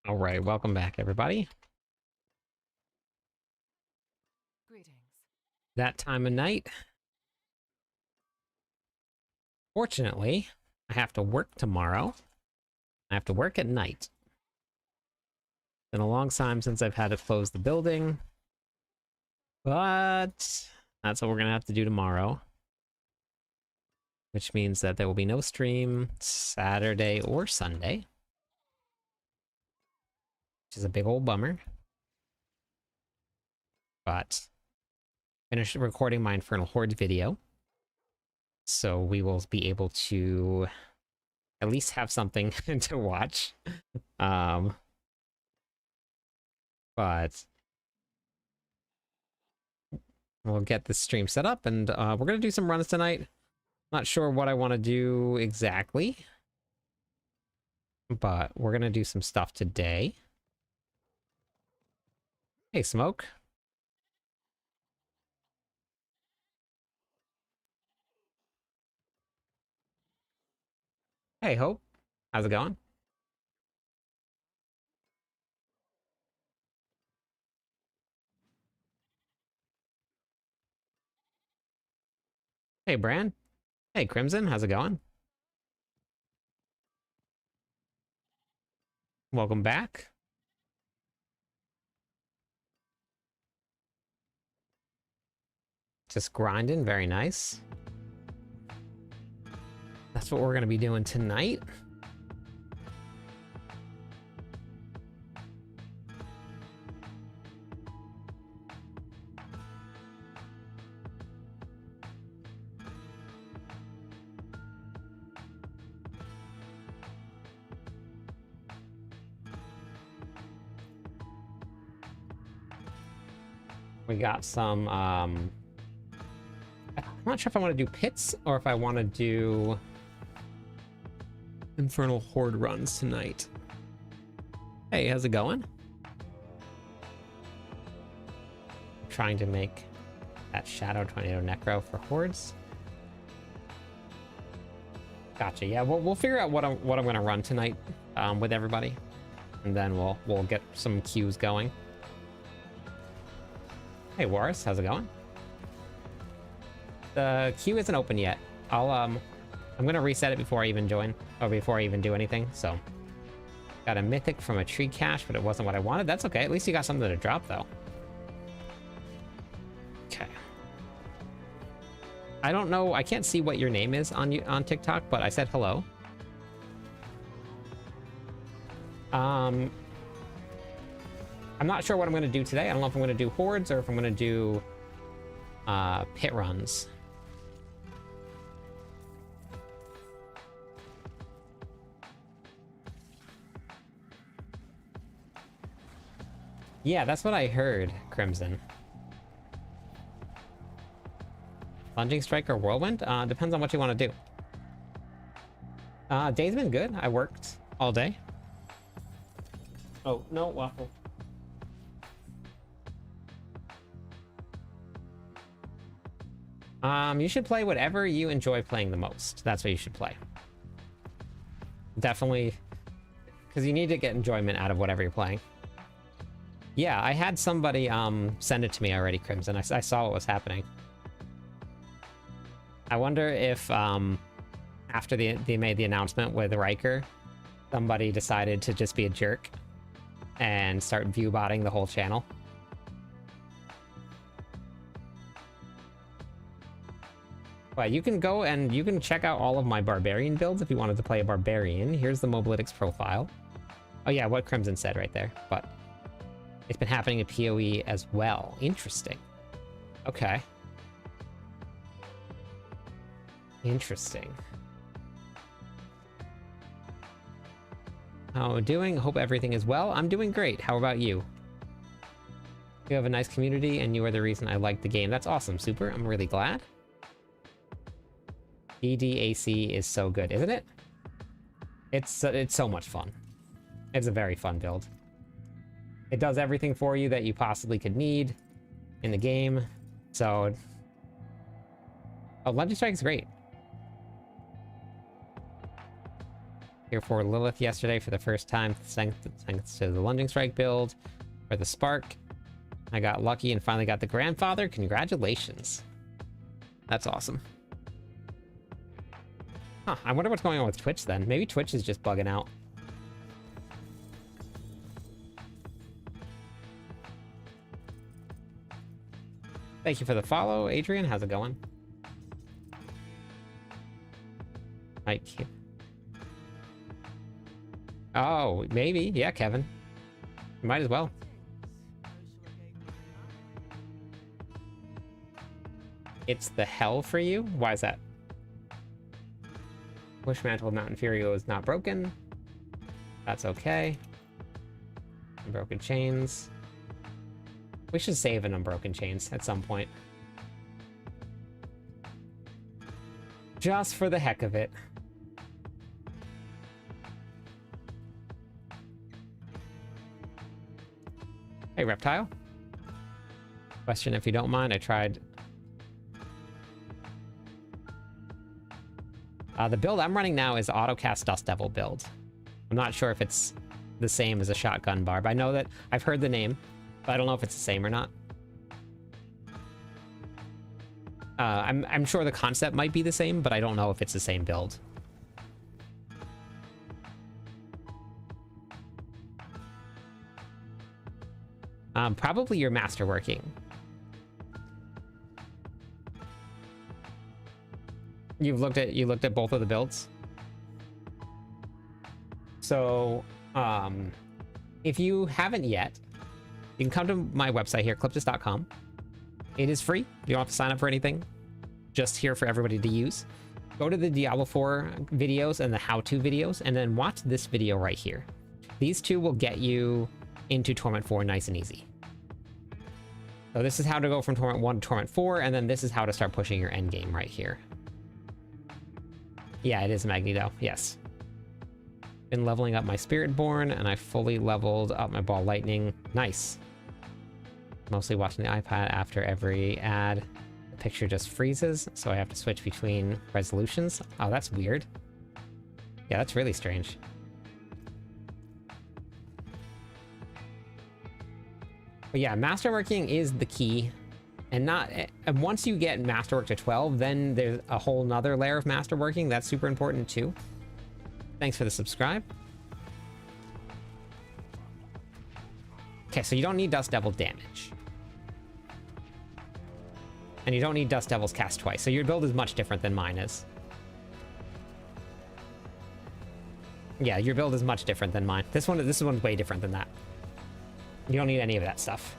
All right, welcome back, everybody. Greetings. That time of night. Fortunately, I have to work tomorrow. I have to work at night. Been a long time since I've had to close the building, but that's what we're gonna have to do tomorrow. Which means that there will be no stream Saturday or Sunday, which is a big old bummer. But finished recording my Infernal Horde video, so we will be able to at least have something to watch. But we'll get the stream set up, and we're going to do some runs tonight. Not sure what I want to do exactly, but we're going to do some stuff today. Hey, Smoke. Hey, Hope. How's it going? Hey, Bran. Hey, Crimson. How's it going? Welcome back. Just grinding. Very nice. That's what we're going to be doing tonight. We got some, I'm not sure if I want to do pits or if I want to do Infernal Horde runs tonight. Hey, how's it going? Trying to make that Shadow Tornado Necro for Hordes. Gotcha. Yeah, we'll figure out what I'm going to run tonight with everybody, and then we'll get some queues going. Hey, Warris, how's it going? The queue isn't open yet. I'm gonna reset it before I even join, or before I even do anything. So, got a mythic from a tree cache, but it wasn't what I wanted. That's okay. At least you got something to drop, though. Okay. I don't know. I can't see what your name is on TikTok, but I said hello. I'm not sure what I'm going to do today. I don't know if I'm going to do hordes or if I'm going to do pit runs. Yeah, that's what I heard, Crimson. Lunging Strike or Whirlwind? Depends on what you want to do. Day's been good. I worked all day. Oh, no, waffle. You should play whatever you enjoy playing the most. That's what you should play. Definitely, because you need to get enjoyment out of whatever you're playing. Yeah, I had somebody send it to me already, Crimson. I saw what was happening. I wonder if after they made the announcement with Riker, somebody decided to just be a jerk and start view-botting the whole channel. But you can go and you can check out all of my barbarian builds if you wanted to play a barbarian. Here's the Mobalytics profile. Oh yeah, what Crimson said right there. But it's been happening in PoE as well. Interesting. Okay. Interesting. How am I doing? Hope everything is well. I'm doing great. How about you? You have a nice community and you are the reason I like the game. That's awesome, Super. I'm really glad. EDAC is so good, isn't it? It's so much fun. It's a very fun build. It does everything for you that you possibly could need in the game. So, oh, Lunging Strike is great. Here for Lilith yesterday for the first time, thanks to the Lunging Strike build, for the Spark. I got lucky and finally got the Grandfather. Congratulations. That's awesome. Huh, I wonder what's going on with Twitch then. Maybe Twitch is just bugging out. Thank you for the follow, Adrian. How's it going? Mike. Oh, maybe. Yeah, Kevin. You might as well. It's the hell for you? Why is that? Bushmantle Mountain Furio is not broken. That's okay. Unbroken chains. We should save an unbroken chains at some point. Just for the heck of it. Hey, Reptile. Question if you don't mind, I tried... the build I'm running now is AutoCast Dust Devil build. I'm not sure if it's the same as a shotgun barb. I know that I've heard the name, but I don't know if it's the same or not. I'm sure the concept might be the same, but I don't know if it's the same build. Probably your masterworking. You looked at both of the builds. So, if you haven't yet, you can come to my website here, cliptus.com. It is free. You don't have to sign up for anything. Just here for everybody to use. Go to the Diablo 4 videos and the how-to videos, and then watch this video right here. These two will get you into Torment 4 nice and easy. So this is how to go from Torment 1 to Torment 4, and then this is how to start pushing your end game right here. Yeah, it is Magneto, yes. Been leveling up my Spiritborn, and I fully leveled up my Ball Lightning. Nice. Mostly watching the iPad after every ad. The picture just freezes, so I have to switch between resolutions. Oh, that's weird. Yeah, that's really strange. But yeah, masterworking is the key. And not once you get masterwork to 12, then there's a whole nother layer of masterworking. That's super important too. Thanks for the subscribe. Okay, so you don't need Dust Devil damage. And you don't need Dust Devil's cast twice. So your build is much different than mine is. Yeah, your build is much different than mine. This one's way different than that. You don't need any of that stuff.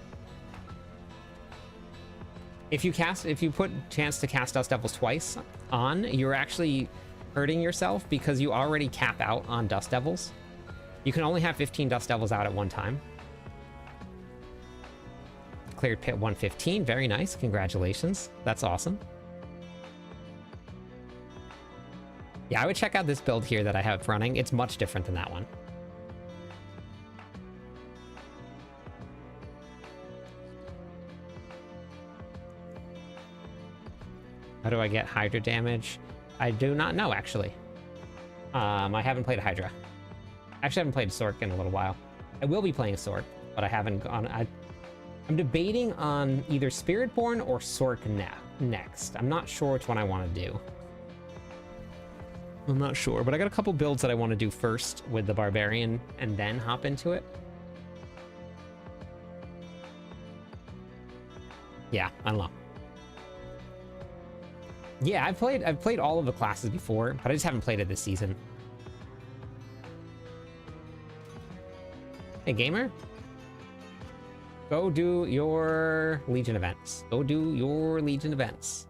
If you put chance to cast Dust Devils twice on, you're actually hurting yourself because you already cap out on Dust Devils. You can only have 15 Dust Devils out at one time. Cleared pit 115, very nice, congratulations. That's awesome. Yeah, I would check out this build here that I have running. It's much different than that one. How do I get Hydra damage? I do not know, actually. I haven't played a Hydra. Actually, I haven't played Sork in a little while. I will be playing Sork, but I haven't gone... I'm debating on either Spiritborn or Sork next. I'm not sure which one I want to do. I'm not sure, but I got a couple builds that I want to do first with the Barbarian and then hop into it. Yeah, I don't know. Yeah, I've played all of the classes before, but I just haven't played it this season. Hey, gamer. Go do your Legion events. Go do your Legion events.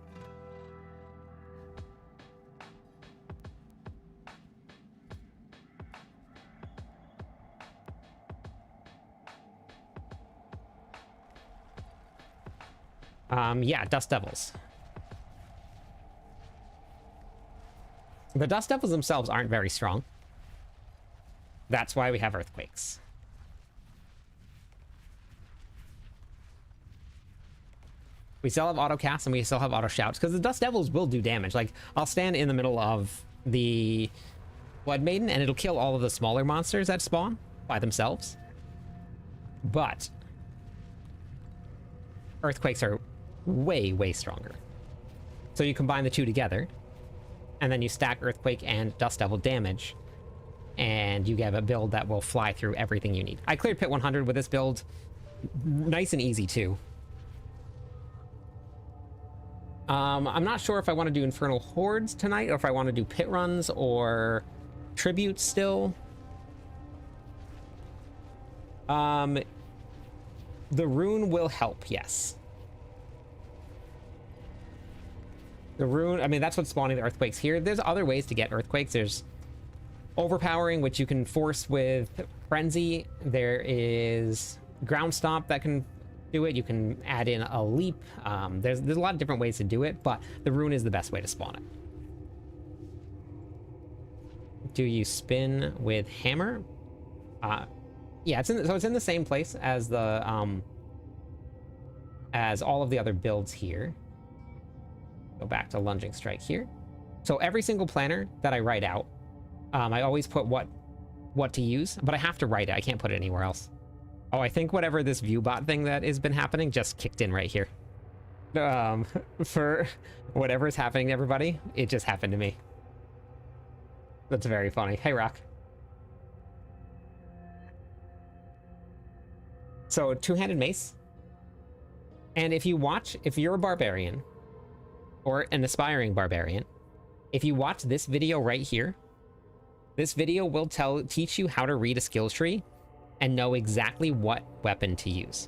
Yeah, Dust Devils. The Dust Devils themselves aren't very strong. That's why we have Earthquakes. We still have auto casts and we still have auto shouts because the Dust Devils will do damage. Like, I'll stand in the middle of the Blood Maiden, and it'll kill all of the smaller monsters that spawn by themselves. But Earthquakes are way, way stronger. So you combine the two together, and then you stack Earthquake and Dust Devil damage, and you get a build that will fly through everything you need. I cleared Pit 100 with this build. Nice and easy, too. I'm not sure if I want to do Infernal Hordes tonight, or if I want to do pit runs or tributes still. The Rune will help, yes. The Rune, I mean, that's what's spawning the Earthquakes here. There's other ways to get Earthquakes. There's Overpowering, which you can force with Frenzy. There is Ground Stomp that can do it. You can add in a Leap. There's a lot of different ways to do it, but the Rune is the best way to spawn it. Do you spin with Hammer? Yeah, so it's in the same place as the as all of the other builds here. Go back to Lunging Strike here. So every single planner that I write out, I always put what to use, but I have to write it. I can't put it anywhere else. Oh, I think whatever this viewbot thing that has been happening just kicked in right here. For whatever is happening to everybody, it just happened to me. That's very funny. Hey, Rock. So, two-handed mace. And if you watch, if you're a barbarian, or an aspiring barbarian, if you watch this video right here, this video will teach you how to read a skill tree and know exactly what weapon to use.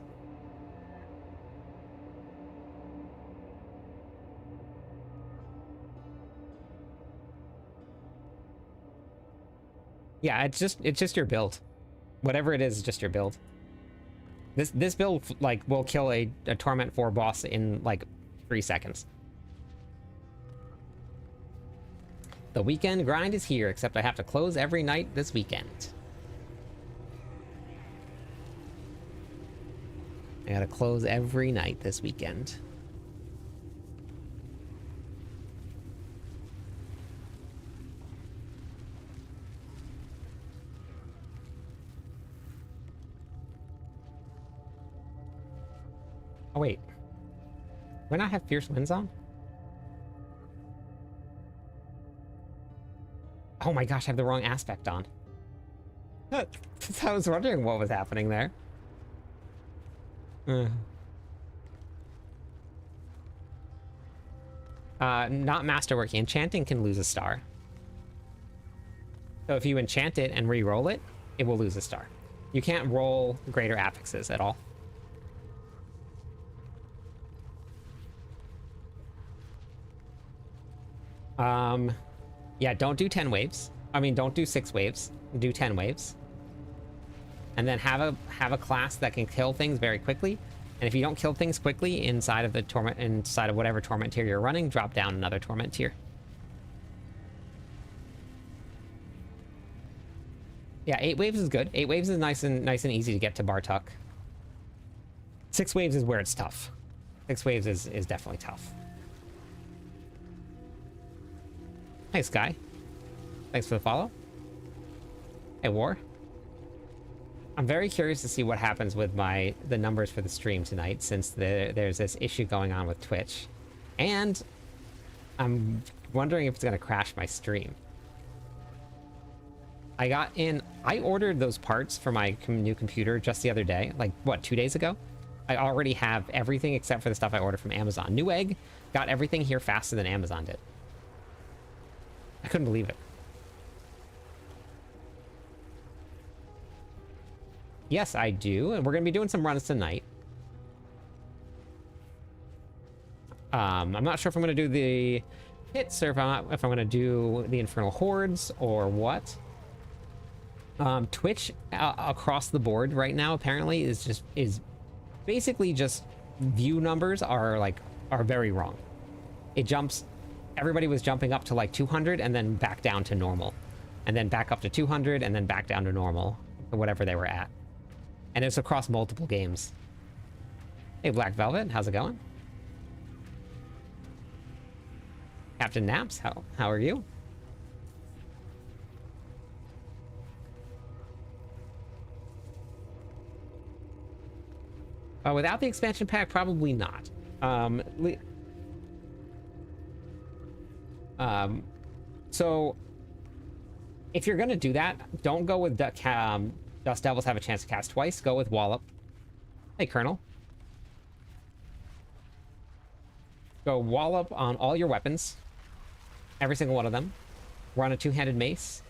Yeah, it's just your build. Whatever it is just your build. This build like will kill a Torment 4 boss in like 3 seconds. The weekend grind is here, except I have to close every night this weekend. I gotta close every night this weekend. Oh wait, do I not have Fierce Winds on? Oh my gosh, I have the wrong aspect on. I was wondering what was happening there. Not masterwork. Enchanting can lose a star. So if you enchant it and re-roll it, it will lose a star. You can't roll greater affixes at all. Yeah, don't do 10 waves. I mean, don't do 6 waves. Do 10 waves. And then have a class that can kill things very quickly. And if you don't kill things quickly inside of the torment, inside of whatever torment tier you're running, drop down another torment tier. Yeah, 8 waves is good. 8 waves is nice and easy to get to Bartuk. 6 waves is where it's tough. 6 waves is definitely tough. Hey, Sky. Thanks for the follow. Hey, War. I'm very curious to see what happens with the numbers for the stream tonight, since there's this issue going on with Twitch. And I'm wondering if it's going to crash my stream. I ordered those parts for my new computer just the other day, like, what, 2 days ago? I already have everything except for the stuff I ordered from Amazon. Newegg got everything here faster than Amazon did. I couldn't believe it. Yes, I do, and we're going to be doing some runs tonight. I'm not sure if I'm going to do the hits or if I'm going to do the Infernal Hordes or what. Twitch across the board right now apparently is basically just view numbers are very wrong. It jumps. Everybody was jumping up to like 200 and then back down to normal, and then back up to 200 and then back down to normal, or whatever they were at. And it's across multiple games. Hey, Black Velvet, how's it going? Captain Naps, how are you? Without the expansion pack, probably not. So if you're gonna do that, don't go with Dust Devils have a chance to cast twice. Go with Wallop. Hey, Colonel. Go Wallop on all your weapons. Every single one of them. Run a two-handed mace.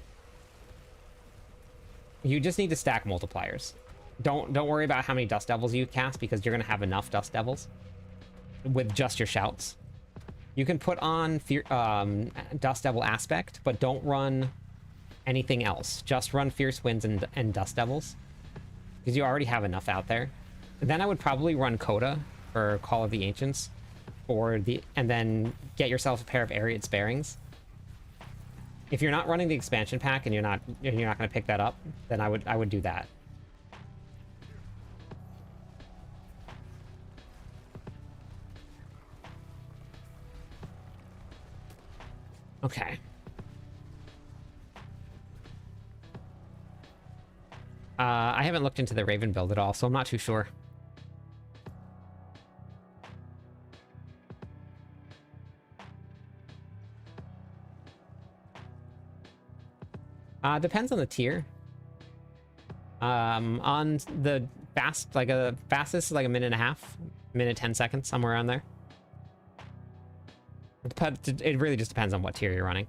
You just need to stack multipliers. Don't worry about how many Dust Devils you cast, because you're gonna have enough Dust Devils with just your shouts. You can put on Dust Devil Aspect, but don't run anything else. Just run Fierce Winds and Dust Devils, because you already have enough out there. And then I would probably run Coda for Call of the Ancients, and then get yourself a pair of Ariad's Bearings. If you're not running the expansion pack and you're not going to pick that up, then I would do that. Okay. I haven't looked into the Raven build at all, so I'm not too sure. Depends on the tier. On the fastest is like a minute and a half, minute 10 seconds, somewhere around there. It really just depends on what tier you're running.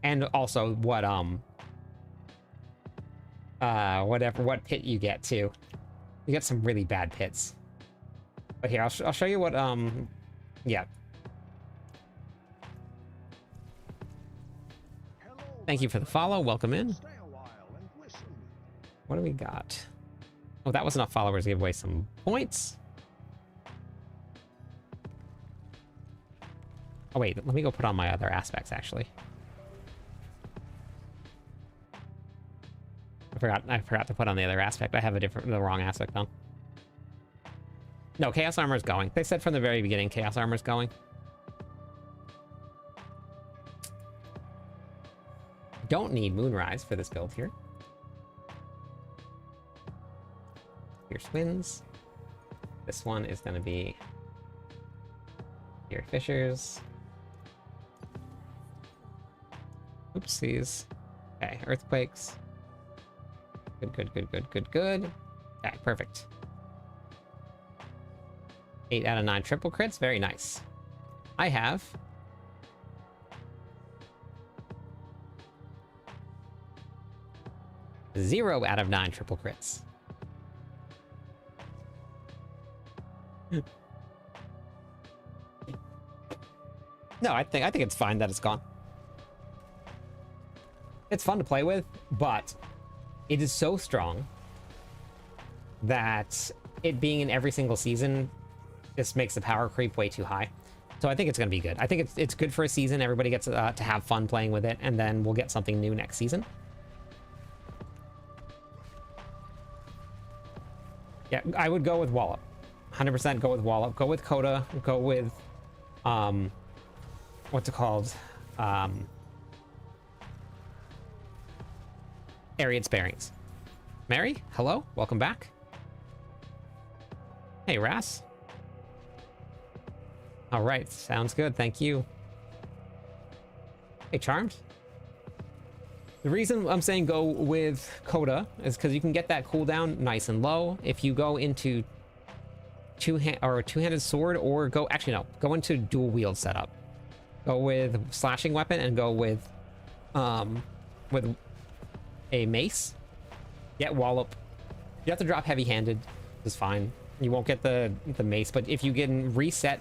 And also what what pit you get too. You get some really bad pits. But here, I'll show you what yeah. Thank you for the follow. Welcome in. What do we got? Oh, that was enough followers to give away some points. Oh wait, let me go put on my other aspects actually. I forgot to put on the other aspect. I have the wrong aspect on. No, Chaos Armor is going. They said from the very beginning Chaos Armor is going. Don't need Moonrise for this build here. Fierce Winds. This one is going to be Fury Fissures. Oopsies. Okay, Earthquakes. Good. Okay, perfect. 8 out of 9 triple crits. Very nice. I have 0 out of 9 triple crits. No, I think it's fine that it's gone. It's fun to play with, but it is so strong that it being in every single season just makes the power creep way too high. So I think it's going to be good. I think it's good for a season. Everybody gets to have fun playing with it, and then we'll get something new next season. Yeah, I would go with Wallop. 100% go with Wallop. Go with Coda. Go with, what's it called? Ariad's Bearings. Mary, hello? Welcome back. Hey, Ras. All right, sounds good. Thank you. Hey, Charmed. The reason I'm saying go with Coda is because you can get that cooldown nice and low. If you go into two-handed sword, or go into dual wield setup. Go with slashing weapon and go with a mace. Get Wallop. You have to drop heavy-handed. Is fine. You won't get the mace, but if you can reset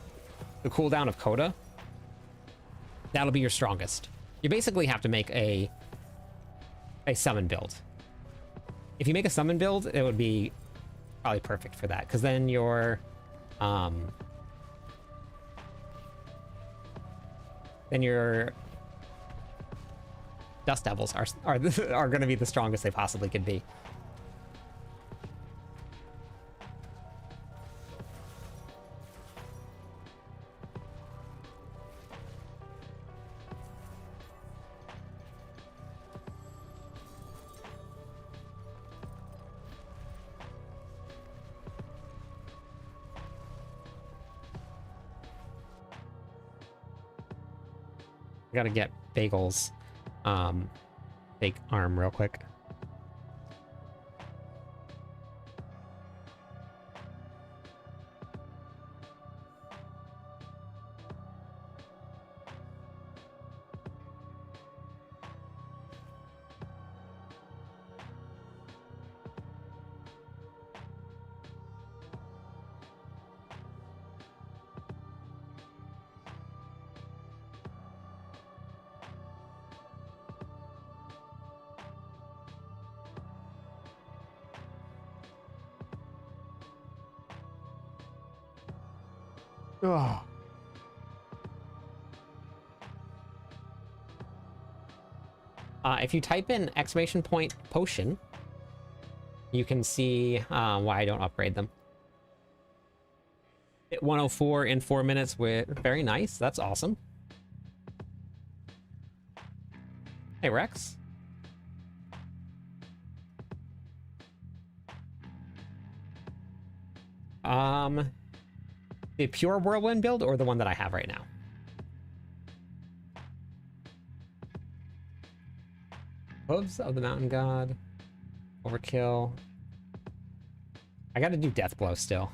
the cooldown of Coda, that'll be your strongest. You basically have to make a summon build. If you make a summon build, it would be probably perfect for that, because then your Dust Devils are going to be the strongest they possibly could be. gotta get Bagel's fake arm real quick. Ugh. If you type in exclamation point potion, you can see why I don't upgrade them. Hit 104 in 4 minutes with very nice. That's awesome. Hey Rex. The pure whirlwind build or the one that I have right now? Hooves of the Mountain God. Overkill. I gotta do Death Blow still.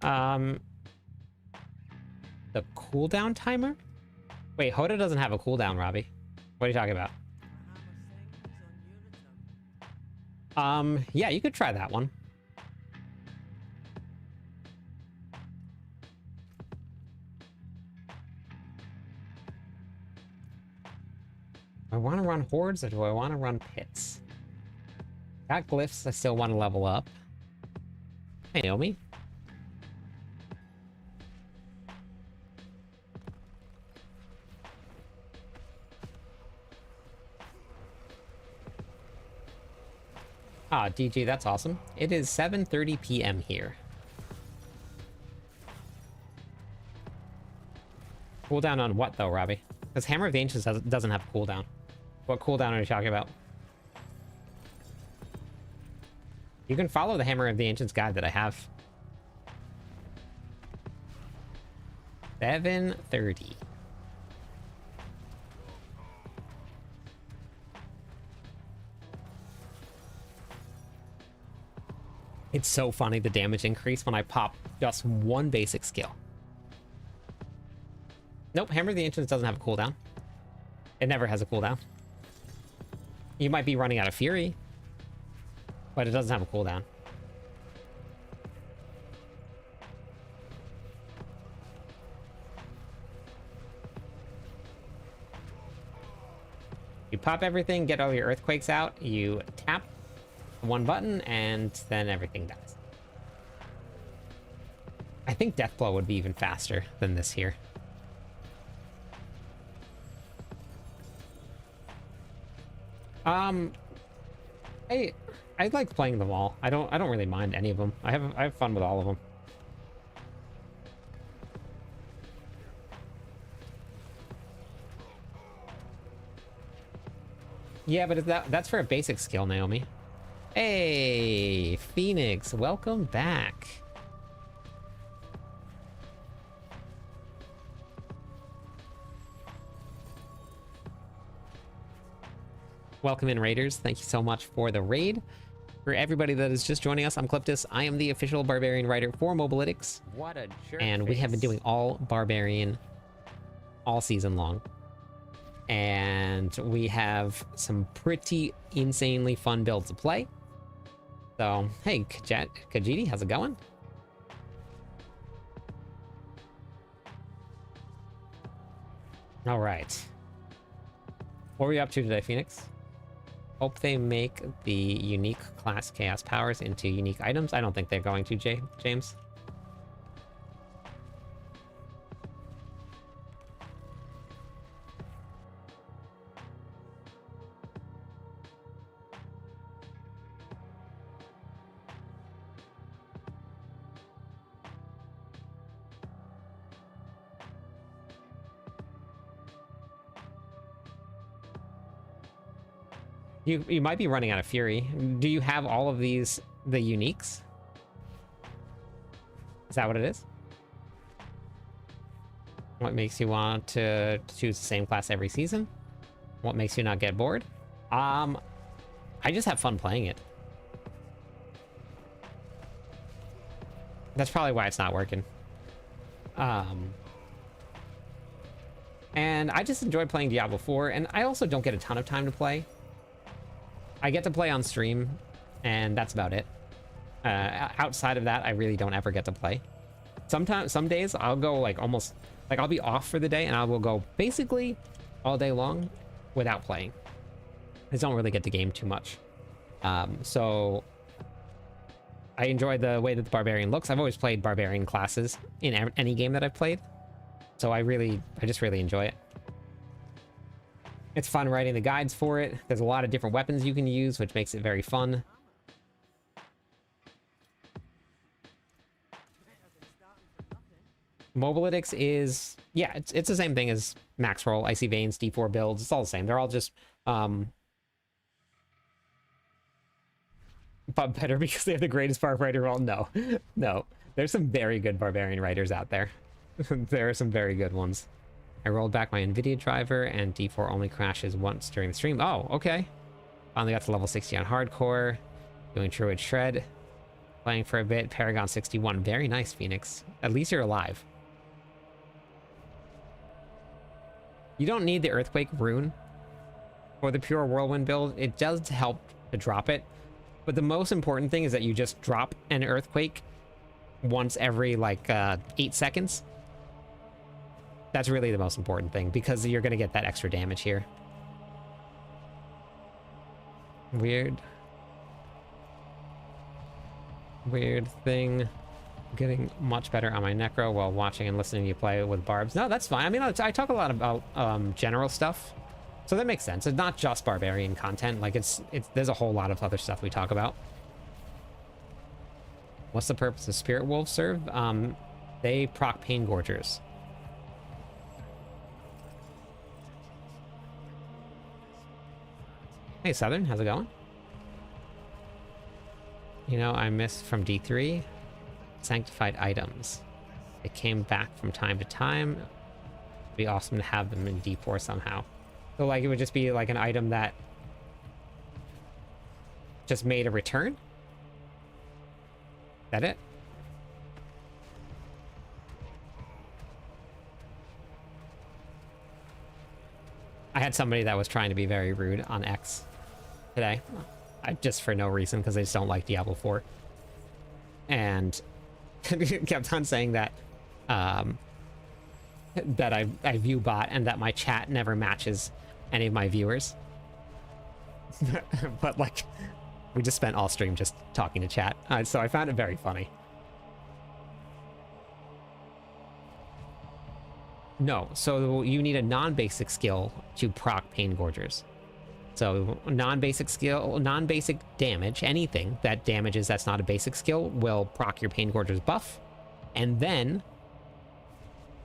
The cooldown timer? Wait, Hoda doesn't have a cooldown, Robbie. What are you talking about? Yeah, you could try that one. I want to run hordes or do I want to run pits? Got glyphs I still want to level up. Hey, Naomi. Ah, DG, that's awesome. It is 7:30 p.m. here. Cooldown on what, though, Robbie? Because Hammer of the Ancients doesn't have a cooldown. What cooldown are you talking about? You can follow the Hammer of the Ancients guide that I have. 7:30. It's so funny the damage increase when I pop just one basic skill. Nope, Hammer of the Ancients doesn't have a cooldown. It never has a cooldown. You might be running out of Fury, but it doesn't have a cooldown. You pop everything, get all your earthquakes out, you tap one button, and then everything dies. I think Deathblow would be even faster than this here. I like playing them all. I don't really mind any of them. I have fun with all of them. Yeah, but that's for a basic skill, Naomi. Hey, Phoenix, welcome back. Welcome in, Raiders. Thank you so much for the raid. For everybody that is just joining us, I'm Cliptus. I am the official Barbarian writer for Mobalytics. What a jerk. And we have been doing all Barbarian all season long. And we have some pretty insanely fun builds to play. So, hey, Kajiti, how's it going? All right. What were you up to today, Phoenix? Hope they make the unique class chaos powers into unique items. I don't think they're going to, James. You might be running out of Fury. Do you have all of these, the uniques? Is that what it is? What makes you want to choose the same class every season? What makes you not get bored? I just have fun playing it. That's probably why it's not working. And I just enjoy playing Diablo 4, and I also don't get a ton of time to play. I get to play on stream, and that's about it. Outside of that, I really don't ever get to play. Sometimes, some days, I'll go like almost, like I'll be off for the day, and I will go basically all day long without playing. I just don't really get to game too much. So I enjoy the way that the Barbarian looks. I've always played Barbarian classes in any game that I've played. So I just really enjoy it. It's fun writing the guides for it. There's a lot of different weapons you can use, which makes it very fun. Mobalytics is, yeah, it's the same thing as Max Roll, Icy Veins, D4 builds. It's all the same. They're all just, but better because they have the greatest barb writer roll. No, no. There's some very good Barbarian writers out there. There are some very good ones. I rolled back my NVIDIA driver and D4 only crashes once during the stream. Oh, okay. Finally got to level 60 on hardcore. Doing Druid Shred. Playing for a bit. Paragon 61. Very nice, Phoenix. At least you're alive. You don't need the Earthquake rune for the pure Whirlwind build. It does help to drop it. But the most important thing is that you just drop an Earthquake once every, like, 8 seconds. That's really the most important thing, because you're going to get that extra damage here. Weird thing. Getting much better on my Necro while watching and listening to you play with barbs. No, that's fine. I mean, I talk a lot about general stuff, so that makes sense. It's not just Barbarian content. Like, there's a whole lot of other stuff we talk about. What's the purpose of Spirit Wolves serve? They proc Pain Gorgers. Hey, Southern, how's it going? You know, I missed from D3 sanctified items. They came back from time to time. It'd be awesome to have them in D4 somehow. So, like, it would just be like an item that just made a return? Is that it? I had somebody that was trying to be very rude on X today. Just for no reason, because I just don't like Diablo 4. And kept on saying that that I view bot and that my chat never matches any of my viewers. But, like, we just spent all stream just talking to chat. So I found it very funny. No, so you need a non-basic skill to proc Pain Gorgers. So non-basic skill, non-basic damage, anything that damages that's not a basic skill will proc your Pain Gorgers buff, and then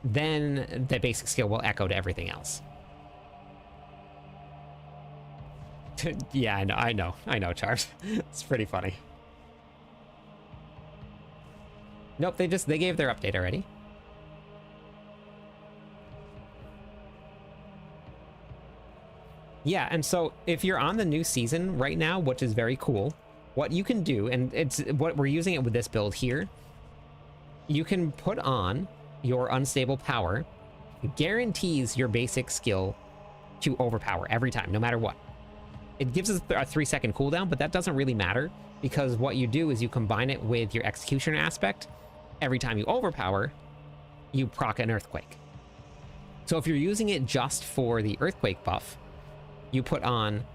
the basic skill will echo to everything else. Yeah, I know, Charles. It's pretty funny. Nope, they gave their update already. Yeah, and so if you're on the new season right now, which is very cool, what you can do, and it's what we're using it with this build here, you can put on your unstable power. It guarantees your basic skill to overpower every time, no matter what. It gives us a 3-second cooldown, but that doesn't really matter, because what you do is you combine it with your executioner aspect. Every time you overpower, you proc an earthquake. So if you're using it just for the earthquake buff, you put on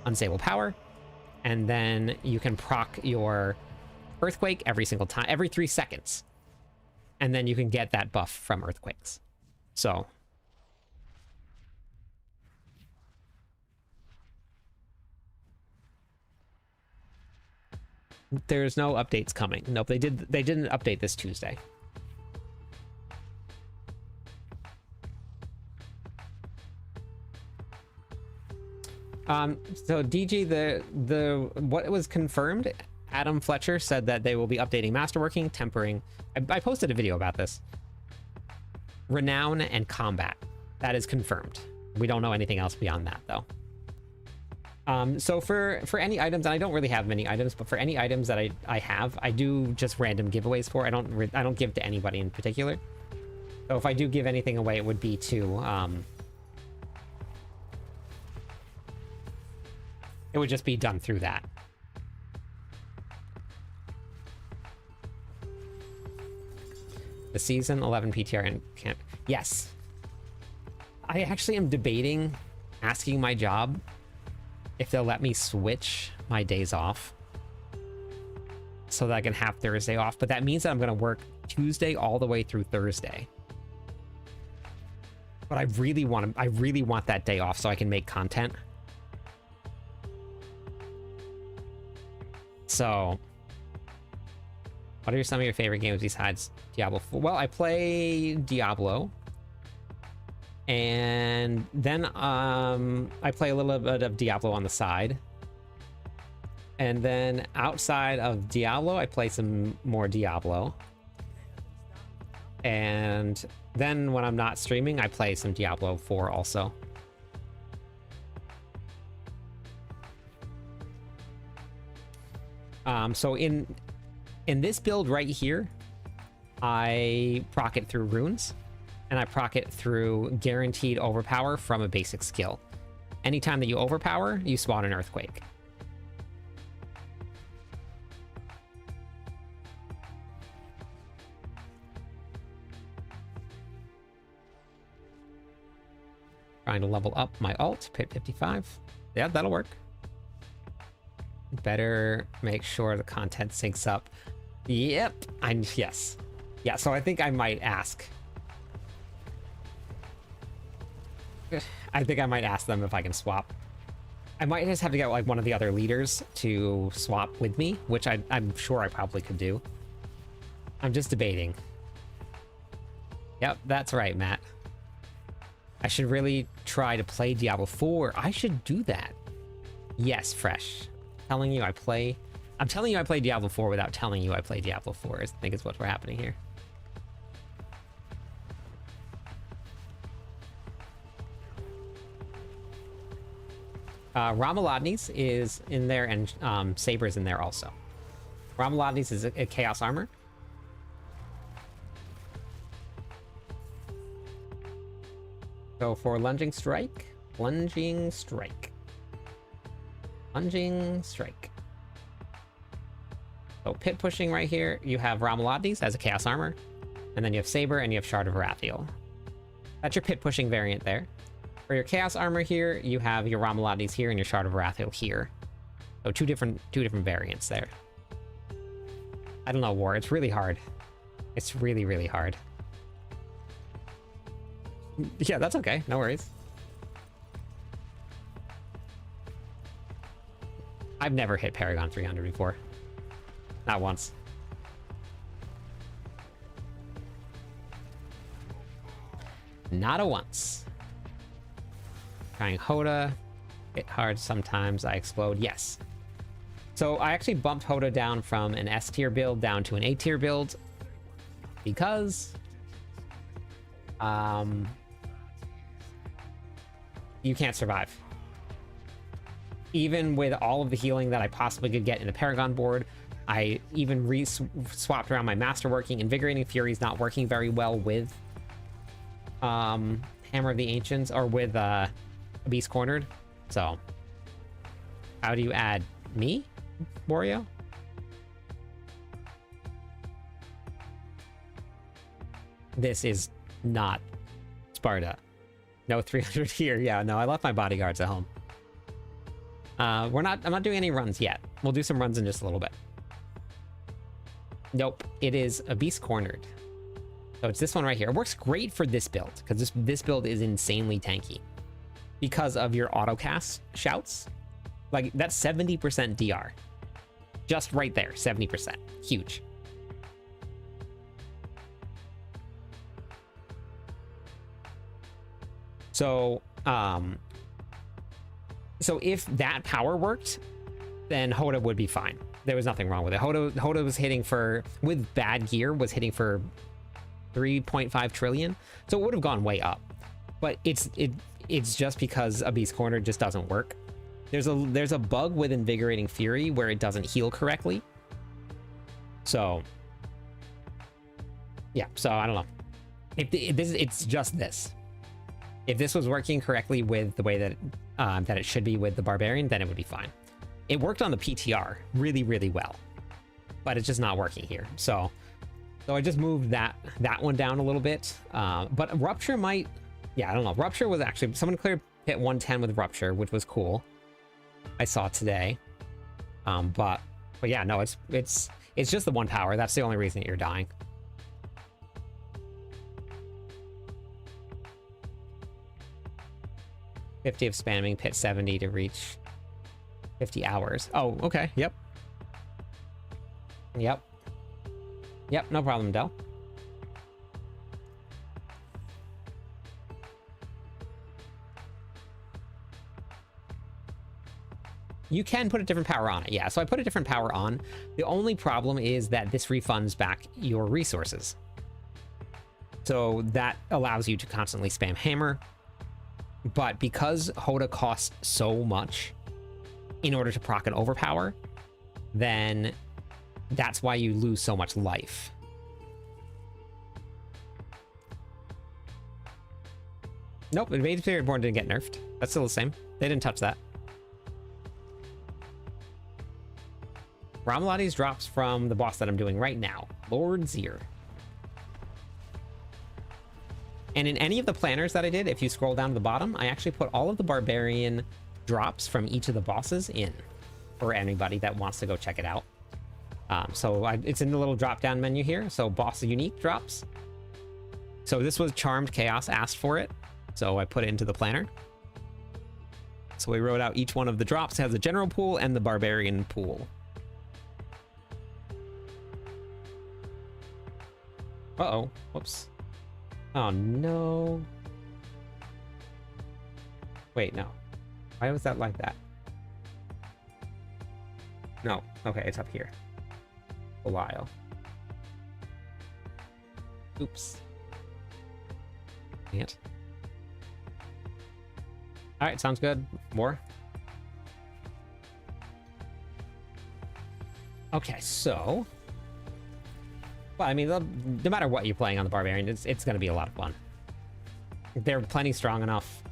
unstable power, and then you can proc your earthquake every single time, every 3 seconds. And then you can get that buff from earthquakes. So there's no updates coming. Nope, they didn't update this Tuesday. So DG, the what was confirmed Adam Fletcher said that they will be updating masterworking, tempering. I posted a video about this. Renown and combat. That is confirmed. We don't know anything else beyond that, though. So for any items, and I don't really have many items, but for any items that I have, I do just random giveaways for. I don't give to anybody in particular. So if I do give anything away, it would be to it would just be done through that. The season 11 PTR and can't. Yes. I actually am debating asking my job if they'll let me switch my days off so that I can have Thursday off. But that means that I'm going to work Tuesday all the way through Thursday. But I really want that day off so I can make content. So, what are some of your favorite games besides Diablo 4? Well, I play Diablo. And then I play a little bit of Diablo on the side. And then outside of Diablo, I play some more Diablo. And then when I'm not streaming, I play some Diablo 4 also. So in this build right here, I proc it through runes. And I proc it through guaranteed overpower from a basic skill. Anytime that you overpower, you spawn an earthquake. Trying to level up my alt, pit 55. Yeah, that'll work. Better make sure the content syncs up. Yep, yes. Yeah, so I think I might ask. I think I might ask them if I can swap. I might just have to get like one of the other leaders to swap with me, which I'm sure I probably could do. I'm just debating. Yep, that's right, Matt. I should really try to play Diablo 4. I should do that. Yes, Fresh. I'm telling you I play Diablo 4 without telling you I play Diablo 4. I think is what's happening here. Ramalodnes is in there, and Saber's in there also. Ramalodnes is a Chaos Armor. So for Lunging Strike. So Pit Pushing right here, you have Ramalodnes as a Chaos Armor, and then you have Saber, and you have Shard of Arathiel. That's your Pit Pushing variant there. For your Chaos Armor here, you have your Ramalodnes here and your Shard of Arathiel here. So two different variants there. I don't know, War. It's really hard. It's really, really hard. Yeah, that's okay. No worries. I've never hit Paragon 300 before. Not once. Not a once. Trying Hoda. Hit hard sometimes. I explode. Yes. So I actually bumped Hoda down from an S tier build down to an A tier build because you can't survive. Even with all of the healing that I possibly could get in the Paragon board, I even swapped around my Masterworking. Invigorating Fury is not working very well with Hammer of the Ancients or with Beast Cornered. So how do you add me, Wario? This is not Sparta. No 300 here. Yeah, no, I left my bodyguards at home. I'm not doing any runs yet. We'll do some runs in just a little bit. Nope, it is a Beast Cornered. So it's this one right here. It works great for this build, because this build is insanely tanky. Because of your autocast shouts. Like, that's 70% DR. Just right there, 70%. Huge. So, so if that power worked, then Hoda would be fine. there was nothing wrong with it. Hoda was hitting for, with bad gear, was hitting for 3.5 trillion. So it would have gone way up. But it's just because a Beast Corner just doesn't work. There's a bug with Invigorating Fury where it doesn't heal correctly. So yeah, so I don't know. It's just this. If this was working correctly with the way that that it should be with the Barbarian, then it would be fine. It worked on the PTR really, really well, but it's just not working here. So I just moved that one down a little bit. But Rupture might, yeah, I don't know. Rupture was actually, someone cleared hit 110 with Rupture, which was cool. I saw today. But yeah, no, it's just the 1 power. That's the only reason that you're dying. $50 of spamming, pit 70 to reach 50 hours. Oh, okay. Yep. Yep. Yep, no problem, Del. You can put a different power on it, yeah. So I put a different power on. The only problem is that this refunds back your resources. So that allows you to constantly spam hammer. But because Hoda costs so much in order to proc an overpower, then that's why you lose so much life. Nope, Invade Spiritborn didn't get nerfed. That's still the same. They didn't touch that. Ramalades drops from the boss that I'm doing right now, Lord Zir. And in any of the planners that I did, if you scroll down to the bottom, I actually put all of the Barbarian drops from each of the bosses in for anybody that wants to go check it out. It's in the little drop-down menu here. So boss unique drops. So this was Charmed Chaos asked for it. So I put it into the planner. So we wrote out each one of the drops. It has the general pool and the Barbarian pool. Uh-oh. Whoops. Oh, no. Wait, no. Why was that like that? No. Okay, it's up here. Belial. Oops. Dang it. Alright, sounds good. More? Okay, so... Well, I mean, no matter what you're playing on the Barbarian, it's going to be a lot of fun. They're plenty strong enough.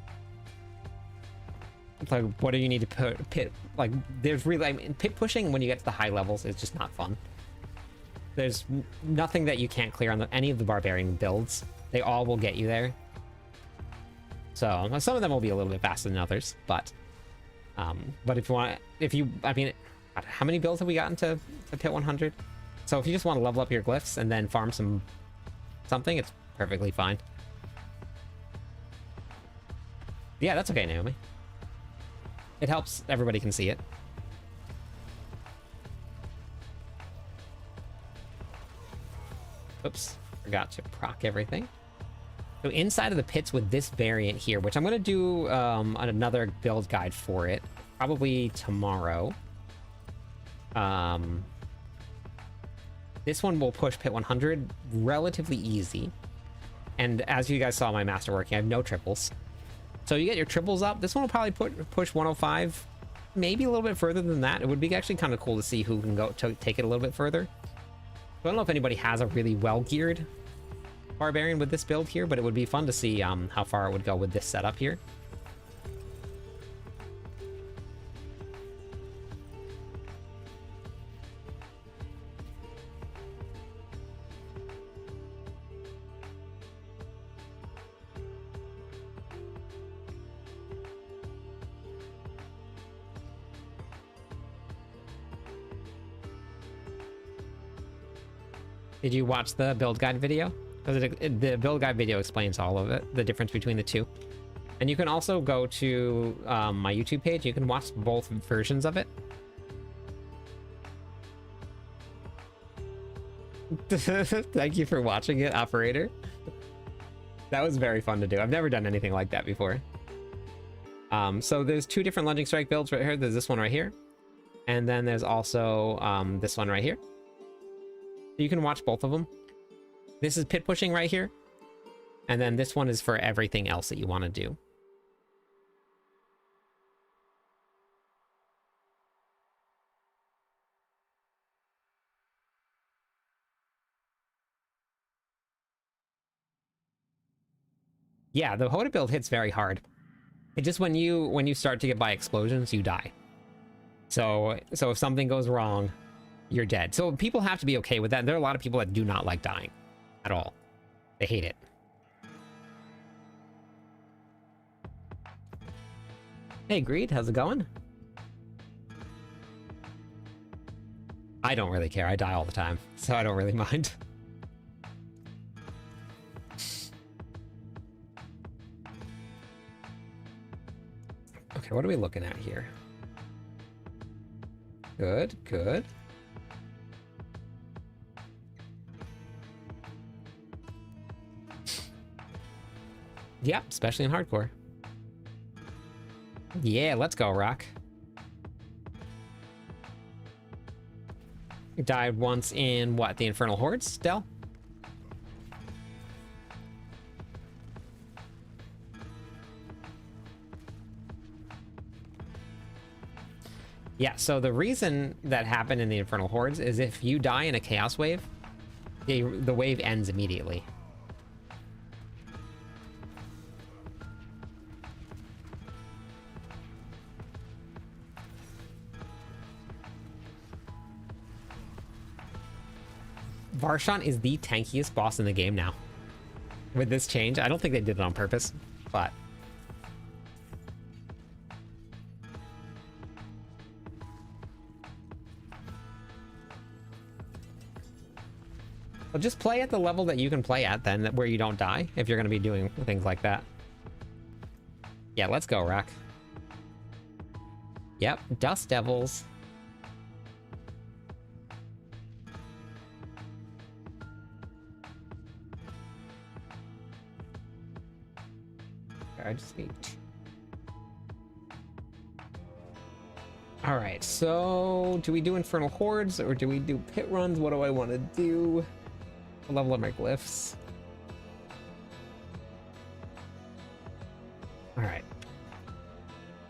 Like, what do you need to put pit? Like, there's really, I mean, pit pushing when you get to the high levels is just not fun. There's nothing that you can't clear on any of the Barbarian builds. They all will get you there. So some of them will be a little bit faster than others, but if you want, I mean, how many builds have we gotten to pit 100? So if you just want to level up your glyphs and then farm something, it's perfectly fine. Yeah, that's okay, Naomi. It helps. Everybody can see it. Oops, forgot to proc everything. So inside of the pits with this variant here, which I'm going to do another build guide for it, probably tomorrow. This one will push pit 100 relatively easy. And as you guys saw my masterworking, I have no triples. So you get your triples up. This one will probably push 105, maybe a little bit further than that. It would be actually kind of cool to see who can go to take it a little bit further. So I don't know if anybody has a really well-geared Barbarian with this build here, but it would be fun to see how far it would go with this setup here. Did you watch the build guide video? Because the build guide video explains all of it, the difference between the two. And you can also go to my YouTube page. You can watch both versions of it. Thank you for watching it, operator. That was very fun to do. I've never done anything like that before. So there's two different lunging strike builds right here. There's this one right here. And then there's also this one right here. You can watch both of them. This is pit pushing right here. And then this one is for everything else that you want to do. Yeah, the Hoda build hits very hard. It just when you start to get by explosions, you die. So if something goes wrong, you're dead. So people have to be okay with that. There are a lot of people that do not like dying at all. They hate it. Hey, Greed, how's it going? I don't really care. I die all the time, so I don't really mind. Okay, what are we looking at here? Good, good. Yeah, especially in hardcore. Yeah, let's go, Rock. You died once in, what, the Infernal Hordes, Del? Yeah, so the reason that happened in the Infernal Hordes is if you die in a Chaos Wave, the wave ends immediately. Varshan is the tankiest boss in the game now. With this change, I don't think they did it on purpose, but... Well, just play at the level that you can play at then, where you don't die, if you're going to be doing things like that. Yeah, let's go, Rock. Yep, Dust Devils. I just need... Alright, so do we do Infernal Hordes or do we do pit runs? What do I want to do? I'll level up my glyphs. Alright.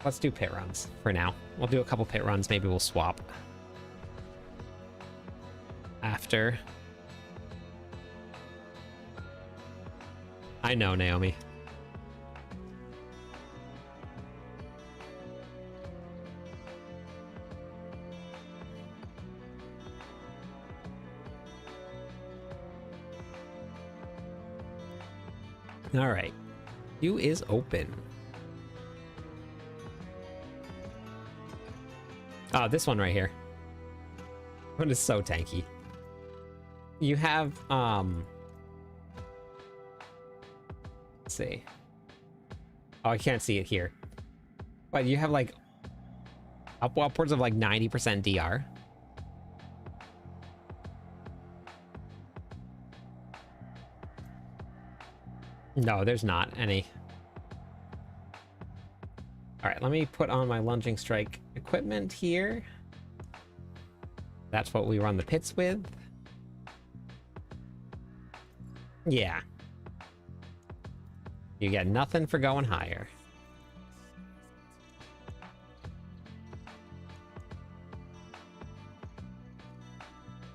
Let's do pit runs for now. We'll do a couple pit runs, maybe we'll swap after. I know, Naomi. All right, queue is open. Oh, this one right here. One is so tanky. You have let's see. Oh, I can't see it here. But you have like upwards of like 90% DR. No, there's not any. All right, let me put on my lunging strike equipment here. That's what we run the pits with. Yeah. You get nothing for going higher.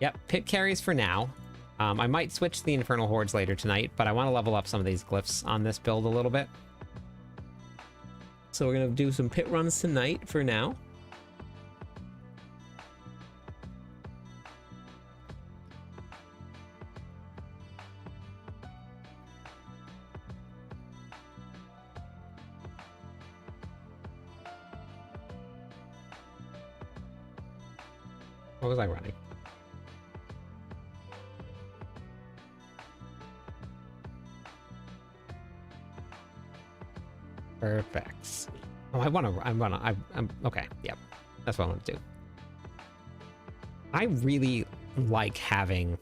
Yep, pit carries for now. I might switch to the Infernal Hordes later tonight, but I want to level up some of these glyphs on this build a little bit. So we're going to do some pit runs tonight for now. What was I running? Perfect. Oh, I'm okay. Yep. That's what I want to do. I really like having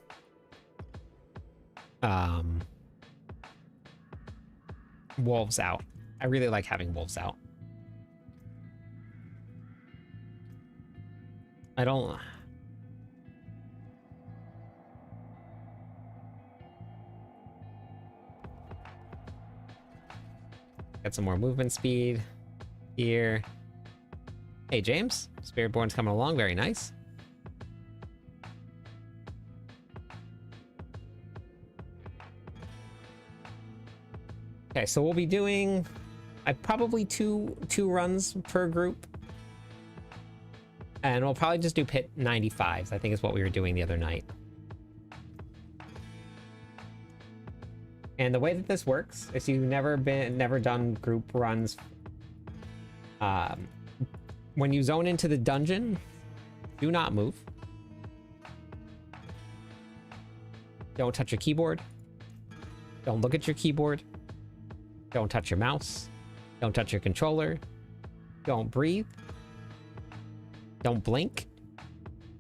wolves out. I really like having wolves out. I don't... Get some more movement speed here. Hey, James. Spiritborn's coming along. Very nice. Okay, so we'll be doing probably two runs per group. And we'll probably just do pit 95s, I think is what we were doing the other night. And the way that this works is you've never done group runs. When you zone into the dungeon, do not move. Don't touch your keyboard. Don't look at your keyboard. Don't touch your mouse. Don't touch your controller. Don't breathe. Don't blink.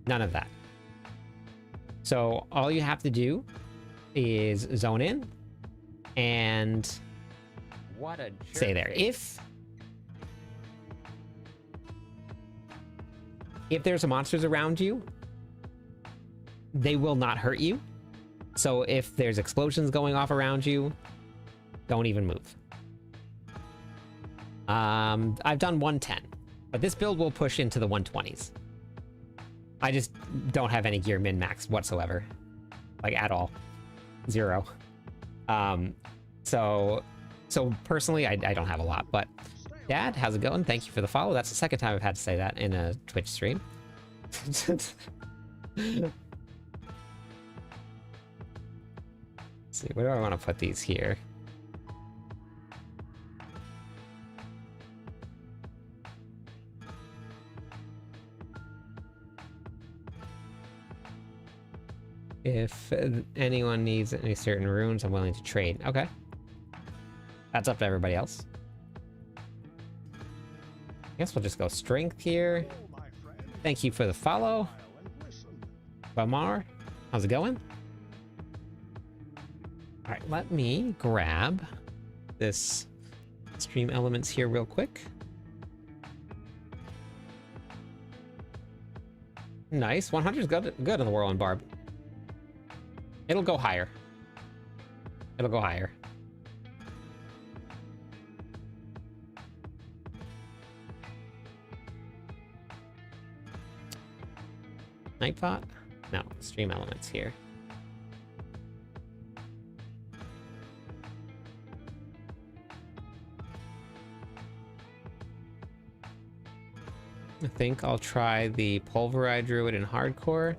None of that. So all you have to do is zone in and What a stay there. If there's monsters around you, they will not hurt you. So if there's explosions going off around you, don't even move. I've done 110, but this build will push into the 120s. I just don't have any gear min-max whatsoever. Like, at all. Zero. So personally, I don't have a lot, but Dad, how's it going? Thank you for the follow. That's the second time I've had to say that in a Twitch stream. Let's see, where do I want to put these here? If anyone needs any certain runes, I'm willing to trade. Okay. That's up to everybody else. I guess we'll just go strength here. Thank you for the follow. Bamar, how's it going? All right, let me grab this stream elements here real quick. Nice, 100 is good in the Whirlwind Barb. It'll go higher. It'll go higher. Nightbot? No, stream elements here. I think I'll try the Pulverized Druid in hardcore.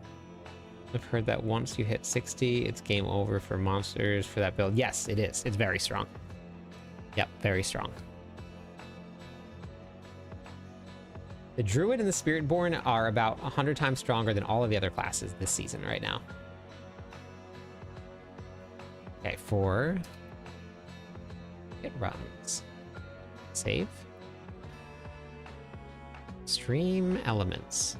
I've heard that once you hit 60, it's game over for monsters for that build. Yes, it is. It's very strong. Yep, very strong. The Druid and the Spiritborn are about 100 times stronger than all of the other classes this season right now. Okay, for it runs. Save. Stream elements.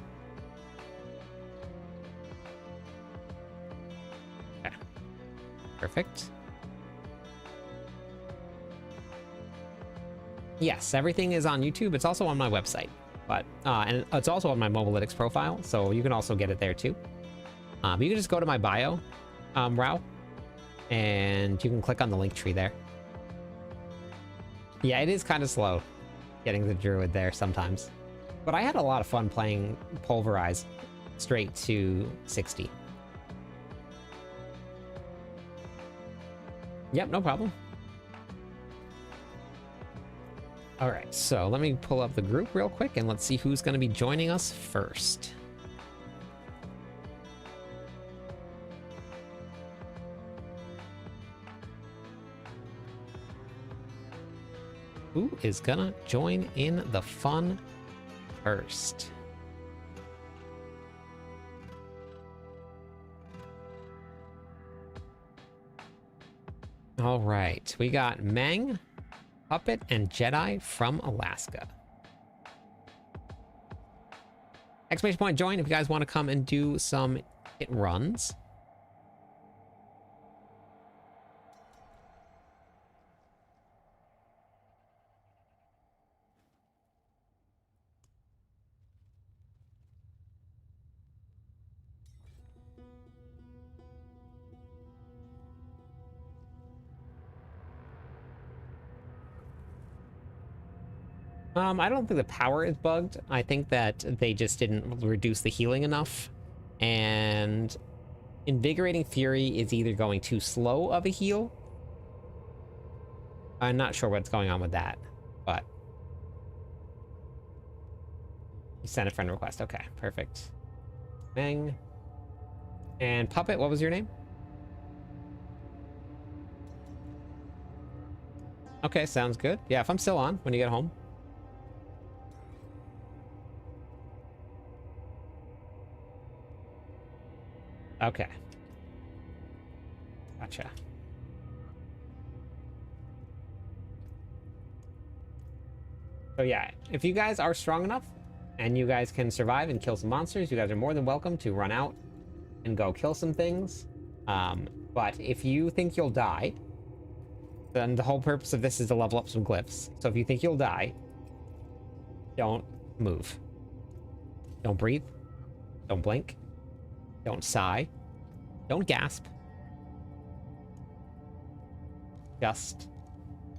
Okay. Perfect. Yes, everything is on YouTube. It's also on my website. But, and it's also on my Mobalytics profile, so you can also get it there too. You can just go to my bio, Rao, and you can click on the link tree there. Yeah, it is kind of slow getting the Druid there sometimes. But I had a lot of fun playing Pulverize straight to 60. Yep, no problem. All right, so let me pull up the group real quick and let's see who's going to be joining us first. Who is gonna join in the fun first? All right, we got Meng, Puppet, and Jedi from Alaska. Exclamation point join if you guys want to come and do some hit runs. I don't think the power is bugged. I think that they just didn't reduce the healing enough. And Invigorating Fury is either going too slow of a heal. I'm not sure what's going on with that, but... You sent a friend request. Okay, perfect. Bang. And Puppet, what was your name? Okay, sounds good. Yeah, if I'm still on when you get home. Okay. Gotcha. So yeah, if you guys are strong enough and you guys can survive and kill some monsters, you guys are more than welcome to run out and go kill some things. But if you think you'll die, then the whole purpose of this is to level up some glyphs. So if you think you'll die, don't move. Don't breathe. Don't blink. Don't sigh. Don't gasp. Just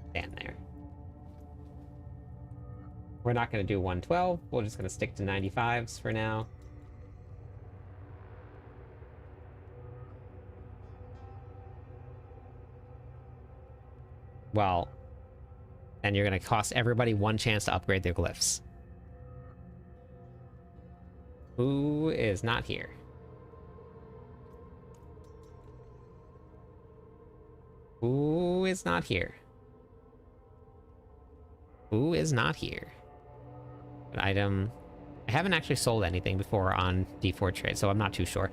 stand there. We're not going to do 112. We're just going to stick to 95s for now. Well, and you're going to cost everybody one chance to upgrade their glyphs. Who is not here? Who is not here? Who is not here? An item. I haven't actually sold anything before on D4 Trade, so I'm not too sure.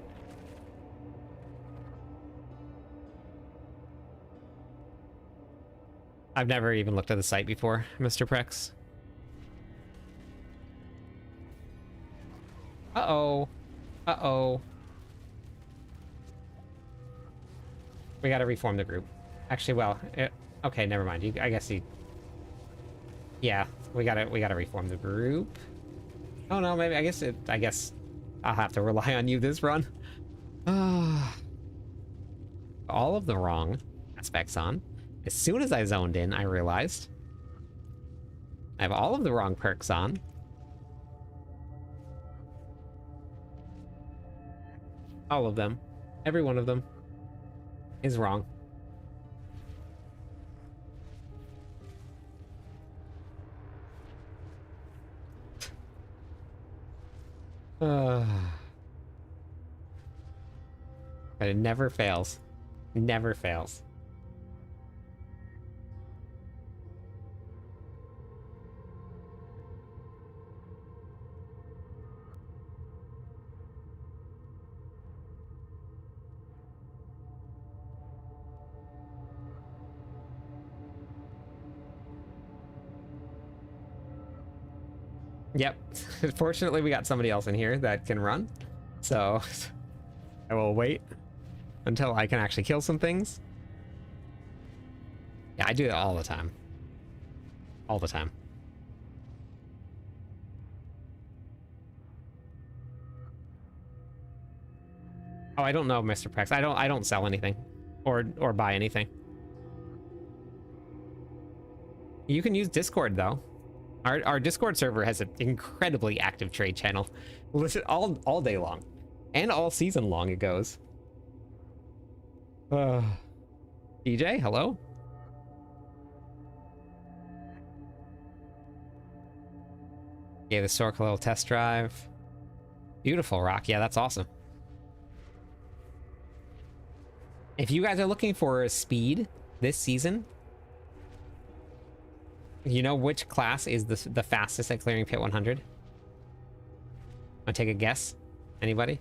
I've never even looked at the site before, Mr. Prex. Uh-oh. Uh-oh. We gotta reform the group. Actually, well, okay, never mind. I guess you... Yeah, we gotta reform the group. Oh no, maybe, I guess I'll have to rely on you this run. All of the wrong aspects on. As soon as I zoned in, I realized I have all of the wrong perks on. All of them. Every one of them is wrong. But it never fails. Never fails. Yep. Fortunately, we got somebody else in here that can run. So I will wait until I can actually kill some things. Yeah, I do it all the time. All the time. Oh, I don't know, Mr. Prex. I don't sell anything or buy anything. You can use Discord though. Our Discord server has an incredibly active trade channel. Listen, all day long. And all season long it goes. DJ, hello? Gave the Sork a little test drive. Beautiful rock. Yeah, that's awesome. If you guys are looking for speed this season, you know which class is the fastest at clearing Pit 100? Wanna take a guess? Anybody?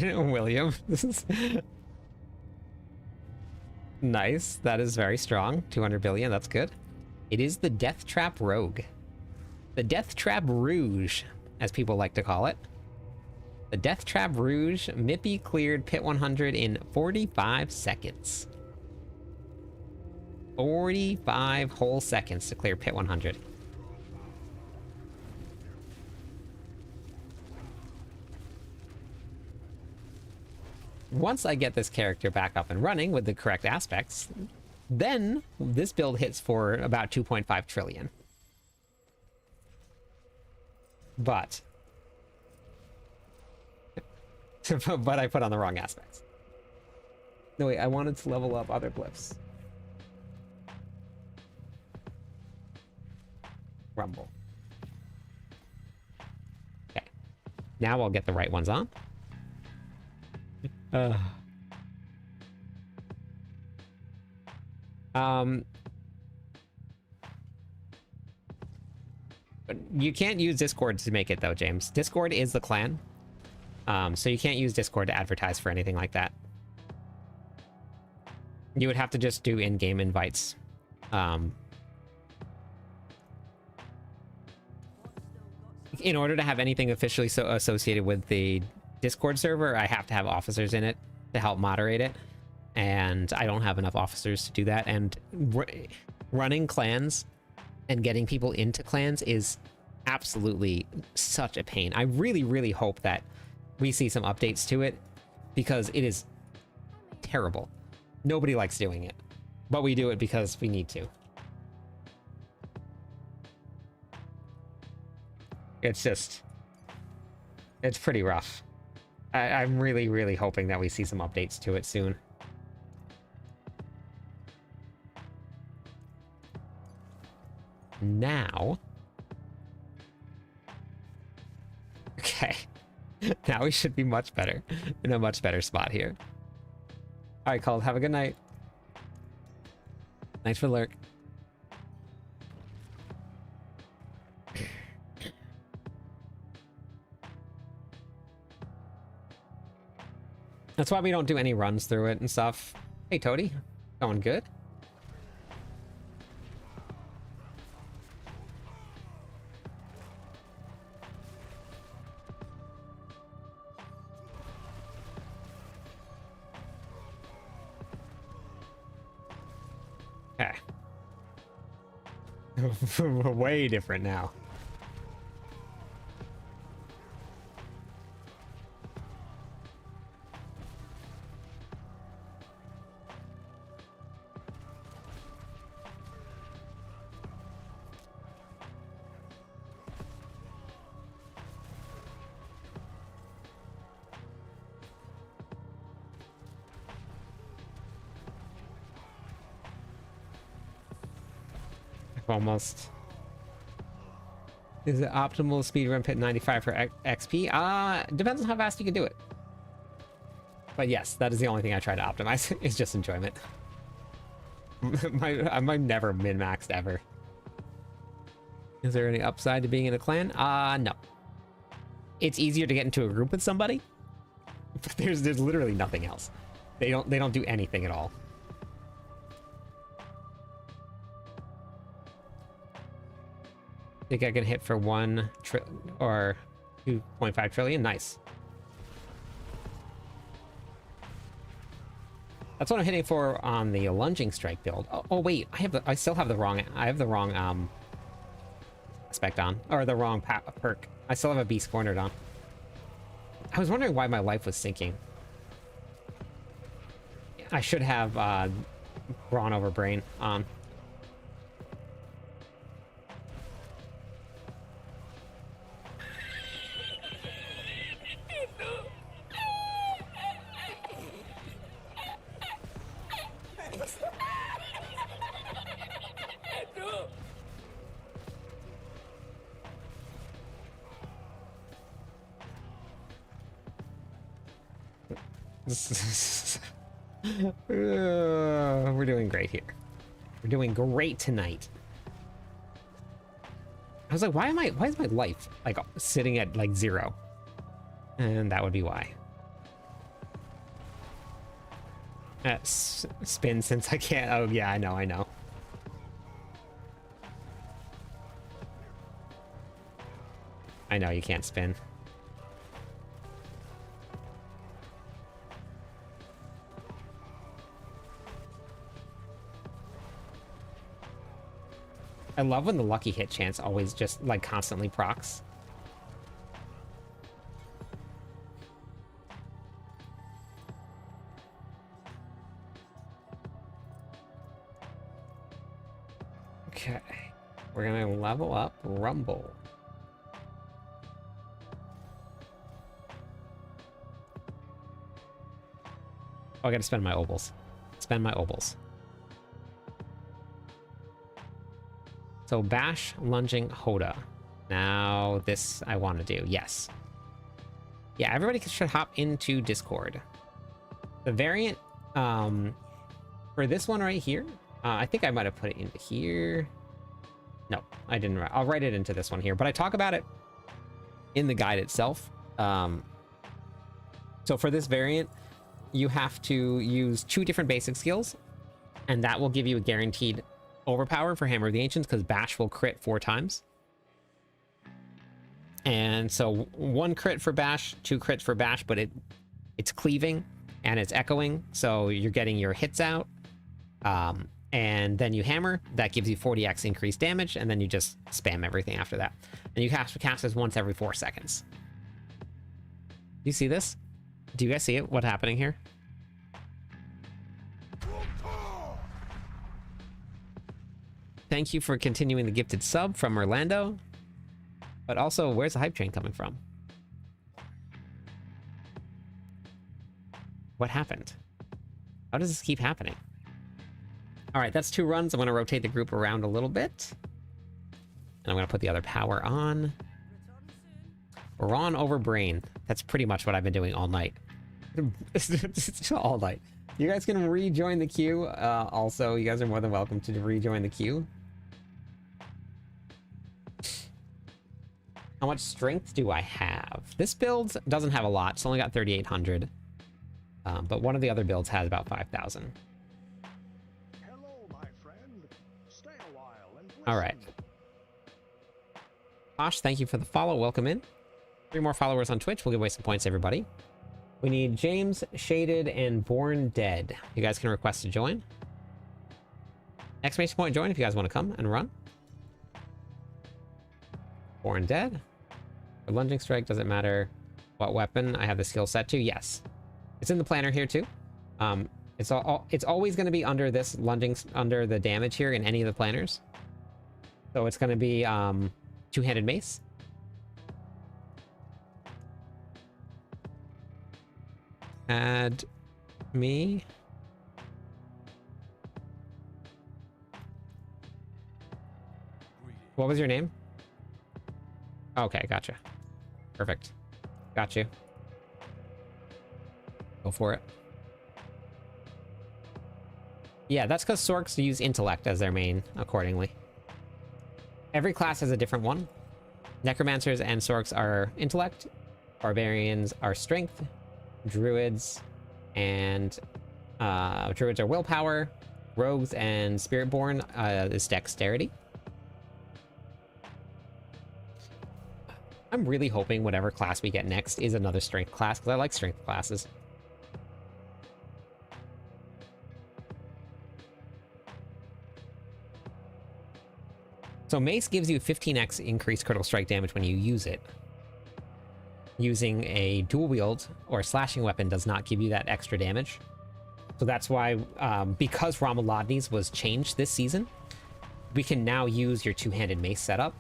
William. This is nice. That is very strong. 200 billion. That's good. It is the Death Trap Rogue. The Death Trap Rouge, as people like to call it. The Death Trap Rouge, Mippy cleared Pit 100 in 45 seconds. 45 whole seconds to clear Pit 100. Once I get this character back up and running with the correct aspects, then this build hits for about 2.5 trillion. But but I put on the wrong aspects. No, wait, I wanted to level up other glyphs. Rumble. Okay. Now I'll get the right ones on. You can't use Discord to make it though, James. Discord is the clan. So you can't use Discord to advertise for anything like that. You would have to just do in-game invites. In order to have anything officially associated with the Discord server, I have to have officers in it to help moderate it. And I don't have enough officers to do that. And running clans and getting people into clans is absolutely such a pain. I really, really hope that we see some updates to it, because it is terrible. Nobody likes doing it, but we do it because we need to. It's pretty rough. I'm really, really hoping that we see some updates to it soon. Now... Okay. Now we should be much better. In a much better spot here. Alright, Cold, have a good night. Thanks for the lurk. That's why we don't do any runs through it and stuff. Hey, Toady. Going good? Okay. Way different now. Almost. Is it optimal speedrun pit 95 for XP? Depends on how fast you can do it. But yes, that is the only thing I try to optimize. It's just enjoyment. I'm never min-maxed ever. Is there any upside to being in a clan? No. It's easier to get into a group with somebody. But there's literally nothing else. They don't do anything at all. Think I can hit for 1 or 2.5 trillion? Nice. That's what I'm hitting for on the lunging strike build. Oh wait, I still have the wrong spec on, or the wrong perk. I still have a beast cornered on. I was wondering why my life was sinking. I should have brawn over brain on. We're doing great here. We're doing great tonight. I was like, why is my life like sitting at like 0? And that would be why. Spin since I can't. Oh yeah, I know. I know you can't spin. I love when the lucky hit chance always just, like, constantly procs. Okay. We're gonna level up Rumble. Oh, I gotta spend my obols. Spend my obols. So Bash, Lunging, Hoda. Now this I want to do. Yes. Yeah, everybody should hop into Discord. The variant for this one right here, I think I might have put it into here. No, I didn't. I'll write it into this one here, but I talk about it in the guide itself. So for this variant, you have to use 2 different basic skills, and that will give you a guaranteed overpower for Hammer of the Ancients, because Bash will crit 4 times. And so 1 crit for Bash, 2 crits for Bash, but it's cleaving and it's echoing, so you're getting your hits out. And then you hammer, that gives you 40x increased damage, and then you just spam everything after that. And you have to cast this once every 4 seconds. Do you see this? Do you guys see it? What's happening here? Thank you for continuing the gifted sub from Orlando. But also, where's the hype train coming from? What happened? How does this keep happening? All right, that's 2 runs. I'm going to rotate the group around a little bit. And I'm going to put the other power on. We're on over brain. That's pretty much what I've been doing all night. All night. You guys can rejoin the queue. Also, you guys are more than welcome to rejoin the queue. How much strength do I have? This build doesn't have a lot. It's only got 3,800. But one of the other builds has about 5,000. All right. Posh, thank you for the follow. Welcome in. 3 more followers on Twitch. We'll give away some points, everybody. We need James, Shaded, and Born Dead. You guys can request to join. Exclamation point join if you guys want to come and run. Born Dead. For Lunging Strike, doesn't matter what weapon I have the skill set to. Yes. It's in the planner here too. It's always going to be under this lunging, under the damage here in any of the planners. So it's going to be 2-handed mace. Add me. What was your name? Okay, gotcha. Perfect. Got you. Go for it. Yeah, that's because Sorks use intellect as their main accordingly. Every class has a different one. Necromancers and Sorks are intellect. Barbarians are strength. Druids and druids are willpower. Rogues and Spiritborn is dexterity. I'm really hoping whatever class we get next is another strength class, because I like strength classes. So Mace gives you 15x increased critical strike damage when you use it. Using a dual wield or slashing weapon does not give you that extra damage. So that's why, because Ramalodni's was changed this season, we can now use your 2-handed mace setup,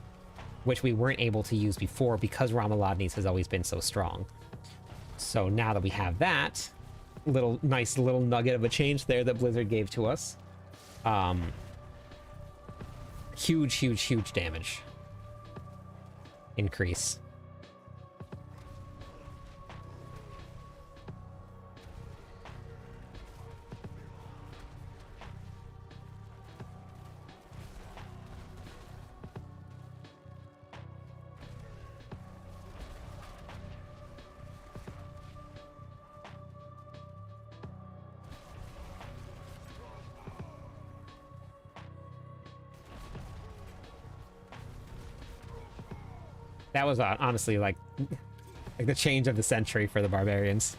which we weren't able to use before because Ramalodni's has always been so strong. So now that we have that, nice little nugget of a change there that Blizzard gave to us. Huge damage increase. That was honestly like the change of the century for the barbarians.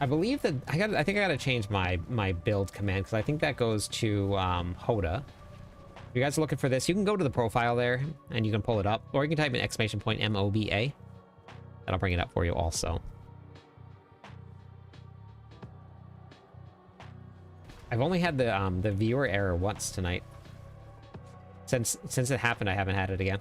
I believe that I think I gotta change my build command because I think that goes to Hoda. If you guys are looking for this, you can go to the profile there and you can pull it up, or you can type in !MOBA. That'll bring it up for you also. I've only had the viewer error once tonight. Since it happened, I haven't had it again.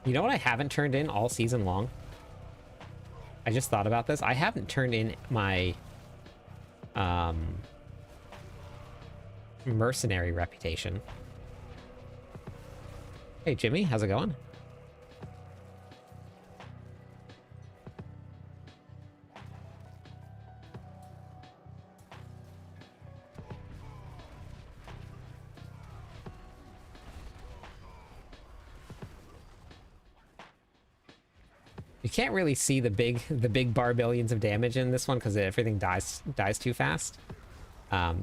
You know what I haven't turned in all season long? I just thought about this. I haven't turned in my mercenary reputation. Hey Jimmy, how's it going? You can't really see the big barbellions of damage in this one because everything dies too fast.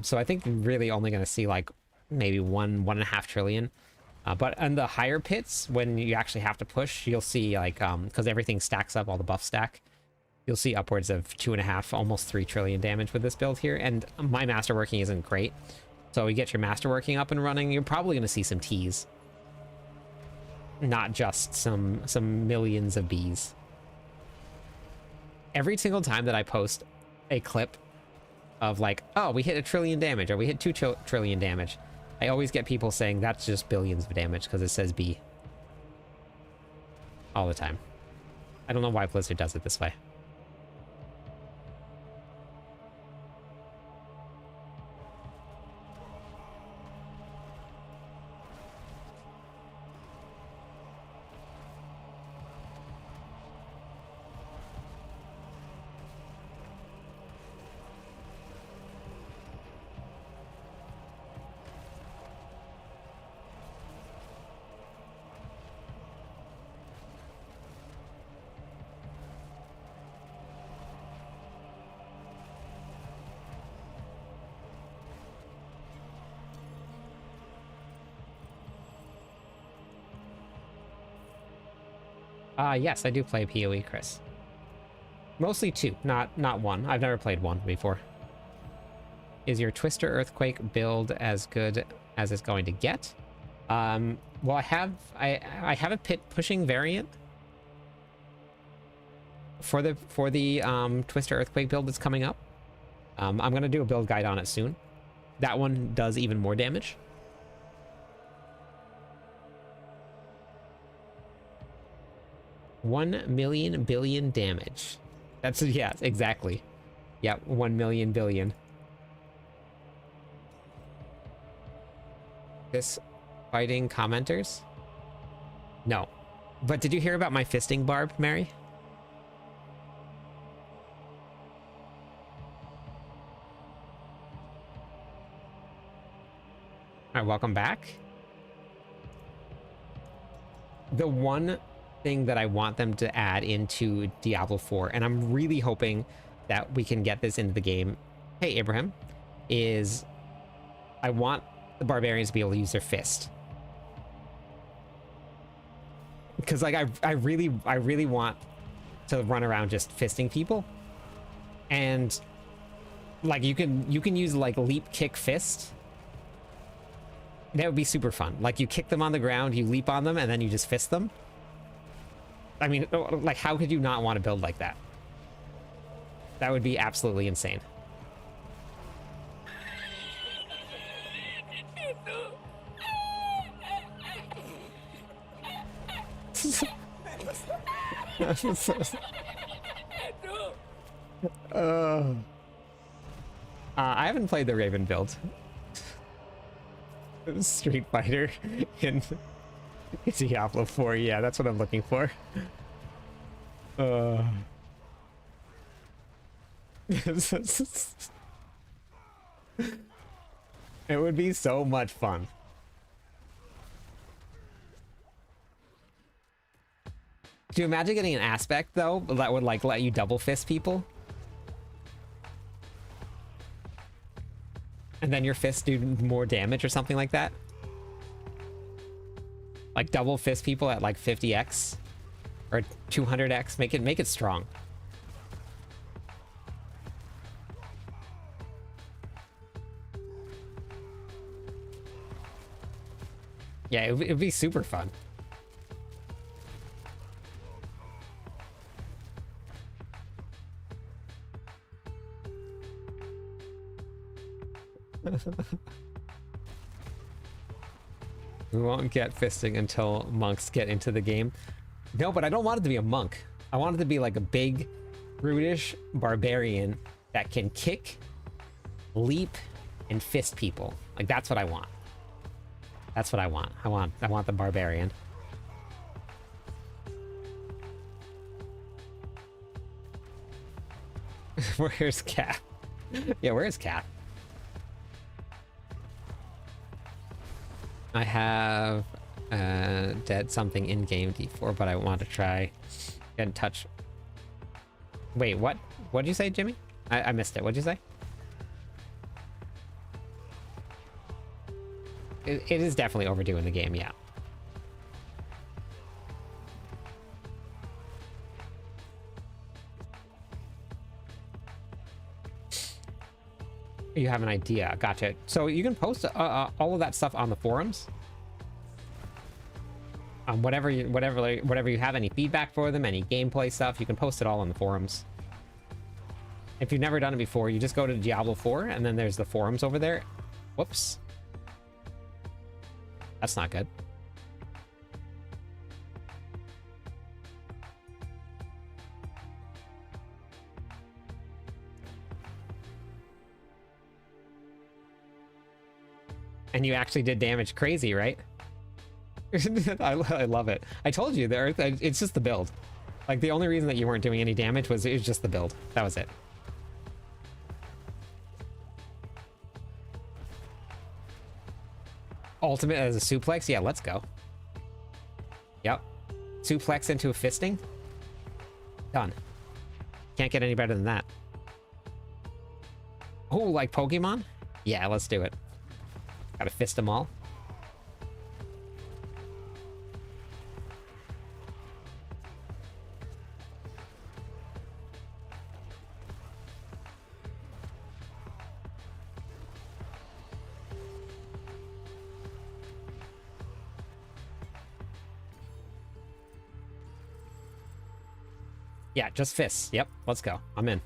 So I think you're really only going to see like maybe 1.5 trillion. But on the higher pits, when you actually have to push, you'll see like because everything stacks up, all the buffs stack. You'll see upwards of 2.5, almost 3 trillion damage with this build here. And my masterworking isn't great, so you get your masterworking up and running, you're probably going to see some T's, not just some millions of B's. Every single time that I post a clip of like, oh, we hit 1 trillion damage, or we hit 2 trillion damage, I always get people saying that's just billions of damage because it says B. All the time. I don't know why Blizzard does it this way. Yes, I do play PoE, Chris. Mostly 2, not 1. I've never played 1 before. Is your Twister Earthquake build as good as it's going to get? Well, I have a pit pushing variant for the Twister Earthquake build that's coming up. I'm gonna do a build guide on it soon. That one does even more damage. $1 million billion damage. That's, yeah, exactly. Yeah, 1 million billion. This fighting commenters? No. But did you hear about my fisting barb, Mary? All right, welcome back. The one thing that I want them to add into Diablo 4, and I'm really hoping that we can get this into the game, hey Abraham, is I want the barbarians to be able to use their fist. Because like I really want to run around just fisting people. And like you can use like leap, kick, fist. That would be super fun. Like you kick them on the ground, you leap on them, and then you just fist them. I mean, like, how could you not want to build like that? That would be absolutely insane. I haven't played the Raven build. Street Fighter in Diablo 4, yeah, that's what I'm looking for. It would be so much fun. Do you imagine getting an aspect though that would like let you double fist people? And then your fists do more damage or something like that. Like double fist people at like 50x or 200x. Make it strong. Yeah, it'd be super fun. We won't get fisting until monks get into the game. No, but I don't want it to be a monk. I want it to be like a big, brutish barbarian that can kick, leap, and fist people. Like, that's what I want. That's what I want. I want the barbarian. Where's Cat? Yeah, where's Cat? I have dead something in game D4, but I want to try get in touch. Wait, what? What did you say, Jimmy? I missed it. What'd you say? It is definitely overdue in the game, yeah. You have an idea. Gotcha. So you can post all of that stuff on the forums. Whatever you have, any feedback for them, any gameplay stuff, you can post it all on the forums. If you've never done it before, you just go to Diablo 4, and then there's the forums over there. Whoops. That's not good. And you actually did damage crazy, right? I love it. I told you, it's just the build. Like, the only reason that you weren't doing any damage was it was just the build. That was it. Ultimate as a suplex? Yeah, let's go. Yep. Suplex into a fisting? Done. Can't get any better than that. Oh, like Pokemon? Yeah, let's do it. Gotta fist them all. Yeah, just fists. Yep, let's go. I'm in.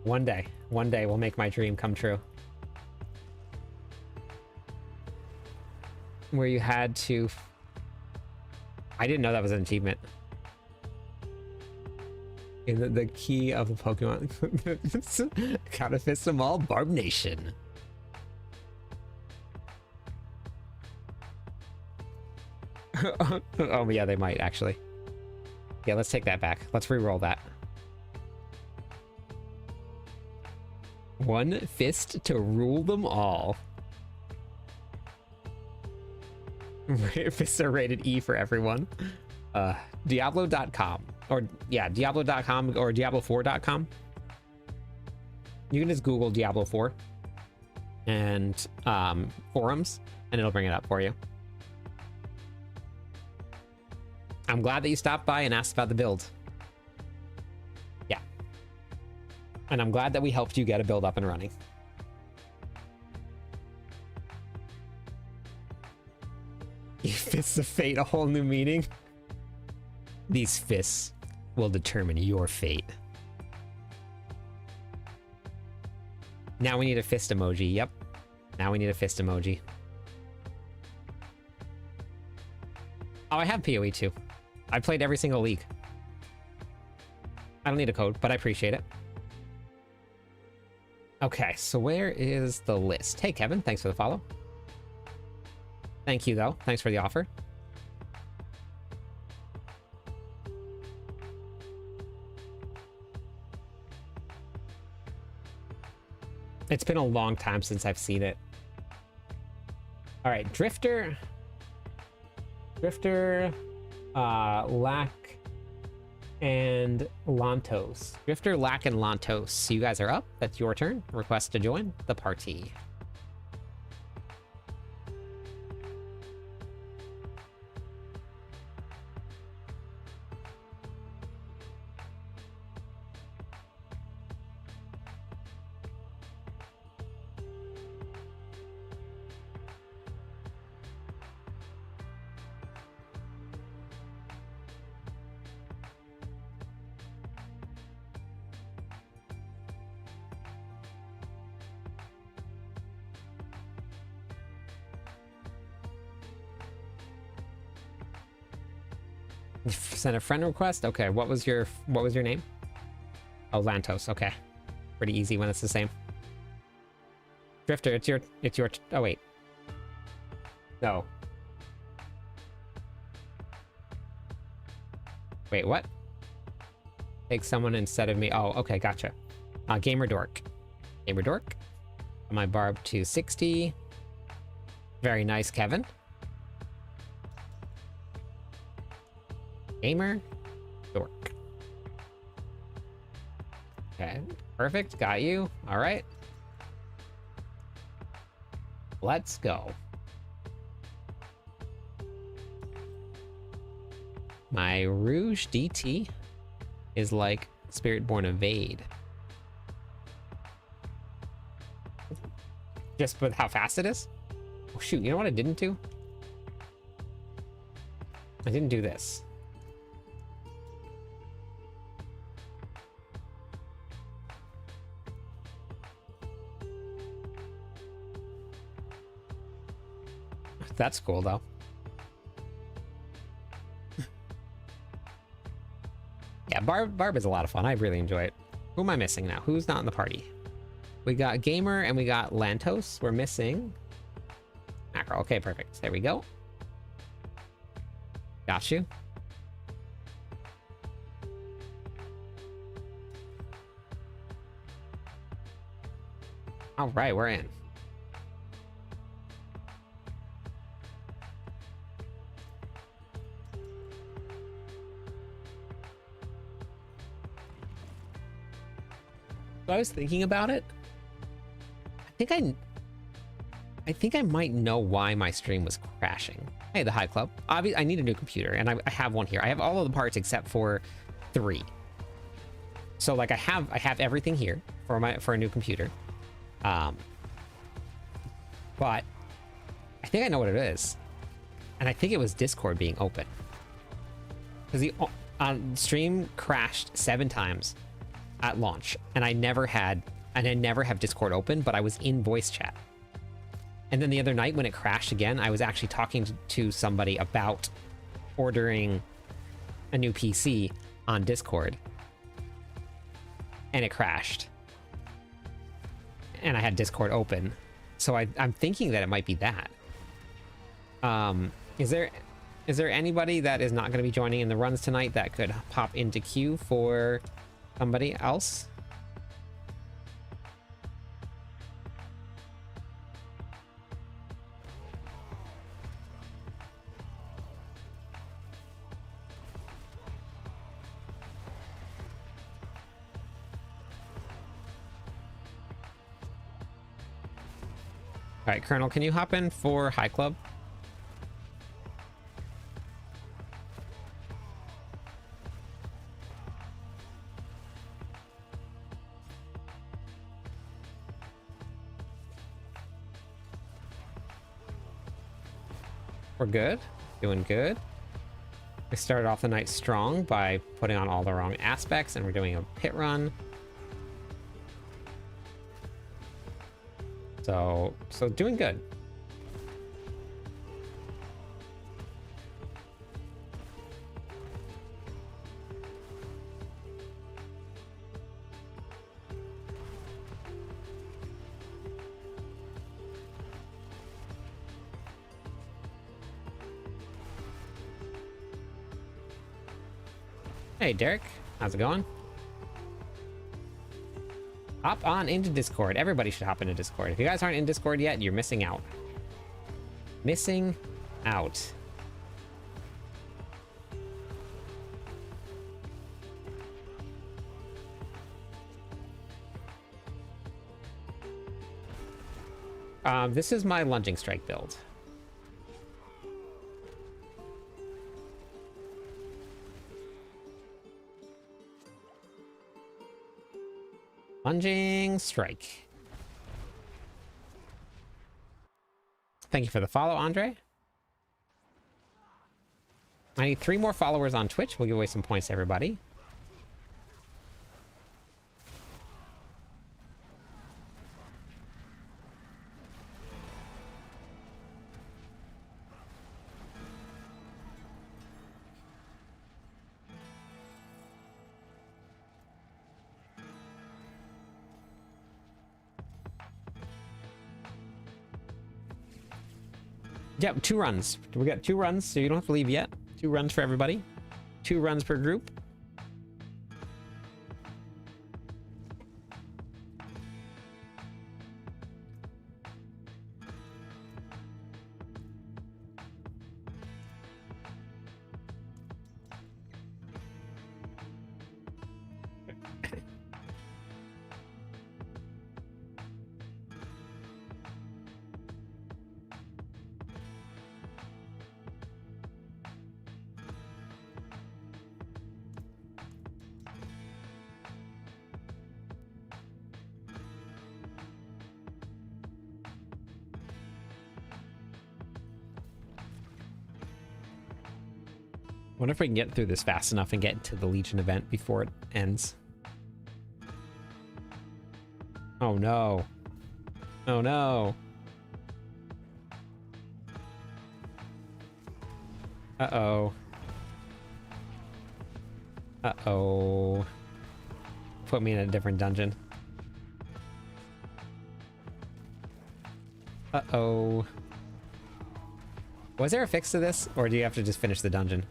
One day we'll make my dream come true. Where you had to... I didn't know that was an achievement. In the key of the Pokemon. Gotta fist them all, Barb Nation. Oh, yeah, they might, actually. Yeah, let's take that back. Let's re-roll that. One fist to rule them all. Fists are rated E for everyone. Diablo.com. Or, yeah, Diablo.com or Diablo4.com. You can just Google Diablo 4 and forums, and it'll bring it up for you. I'm glad that you stopped by and asked about the build. Yeah. And I'm glad that we helped you get a build up and running. Fists of Fate, a whole new meaning. These fists will determine your fate. Now we need a fist emoji. Yep. Now we need a fist emoji. Oh, I have PoE too. I played every single league. I don't need a code, but I appreciate it. Okay, so where is the list? Hey, Kevin, thanks for the follow. Thank you, though. Thanks for the offer. It's been a long time since I've seen it. All right, Drifter, Lack, and Lantos. Drifter, Lack, and Lantos. You guys are up. That's your turn. Request to join the party. Send a friend request. Okay, what was your name? Oh, Lantos. Okay, pretty easy when it's the same. Drifter, it's your oh wait, no, wait, what? Take someone instead of me. Oh, okay, gotcha. Gamer Dork. My barb to 60. Very nice, Kevin. Gamer Dork. Okay, perfect. Got you. All right. Let's go. My Rouge DT is like Spiritborn Evade. Just with how fast it is? Oh, shoot, you know what I didn't do? I didn't do this. That's cool, though. Yeah, Barb is a lot of fun. I really enjoy it. Who am I missing now? Who's not in the party? We got Gamer and we got Lantos. We're missing Macro. Okay, perfect. There we go. Got you. All right, we're in. So I was thinking about it. I think I might know why my stream was crashing. Hey, the High Club. Obviously, I need a new computer, and I have one here. I have all of the parts except for 3. So like I have everything here for a new computer. But I think I know what it is, and I think it was Discord being open, because the stream crashed 7 times at launch, and I never have Discord open, but I was in voice chat. And then the other night when it crashed again, I was actually talking to somebody about ordering a new PC on Discord, and it crashed. And I had Discord open. So I'm thinking that it might be that. Is there anybody that is not going to be joining in the runs tonight that could pop into queue for somebody else? All right, Colonel, can you hop in for High Club? We're good. Doing good. We started off the night strong by putting on all the wrong aspects, and we're doing a pit run. So doing good. Hey, Derek. How's it going? Hop on into Discord. Everybody should hop into Discord. If you guys aren't in Discord yet, you're missing out. Missing out. This is my lunging strike build. Lunging strike. Thank you for the follow, Andre. I need 3 more followers on Twitch. We'll give away some points to everybody. Yep, 2 runs. We got 2 runs, so you don't have to leave yet. 2 runs for everybody. 2 runs per group. Wonder if we can get through this fast enough and get to the Legion event before it ends. Oh no. Oh no. Uh-oh. Uh-oh. Put me in a different dungeon. Uh-oh. Was there a fix to this, or do you have to just finish the dungeon?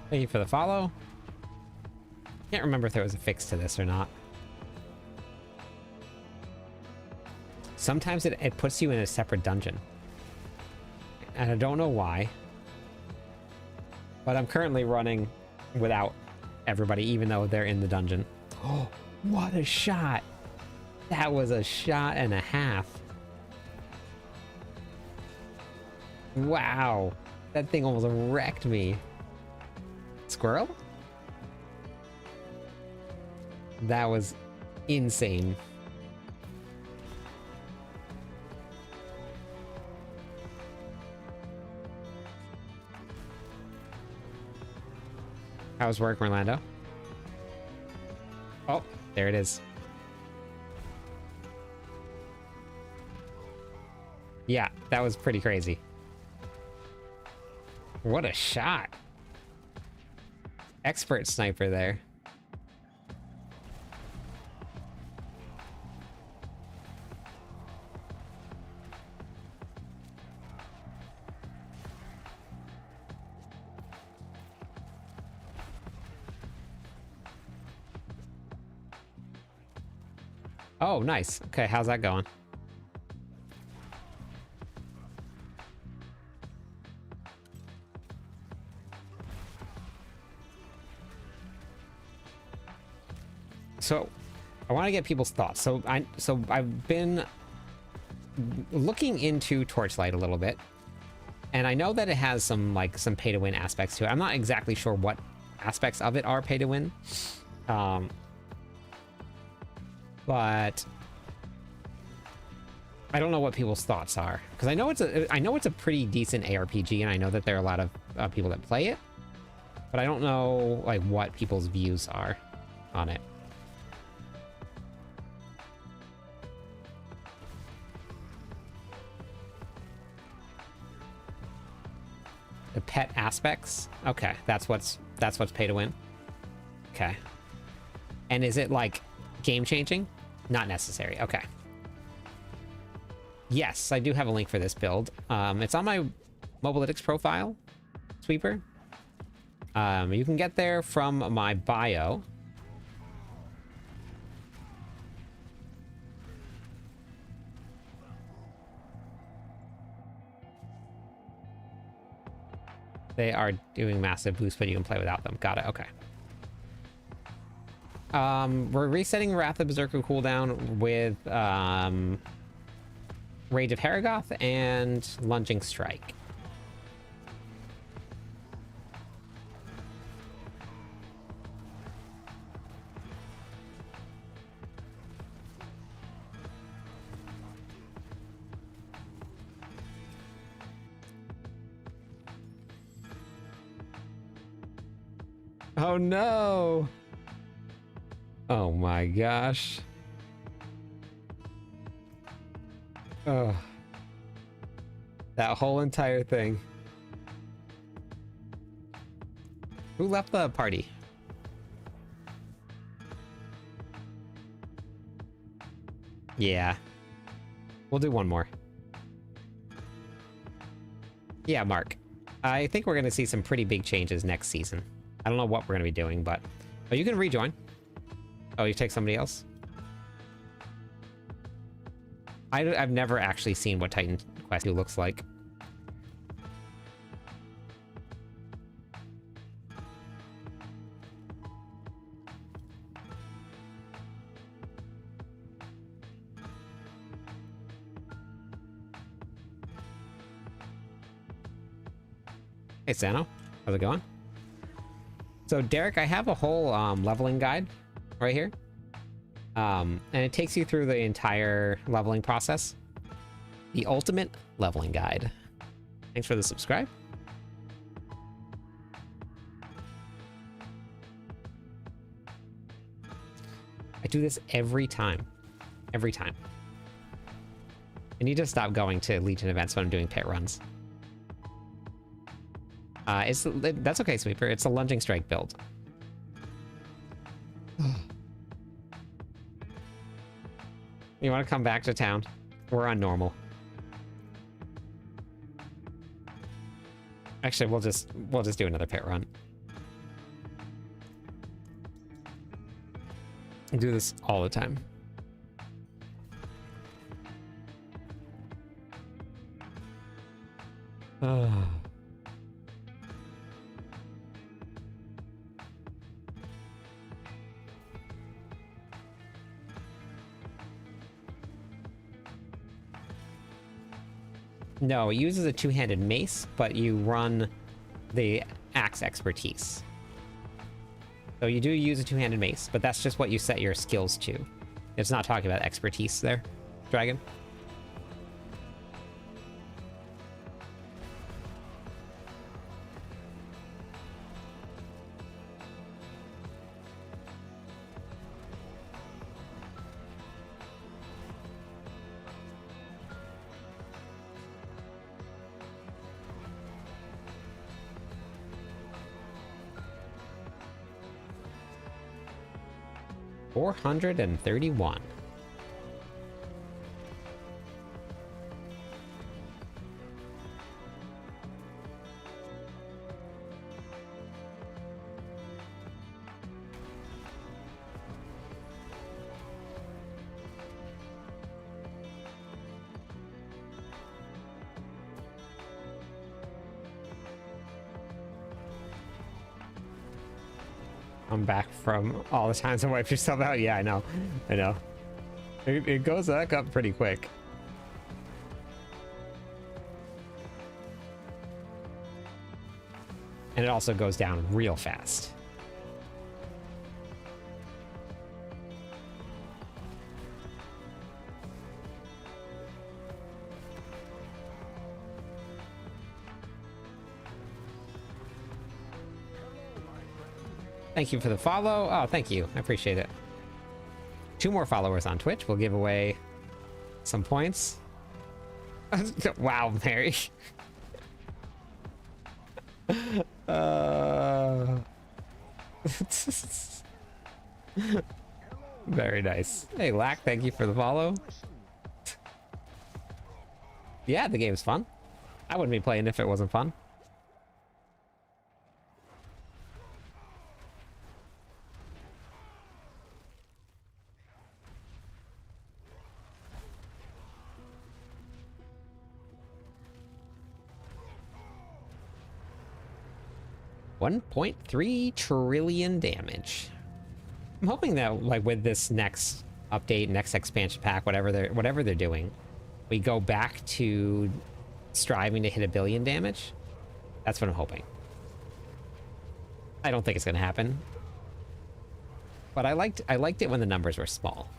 Thank you for the follow. Can't remember if there was a fix to this or not. Sometimes it puts you in a separate dungeon. And I don't know why. But I'm currently running without everybody, even though they're in the dungeon. Oh, what a shot! That was a shot and a half. Wow. That thing almost wrecked me. Squirrel? That was insane. How's work, Orlando? Oh, there it is. Yeah, that was pretty crazy. What a shot. Expert sniper there. Oh, nice. Okay, how's that going? So, I want to get people's thoughts. So I've been looking into Torchlight a little bit, and I know that it has some pay to win aspects to it. I'm not exactly sure what aspects of it are pay to win, but I don't know what people's thoughts are, because I know it's a pretty decent ARPG, and I know that there are a lot of people that play it, but I don't know like what people's views are on it. The pet aspects? Okay, that's what's pay to win. Okay. And is it like game changing? Not necessary. Okay. Yes, I do have a link for this build. It's on my Mobalytics profile, Sweeper. You can get there from my bio. They are doing massive boost, but you can play without them. Got it. Okay. We're resetting Wrath of Berserker cooldown with Rage of Haragoth and Lunging Strike. Oh no! Oh my gosh. Oh. That whole entire thing. Who left the party? Yeah. We'll do one more. Yeah, Mark. I think we're going to see some pretty big changes next season. I don't know what we're going to be doing, but... Oh, you can rejoin. Oh, you take somebody else? I've never actually seen what Titan Quest 2 looks like. Hey, Sano. How's it going? So, Derek, I have a whole leveling guide right here. And it takes you through the entire leveling process. The ultimate leveling guide. Thanks for the subscribe. I do this every time. Every time. I need to stop going to Legion events when I'm doing pit runs. That's okay, Sweeper. It's a lunging strike build. You want to come back to town? We're on normal. Actually, we'll just do another pit run. I do this all the time. No, it uses a two-handed mace, but you run the axe expertise. So you do use a two-handed mace, but that's just what you set your skills to. It's not talking about expertise there, Dragon. $431. I'm back from all the times I wiped yourself out. Yeah, I know. I know. It goes back up pretty quick. And it also goes down real fast. Thank you for the follow. Oh, thank you. I appreciate it. 2 more followers on Twitch. We'll give away some points. Wow, Mary. Very nice. Hey, Lack, thank you for the follow. Yeah, the game's fun. I wouldn't be playing if it wasn't fun. 1.3 trillion damage. I'm hoping that, like, with this next update, next expansion pack, whatever they're doing, we go back to striving to hit 1 billion damage. That's what I'm hoping. I don't think it's gonna happen, but I liked it when the numbers were small.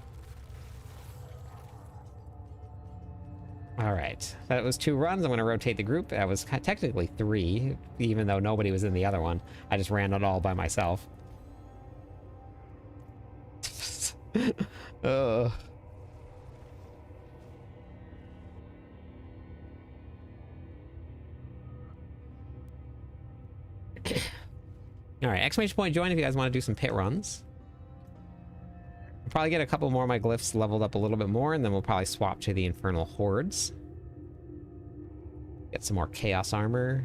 All right, that was 2 runs. I'm gonna rotate the group. That was technically 3, even though nobody was in the other one. I just ran it all by myself. Ugh. All right, exclamation point join if you guys want to do some pit runs. I'll probably get a couple more of my glyphs leveled up a little bit more, and then we'll probably swap to the Infernal Hordes. Get some more Chaos Armor.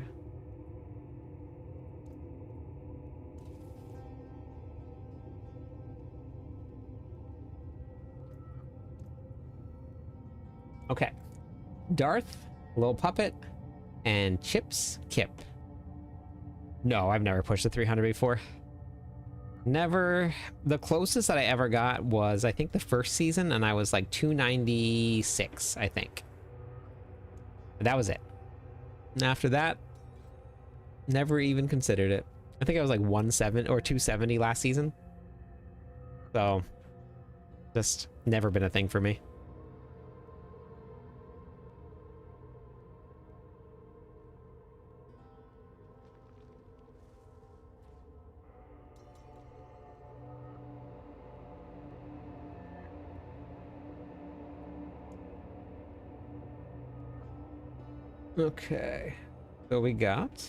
Okay. Darth, Little Puppet, and Chips Kip. No, I've never pushed the 300 before. Never. The closest that I ever got was, I think, the first season, and I was like 296, I think. That was it. And after that, never even considered it. I think I was like 170 or 270 last season. So, just never been a thing for me. Okay, so we got,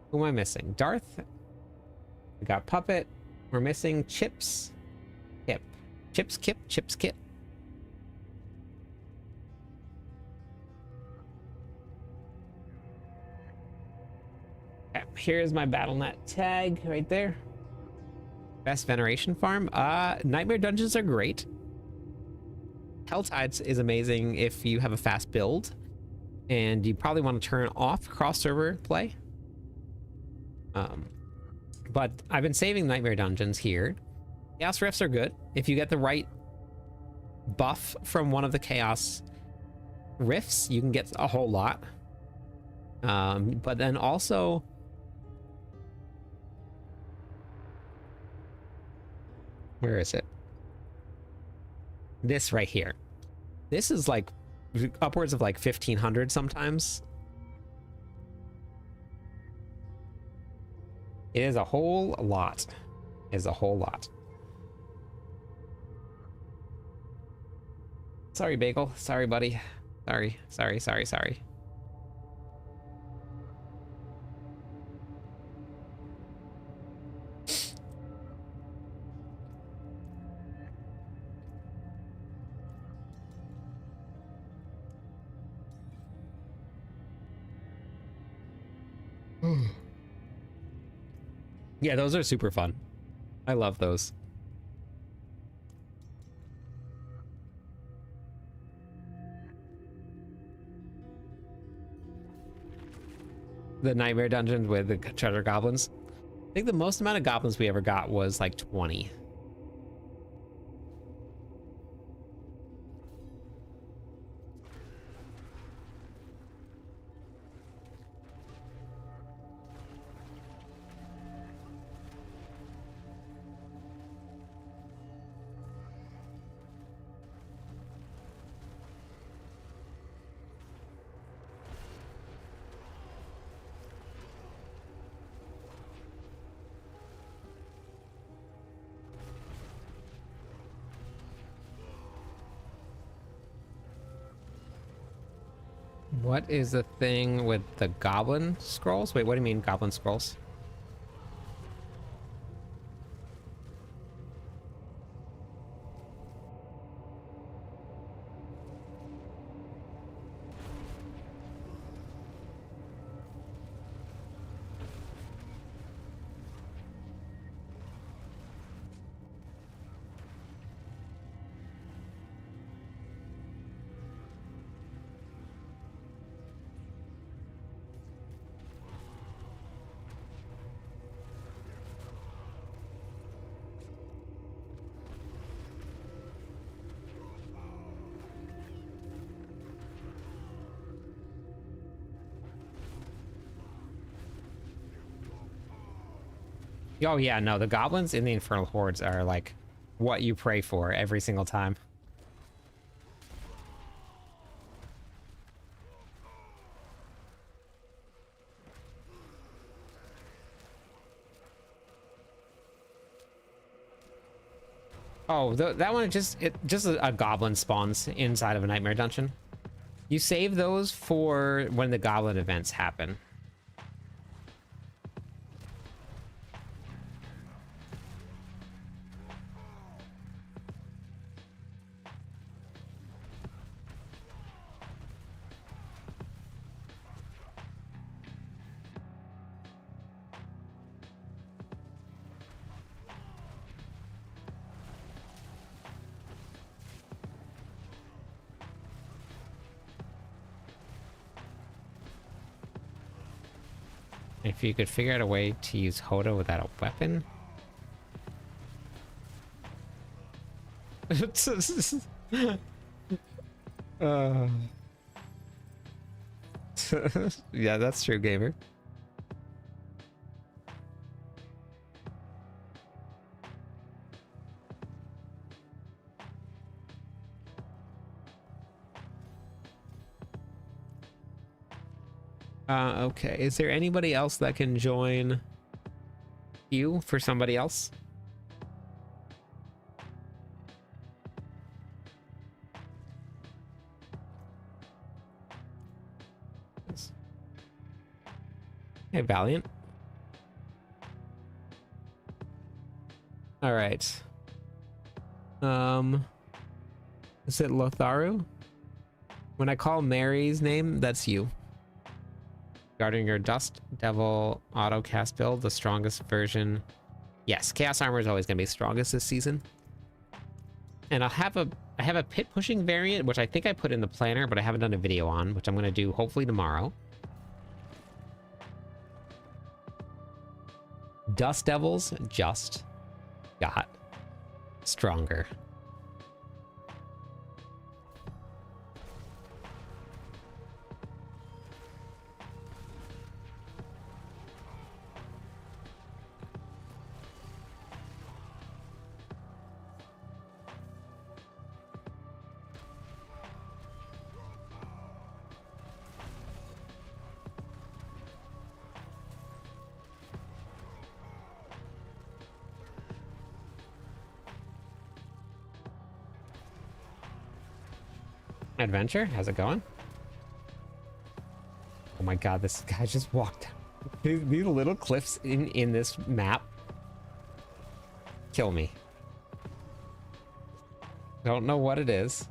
who am I missing? Darth, we got Puppet, we're missing Chips Kip. Chips Kip, Chips Kip. Okay, here's my BattleNet tag right there. Best Veneration Farm. Nightmare Dungeons are great. Helltides is amazing if you have a fast build. And you probably want to turn off cross-server play. But I've been saving Nightmare Dungeons here. Chaos Rifts are good. If you get the right buff from one of the Chaos Rifts, you can get a whole lot. But then also... Where is it? This right here. This is like upwards of like 1500 sometimes. It is a whole lot. It is a whole lot. Sorry, Bagel. Sorry, buddy. Sorry. Yeah, those are super fun. I love those. The Nightmare Dungeons with the treasure goblins. I think the most amount of goblins we ever got was like 20. What is the thing with the goblin scrolls? Wait, what do you mean goblin scrolls? Oh yeah, no, the goblins in the Infernal Hordes are like what you pray for every single time. Oh, that one just a goblin spawns inside of a nightmare dungeon. You save those for when the goblin events happen. If you could figure out a way to use Hoda without a weapon. uh. Yeah, that's true, gamer. Okay. Is there anybody else that can join you for somebody else? Hey, Valiant. All right. Is it Lotharu? When I call Mary's name, that's you. Regarding your Dust Devil auto cast build, the strongest version. Yes, Chaos Armor is always going to be strongest this season. And I have a pit pushing variant, which I think I put in the planner, but I haven't done a video on, which I'm going to do hopefully tomorrow. Dust Devils just got stronger. Adventure, how's it going? Oh my god, this guy just walked down. These little cliffs in this map kill me. Don't know what it is,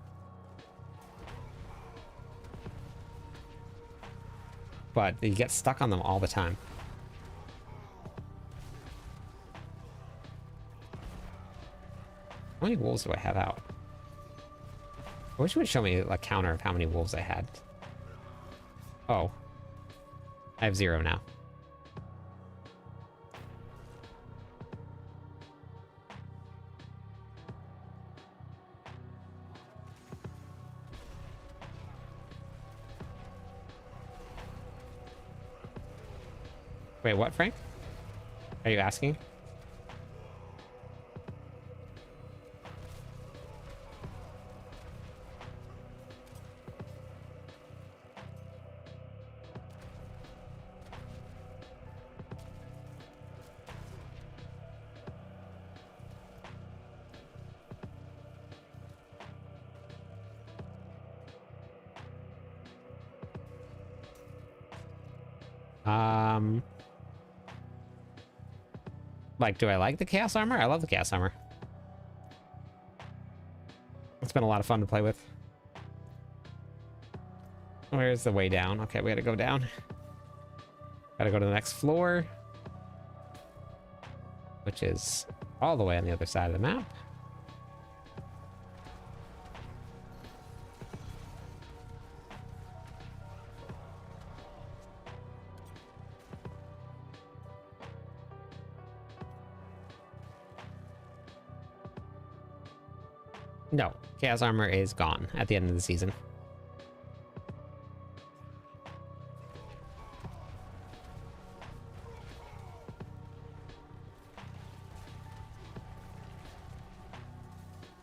but you get stuck on them all the time. How many wolves do I have out? I wish it would show me a counter of how many wolves I had. Oh. I have 0 now. Wait, what, Frank? Are you asking? Like, do I like the Chaos Armor? I love the Chaos Armor. It's been a lot of fun to play with. Where's the way down? Okay, we gotta go down. Gotta go to the next floor, which is all the way on the other side of the map. No, Chaos Armor is gone at the end of the season.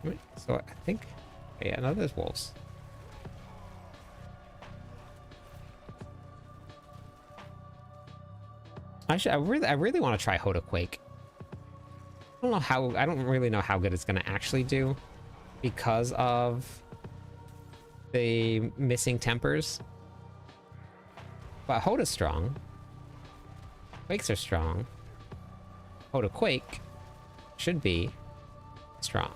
Wait, so I think... Yeah, no, there's wolves. I really want to try Hoda Quake. I don't really know how good it's going to actually do because of the missing tempers. But Hoda's strong. Quakes are strong. Hoda Quake should be strong.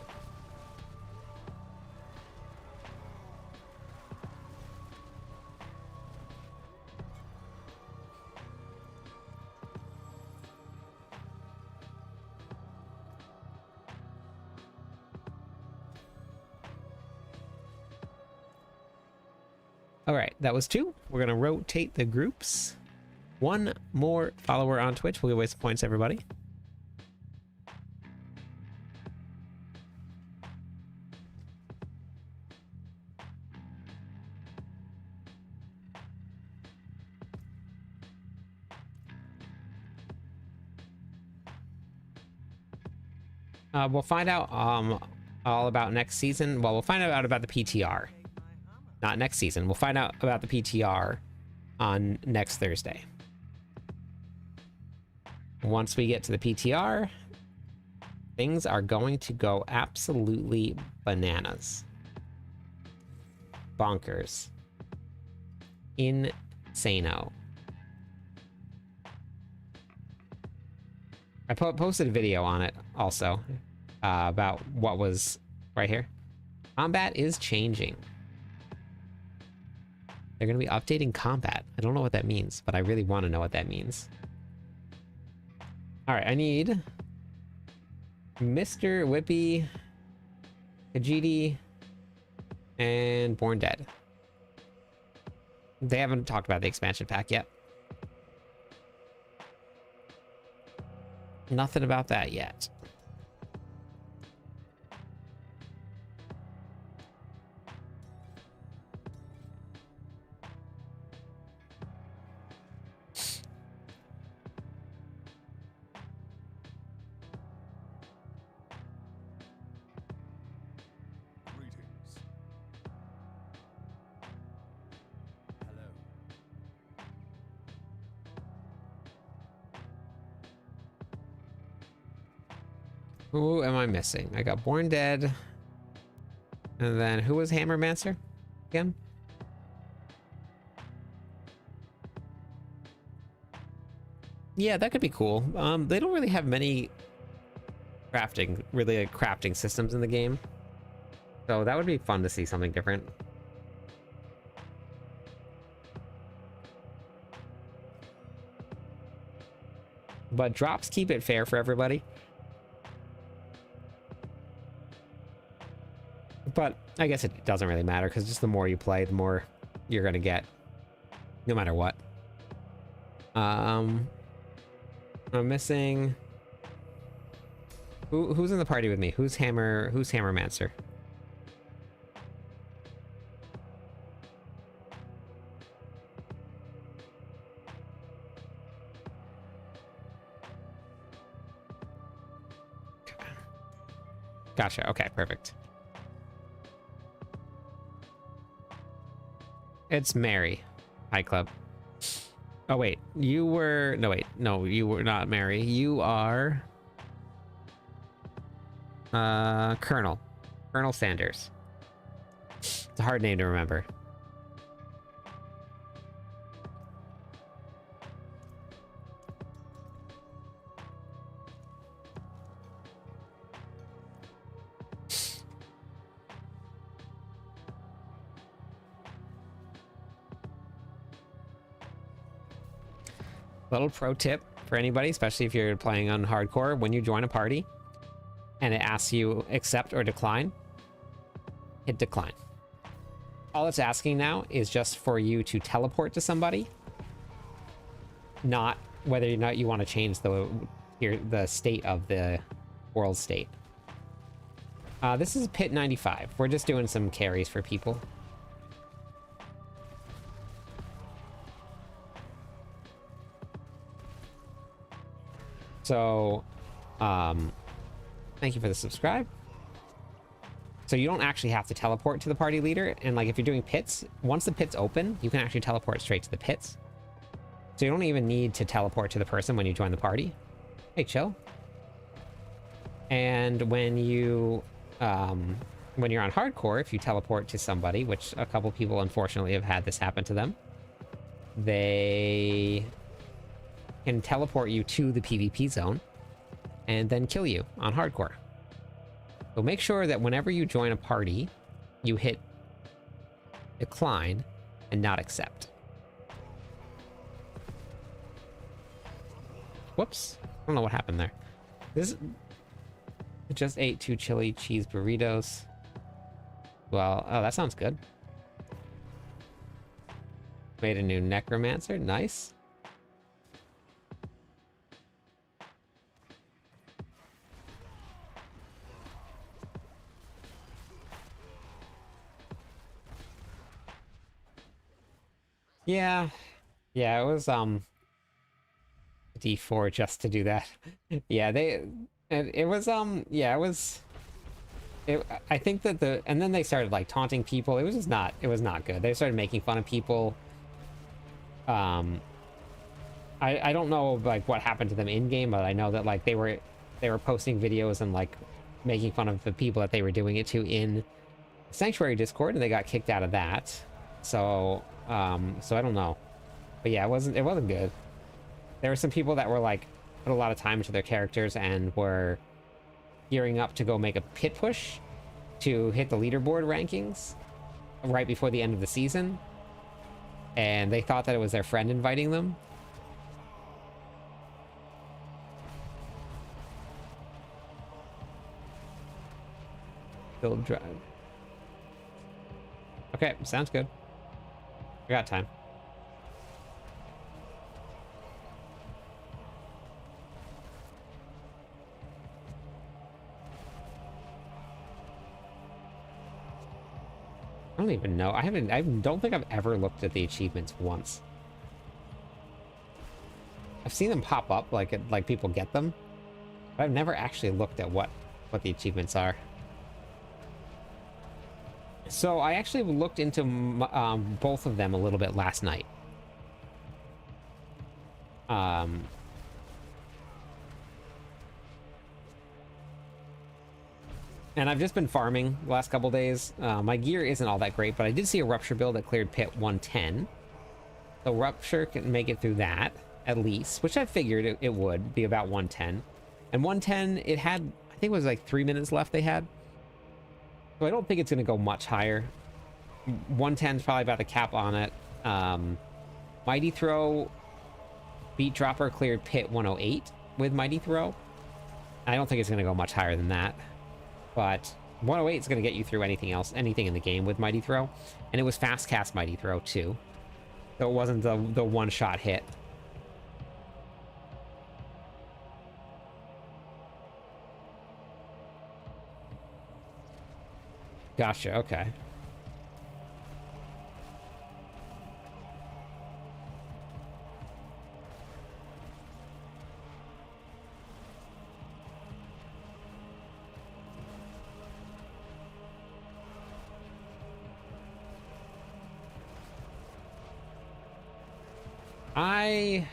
All right, that was 2. We're gonna rotate the groups. 1 more follower on Twitch. We'll give away some points, everybody. We'll find out all about next season. Well, we'll find out about the PTR. Not next season. We'll find out about the PTR on next Thursday. Once we get to the PTR, things are going to go absolutely bananas. Bonkers. Insano. I posted a video on it also about what was right here. Combat is changing. They're going to be updating combat. I don't know what that means, but I really want to know what that means. All right, I need Mr. Whippy, Khajiit, and Born Dead. They haven't talked about the expansion pack yet. Nothing about that yet. Greetings. Hello. Who am I missing? I got Born Dead. And then who was Hammermancer again? Yeah, that could be cool. They don't really have many crafting systems in the game. So that would be fun to see something different. But drops keep it fair for everybody. But I guess it doesn't really matter because just the more you play, the more you're gonna get, no matter what. I'm missing. Who's in the party with me? Who's Hammermancer? Gotcha. Okay, perfect. It's Mary. Hi, Club. Oh, wait. You were... No, wait. No, you were not Mary. You are... Colonel. Colonel Sanders. It's a hard name to remember. Little pro tip for anybody, especially if you're playing on hardcore, when you join a party and it asks you accept or decline, hit decline. All it's asking now is just for you to teleport to somebody, not whether or not you want to change the state of the world state. This is Pit 95. We're just doing some carries for people. So, thank you for the subscribe. So you don't actually have to teleport to the party leader. And like if you're doing pits, once the pits open, you can actually teleport straight to the pits. So you don't even need to teleport to the person when you join the party. Hey, chill. And when you when you're on hardcore, if you teleport to somebody, which a couple people unfortunately have had this happen to them, they can teleport you to the PvP zone and then kill you on hardcore. So make sure that whenever you join a party, you hit decline and not accept. Whoops. I don't know what happened there. This just ate 2 chili cheese burritos. Well, oh, that sounds good. Made a new necromancer. Nice. Yeah. Yeah, it was D4 just to do that. Yeah, it was yeah, it was I think that and then they started like taunting people. It was just not, it was not good. They started making fun of people. I don't know like what happened to them in game, but I know that like they were posting videos and like making fun of the people that they were doing it to in Sanctuary Discord, and they got kicked out of that. So so I don't know. But yeah, it wasn't good. There were some people that were like put a lot of time into their characters and were gearing up to go make a pit push to hit the leaderboard rankings right before the end of the season. And they thought that it was their friend inviting them. Build drive. Okay, sounds good. I got time. I don't even know. I don't think I've ever looked at the achievements once. I've seen them pop up, like people get them, but I've never actually looked at what the achievements are. So I actually looked into both of them a little bit last night. And I've just been farming the last couple days. My gear isn't all that great, but I did see a Rupture build that cleared pit 110. So Rupture can make it through that, at least, which I figured it would be about 110. And 110, it had, I think it was like 3 minutes left they had. So I don't think it's going to go much higher. 110 is probably about the cap on it. Mighty Throw, Beat Dropper cleared pit 108 with Mighty Throw. I don't think it's going to go much higher than that. But 108 is going to get you through anything else, anything in the game with Mighty Throw. And it was fast cast Mighty Throw too. So it wasn't the one-shot hit. Gotcha, okay. I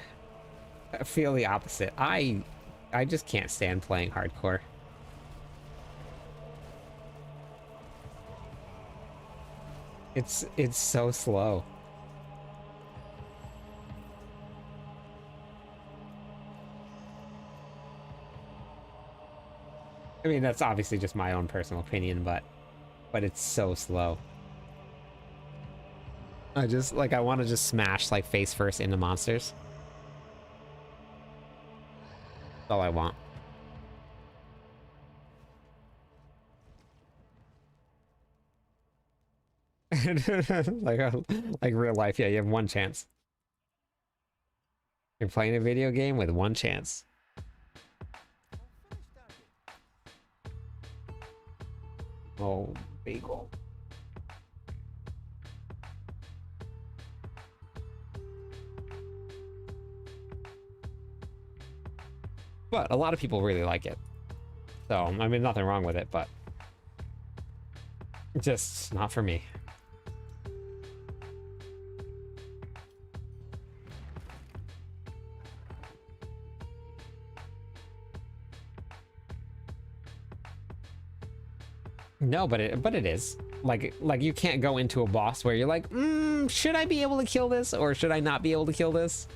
feel the opposite. I just can't stand playing hardcore. It's so slow. I mean, that's obviously just my own personal opinion, but it's so slow. I just, like, I want to just smash, like, face first into monsters. That's all I want. like real life, yeah, you have one chance. You're playing a video game with one chance. Oh, bagel. But a lot of people really like it. So, I mean, nothing wrong with it, but Just not for me. No, but it is. Like you can't go into a boss where you're like, should I be able to kill this or should I not be able to kill this?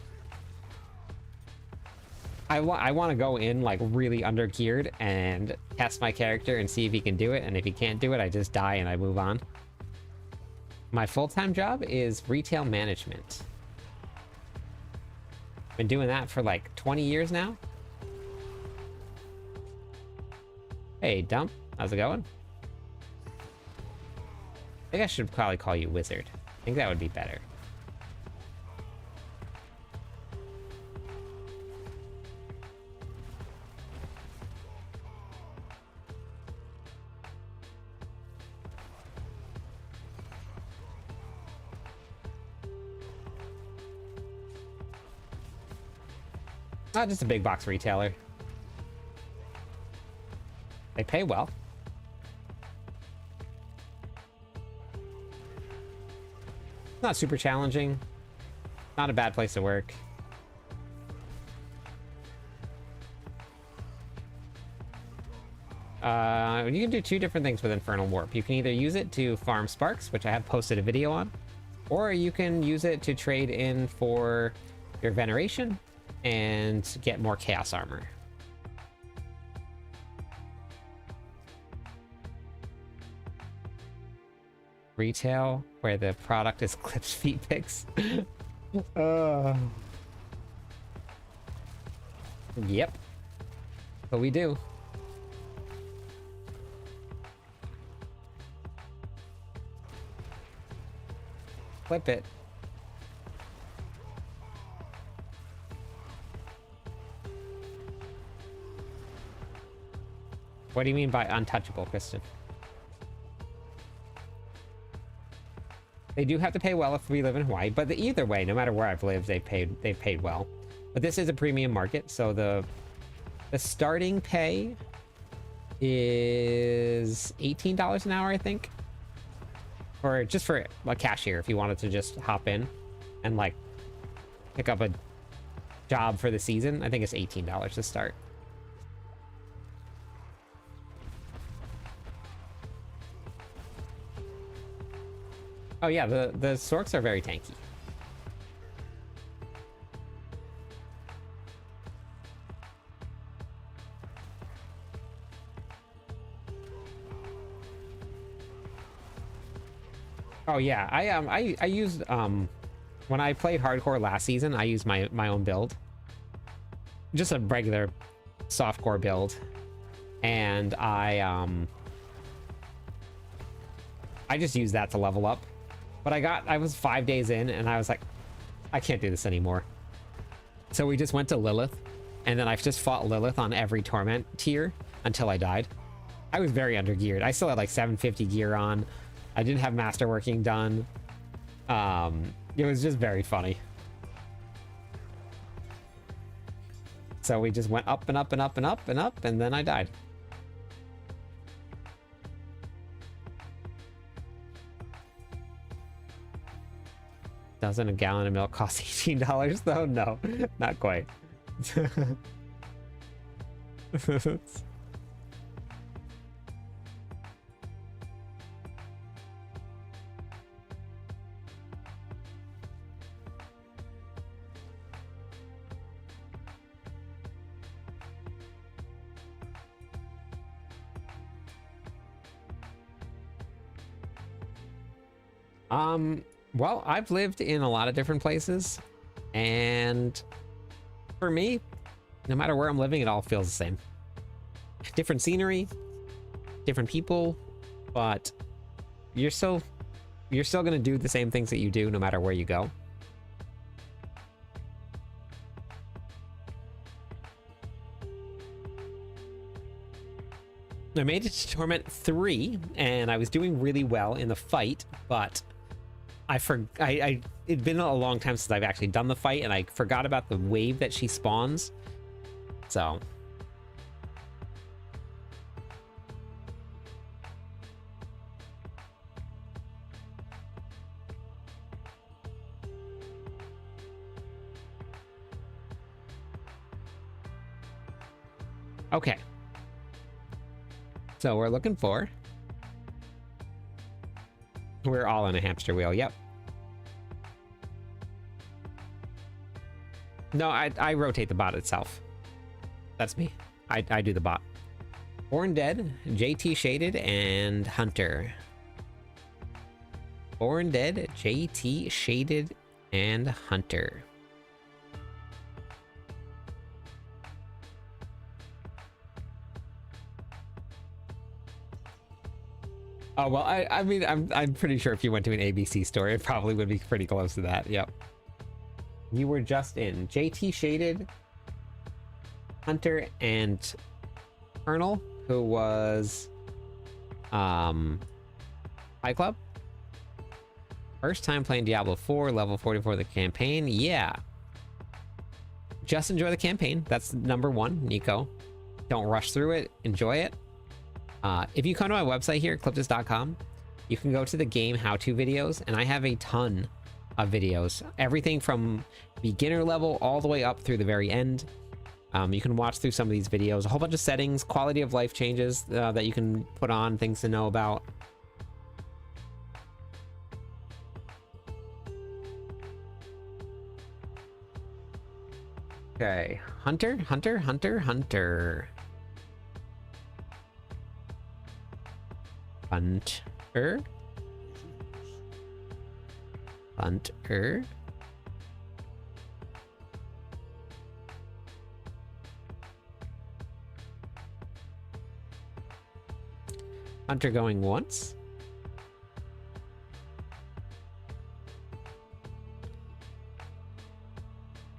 I want to go in like really under-geared and test my character and see if he can do it, and if he can't do it, I just die and I move on. My full-time job is retail management. Been doing that for like 20 years now. Hey, Dump, how's it going? I think I should probably call you Wizard. I think that would be better. Just a big box retailer. They pay well. Not super challenging. Not a bad place to work. You can do two different things with Infernal Warp. You can either use it to farm sparks, which I have posted a video on, or you can use it to trade in for your veneration and get more chaos armor. Retail, where the product is clips feet pics. Yep. But we do. Flip it. What do you mean by untouchable, Kristen? They do have to pay well if we live in Hawaii, but either way, no matter where I've lived, they've paid well. But this is a premium market, so the starting pay is $18 an hour, I think. Or just for a cashier, if you wanted to just hop in and like pick up a job for the season, I think it's $18 to start. Oh yeah, the Sorks are very tanky. Oh yeah, I used when I played hardcore last season, I used my own build. Just a regular softcore build. And I just used that to level up. But I was 5 days in and I was like, I can't do this anymore. So we just went to Lilith, and then I've just fought Lilith on every torment tier until I died. I was very under geared. I still had like 750 gear on. I didn't have masterworking done. It was just very funny. So we just went up and up and up and up and up, and then I died. Doesn't a gallon of milk cost $18 though? No, not quite. Well, I've lived in a lot of different places, and for me, no matter where I'm living, it all feels the same. Different scenery, different people, but you're still gonna do the same things that you do no matter where you go. I made it to Torment 3, and I was doing really well in the fight, but it'd been a long time since I've actually done the fight, and I forgot about the wave that she spawns. So Okay. So we're looking for... We're all on a hamster wheel, yep. No, I rotate the bot itself. That's me. I do the bot. Born Dead, JT Shaded, and Hunter. Born Dead, JT Shaded, and Hunter. Oh, well, I mean, I'm pretty sure if you went to an ABC store, it probably would be pretty close to that. Yep. You were just in JT Shaded, Hunter, and Colonel, who was High Club. First time playing Diablo 4, level 44 of the campaign. Yeah. Just enjoy the campaign. That's number one, Nico. Don't rush through it. Enjoy it. If you come to my website here, cliptus.com, you can go to the game how-to videos, and I have a ton of videos. Everything from beginner level all the way up through the very end. You can watch through some of these videos. A whole bunch of settings, quality of life changes that you can put on, things to know about. Okay, Hunter, Hunter, Hunter, Hunter. Hunter. Hunter. Hunter going once.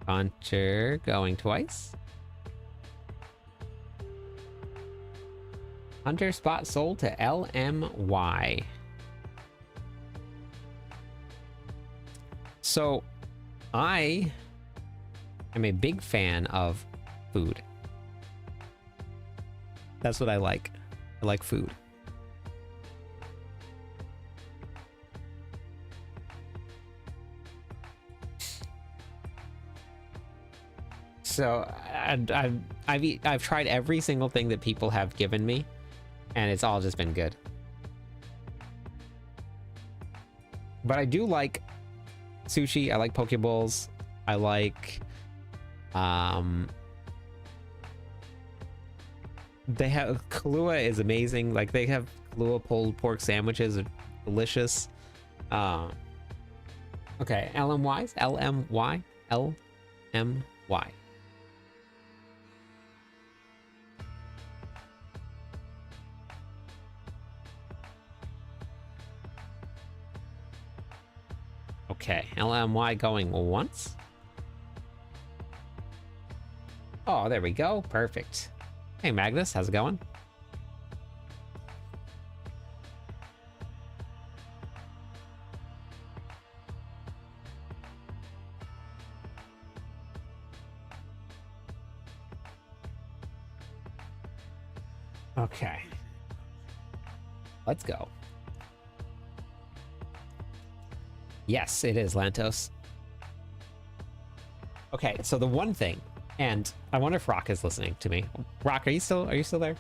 Hunter going twice. Hunter spot sold to LMY. So, I am a big fan of food. That's what I like. I like food. So I've tried every single thing that people have given me, and it's all just been good. But I do like sushi. I like poke bowls. I like they have Kahlua is amazing. Like they have Kahlua pulled pork sandwiches are delicious. Okay, LMYs, LMY, LMY. Okay, LMY going once. Oh, there we go. Perfect. Hey, Magnus, how's it going? Okay. Let's go. Yes, it is, Lantos. Okay, so the one thing, and I wonder if Rock is listening to me. Rock, are you still there?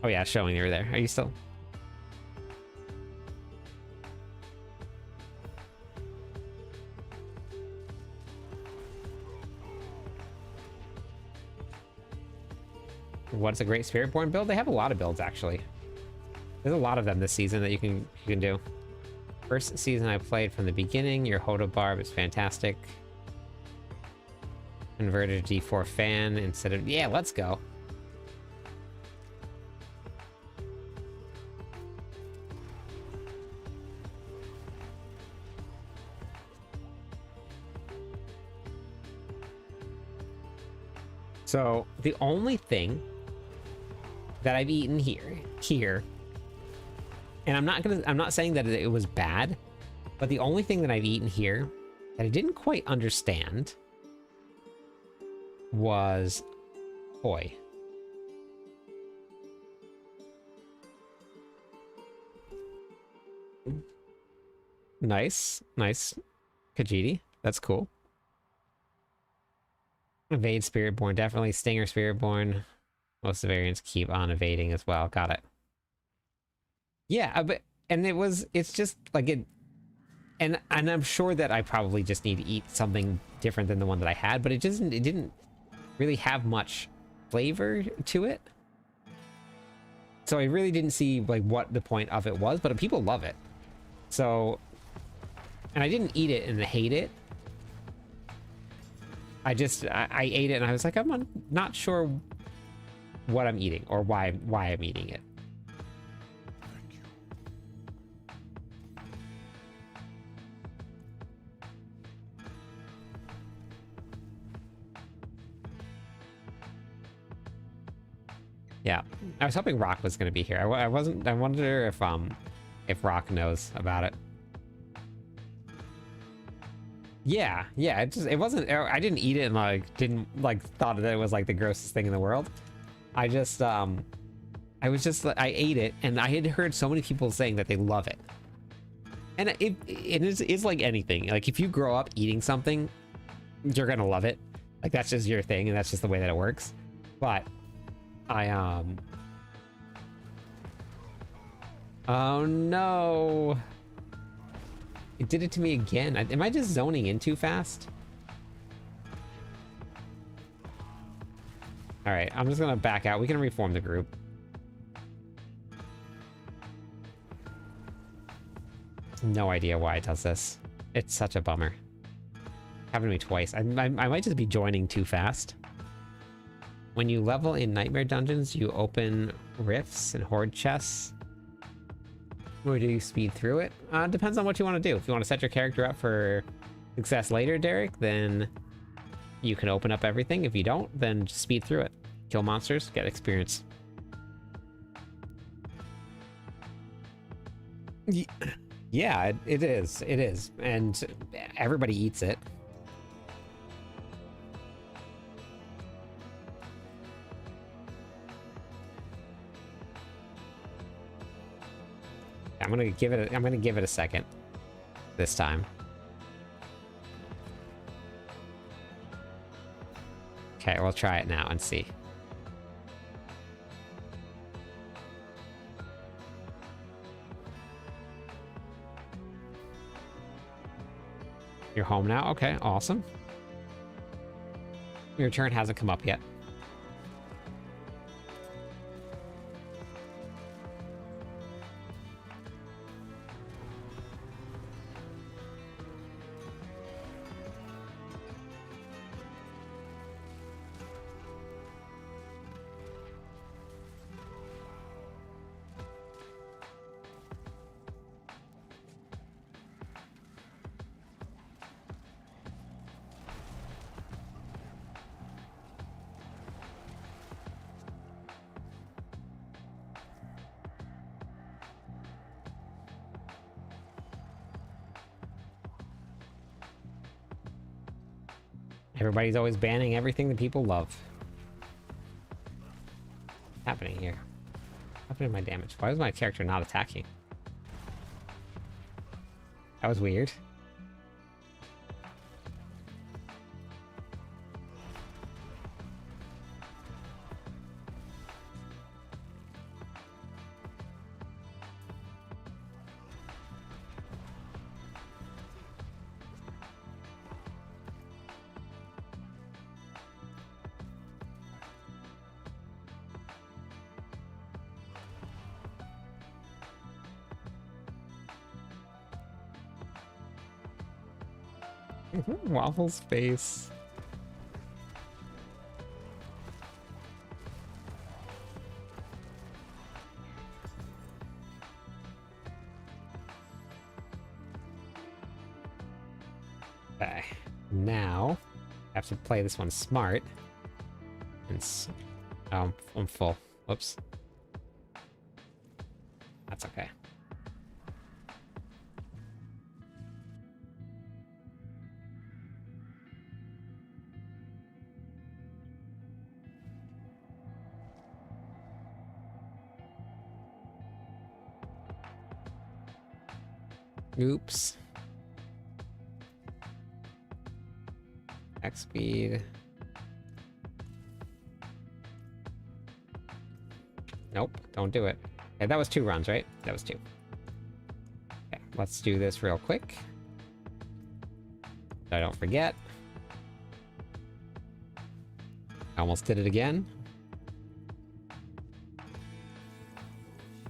Oh yeah, showing you were there. Are you still? What's a great Spiritborn build? They have a lot of builds actually. There's a lot of them this season that you can do. First season I played from the beginning. Your Hoda Barb is fantastic. Converted D4 fan instead of... Yeah, let's go. So, the only thing that I've eaten here, and I'm not saying that it was bad, but the only thing that I've eaten here that I didn't quite understand was koi. Nice, nice. Khajiit. That's cool. Evade Spiritborn, definitely. Stinger Spiritborn. Most of the variants keep on evading as well. Got it. Yeah, but and it's just like it, and I'm sure that I probably just need to eat something different than the one that I had, but it didn't really have much flavor to it. So I really didn't see like what the point of it was, but people love it. So, and I didn't eat it and hate it. I ate it and I was like, I'm not sure what I'm eating or why I'm eating it. Thank you. Yeah, I was hoping Rock was going to be here. I wasn't. I wonder if Rock knows about it. Yeah, it wasn't. I didn't eat it and like didn't like thought that it was like the grossest thing in the world. I just I ate it and I had heard so many people saying that they love it. And it's like anything. Like if you grow up eating something, you're gonna love it. Like that's just your thing and that's just the way that it works. But oh no. It did it to me again. Am I just zoning in too fast? All right, I'm just gonna back out. We can reform the group. No idea why it does this. It's such a bummer. Happened to me twice. I might just be joining too fast. When you level in Nightmare Dungeons, you open rifts and horde chests. Or do you speed through it? Depends on what you want to do. If you want to set your character up for success later, Derek, then you can open up everything. If you don't, then just speed through it. Kill monsters, get experience. Yeah, it is. It is. And everybody eats it. I'm gonna give it a second this time. Okay, we'll try it now and see. You're home now? Okay, awesome. Your turn hasn't come up yet. Everybody's always banning everything that people love. What's happening here? What's happening to my damage? Why was my character not attacking? That was weird. Waffle's face. Okay, now I have to play this one smart. And oh, I'm full. Whoops. That's okay. Oops. X speed. Nope, don't do it. Okay, that was 2 runs, right? That was 2. Okay, let's do this real quick. So I don't forget. I almost did it again.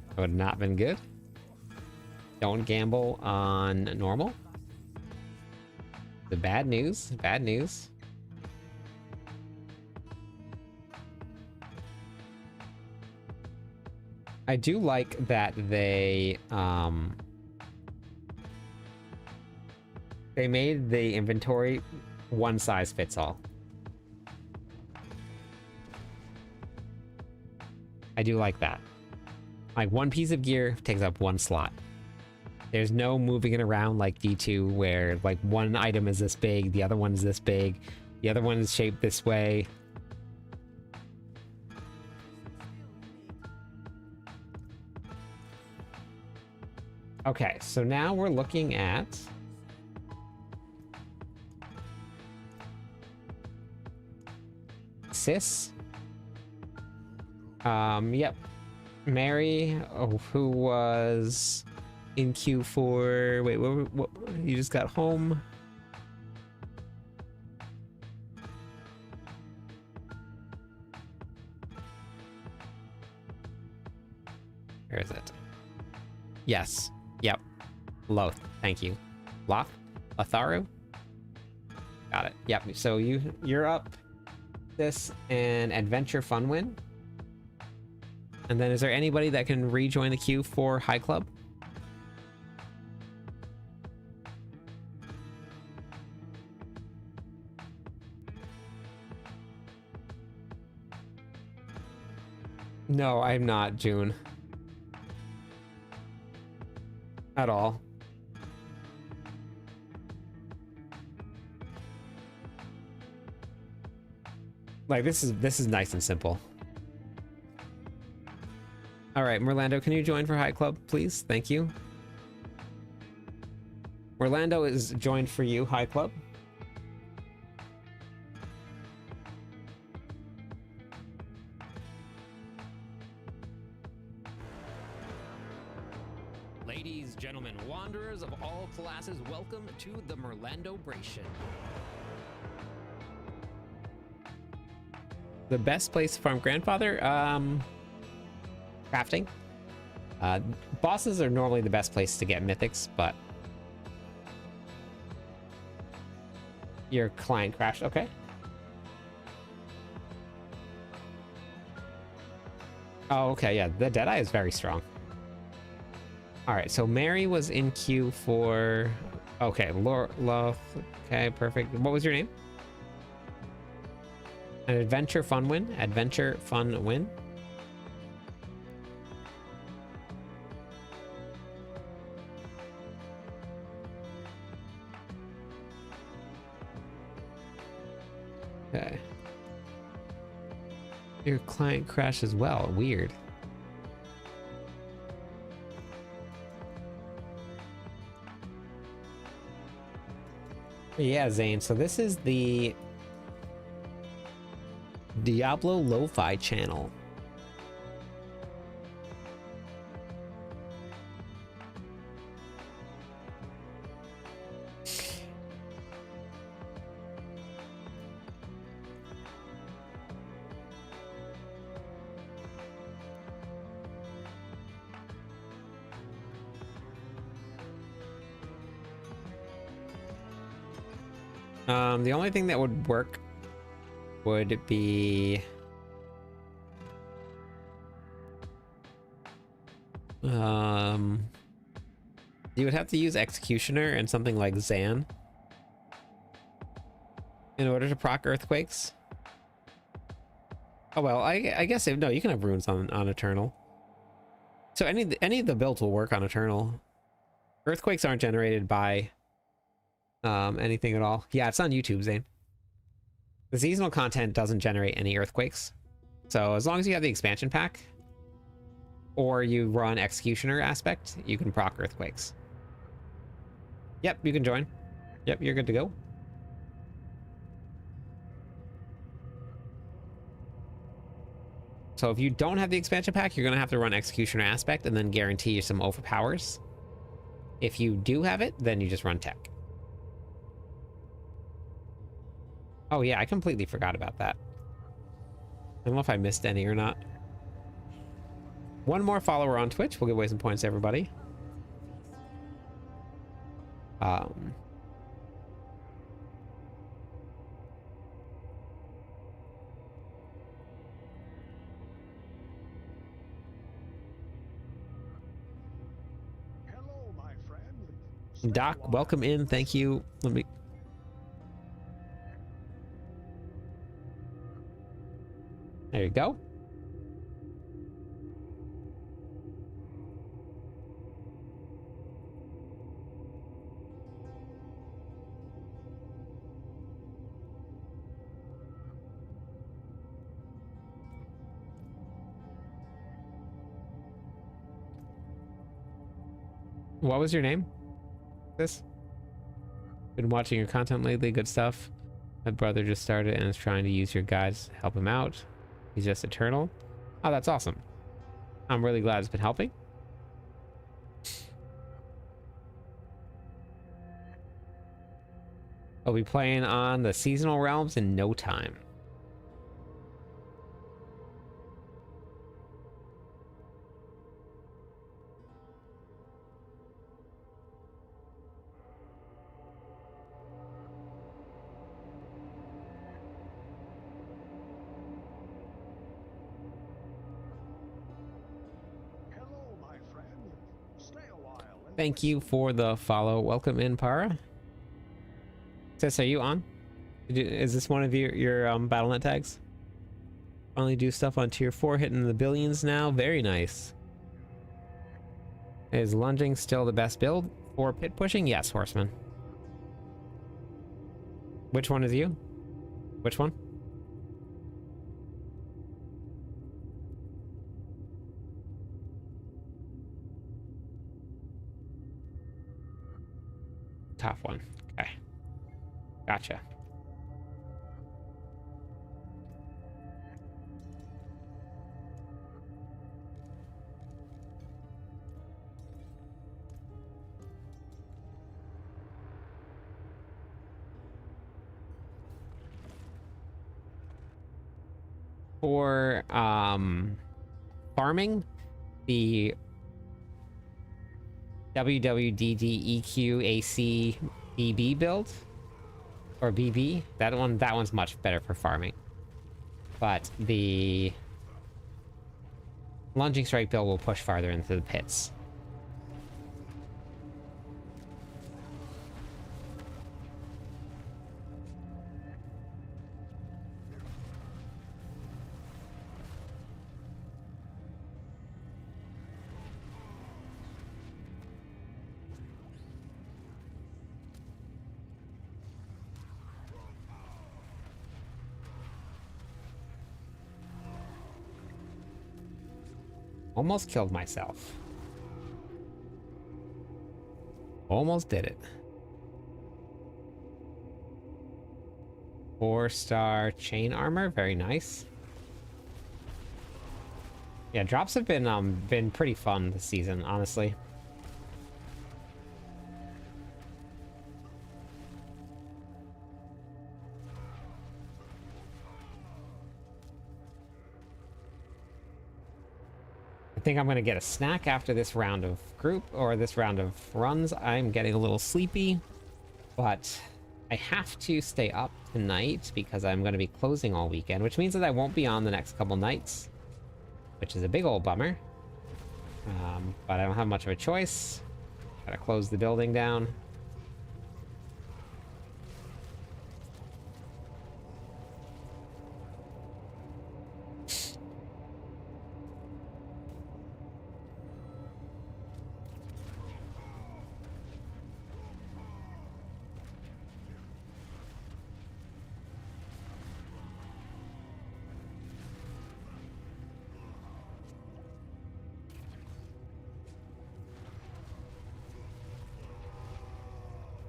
That would have not been good. Don't gamble on normal. The bad news. Bad news. I do like that they made the inventory one size fits all. I do like that. Like, one piece of gear takes up 1 slot. There's no moving it around like D2 where like one item is this big, the other one is this big, the other one is shaped this way. Okay, so now we're looking at Sis. Yep. Mary, who was in Q4. Wait, what? You just got home? Where is it? Yes. Yep. Loth. Thank you. Loth? Lotharu? Got it. Yep. So you're up this and Adventure Fun Win. And then is there anybody that can rejoin the queue for High Club? No, I'm not, June. At all. Like, this is nice and simple. All right, Merlando, can you join for High Club, please? Thank you. Merlando is joined for you, High Club. Ladies, gentlemen, wanderers of all classes, welcome to the Merlando-bration. The best place to farm Grandfather? Crafting. Bosses are normally the best place to get mythics, but your client crashed. Okay. Oh, okay. Yeah, the Deadeye is very strong. All right, so Mary was in queue for. Okay, Love. Okay, perfect. What was your name? An Adventure Fun Win. Adventure Fun Win. Okay. Your client crashed as well. Weird. Yeah, Zane. So this is the Diablo Lo-Fi channel. The only thing that would work would be you would have to use Executioner and something like Zan in order to proc Earthquakes. Oh well, I guess no, you can have runes on Eternal. So any of the builds will work on Eternal. Earthquakes aren't generated by anything at all. Yeah, it's on YouTube, Zane. The seasonal content doesn't generate any earthquakes. So as long as you have the expansion pack or you run Executioner aspect, you can proc earthquakes. Yep, you can join. Yep, you're good to go. So if you don't have the expansion pack, you're going to have to run Executioner Aspect and then guarantee you some overpowers. If you do have it, then you just run Tech. Oh yeah, I completely forgot about that. I don't know if I missed any or not. One more follower on Twitch. We'll give away some points to everybody. Hello, my friend. Doc, welcome in. Thank you. Let me... There you go. What was your name? This? Been watching your content lately. Good stuff. My brother just started and is trying to use your guides to help him out. He's just eternal. Oh, that's awesome. I'm really glad it's been helping. I'll be playing on the seasonal realms in no time. Hello, my friend. Stay a while. Thank you for the follow. Welcome in, Para. Sis, are you on? Is this one of your BattleNet tags? Finally do stuff on tier 4, hitting the billions now. Very nice. Is lunging still the best build for pit pushing? Yes, Horseman. Which one is you? Which one? Top one. Okay. Gotcha. For farming, the WWDDEQAC build, or BB, that one's much better for farming. But the lunging strike build will push farther into the pits. Almost killed myself. Almost did it. 4-star chain armor, very nice. Yeah, drops have been pretty fun this season, honestly. I think I'm gonna get a snack after this round of group, or this round of runs. I'm getting a little sleepy, but I have to stay up tonight because I'm gonna be closing all weekend, which means that I won't be on the next couple nights, which is a big old bummer. But I don't have much of a choice. Gotta close the building down.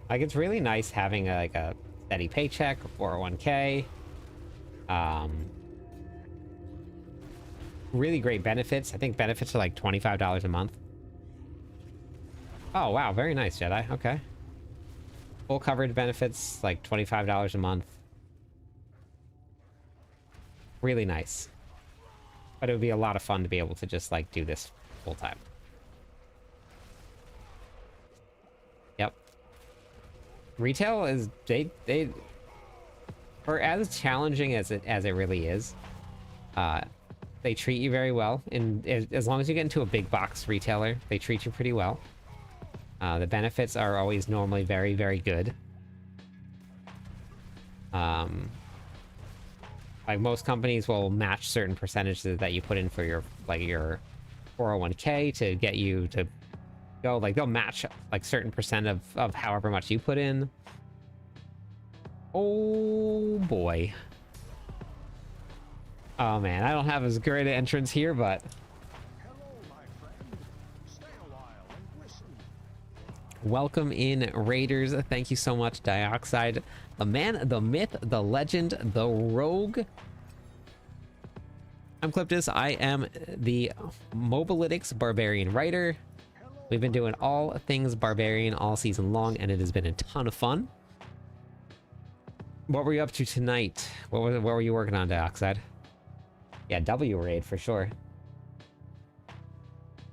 Like, it's really nice having a steady paycheck, a 401k. really great benefits. I think benefits are like $25 a month. Oh, wow. Very nice, Jedi. Okay. Full coverage benefits, like $25 a month. Really nice. But it would be a lot of fun to be able to just, like, do this full time. Yep. Retail is... They for as challenging as it really is, they treat you very well. And as long as you get into a big box retailer, they treat you pretty well. The benefits are always normally very, very good. Like most companies will match certain percentages that you put in for your 401k to get you to go. Like they'll match like certain percent of however much you put in. Oh boy. Oh man, I don't have as great an entrance here, but Hello, my friend. Stay a while and listen. welcome in, Raiders. Thank you so much, Dioxide. The man, the myth, the legend, the rogue. I'm Cliptus. I am the Mobalytics Barbarian Writer. We've been doing all things Barbarian all season long, and it has been a ton of fun. What were you up to tonight? What were you working on, Dioxide? Yeah, W raid for sure.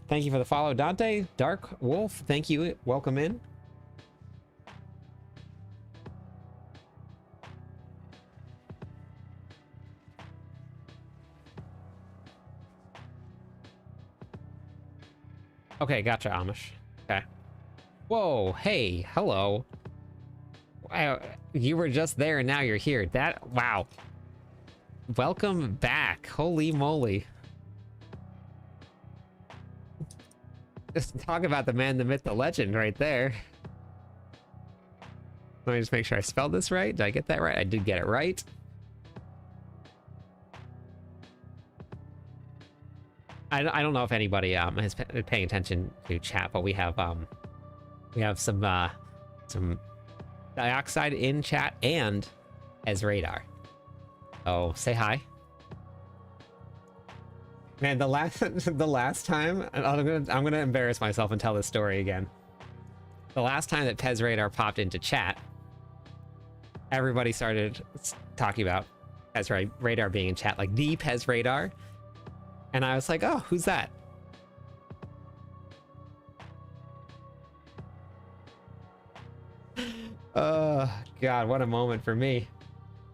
Thank you for the follow, Dante. Dark Wolf, thank you. Welcome in. Okay, gotcha, Amish. Okay. Whoa, hey, hello. Wow, you were just there and now you're here. Wow. Welcome back. Holy moly. Just talk about the man, the myth, the legend right there. Let me just make sure I spelled this right. Did I get that right? I did get it right. I don't know if anybody is paying attention to chat, but we have some Dioxide in chat and as Radar. Oh, say hi. Man, the last time I'm gonna embarrass myself and tell this story again. The last time that Pez Radar popped into chat, everybody started talking about Pez Radar being in chat, like the Pez Radar. And I was like, oh, who's that? God, what a moment for me.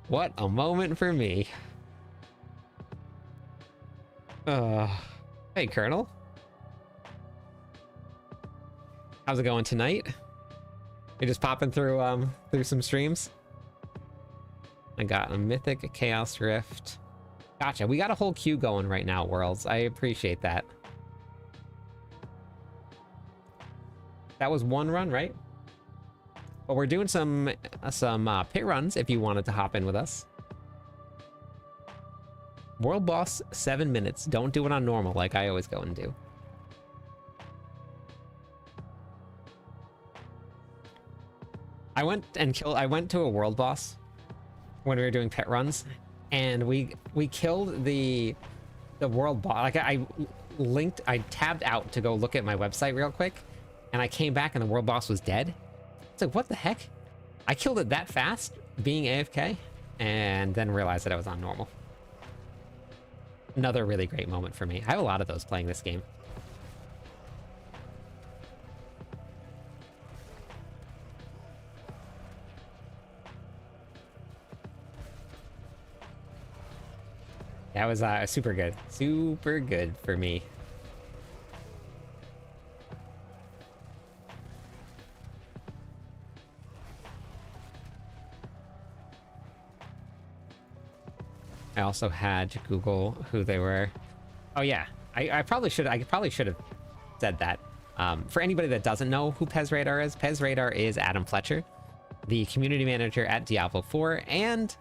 What a moment for me. Hey, Colonel. How's it going tonight? You're just popping through some streams? I got a Mythic Chaos Rift. Gotcha. We got a whole queue going right now, Worlds. I appreciate that. That was one run, right? But we're doing some pit runs if you wanted to hop in with us. World boss, 7 minutes. Don't do it on normal like I always go and do. I went to a world boss when we were doing pit runs, and we killed the world boss. Like I tabbed out to go look at my website real quick, and I came back and the world boss was dead. It's like, what the heck? I killed it that fast, being AFK, and then realized that I was on normal. Another really great moment for me. I have a lot of those playing this game. That was super good. Super good for me. I also had to Google who they were. Oh yeah, I probably should have said that. For anybody that doesn't know who Pez Radar is, Pez Radar is Adam Fletcher, the community manager at Diablo 4, and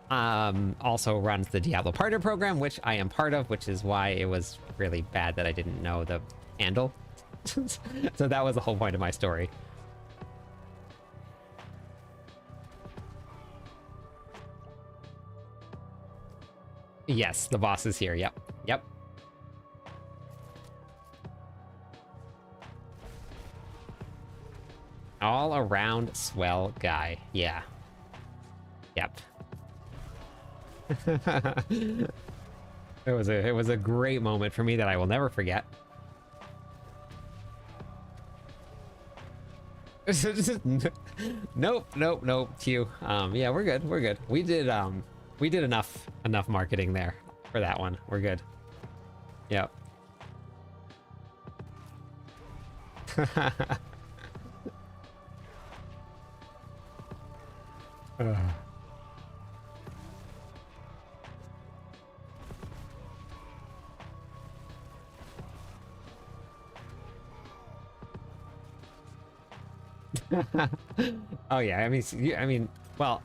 also runs the Diablo Partner Program, which I am part of, which is why it was really bad that I didn't know the handle. So that was the whole point of my story. Yes, the boss is here, yep. Yep. All around swell guy. Yeah. Yep. It was a great moment for me that I will never forget. Nope, nope, nope. Q. Yeah, we're good. We're good. We did enough marketing there for that one. We're good. Yep. Oh yeah, I mean, well,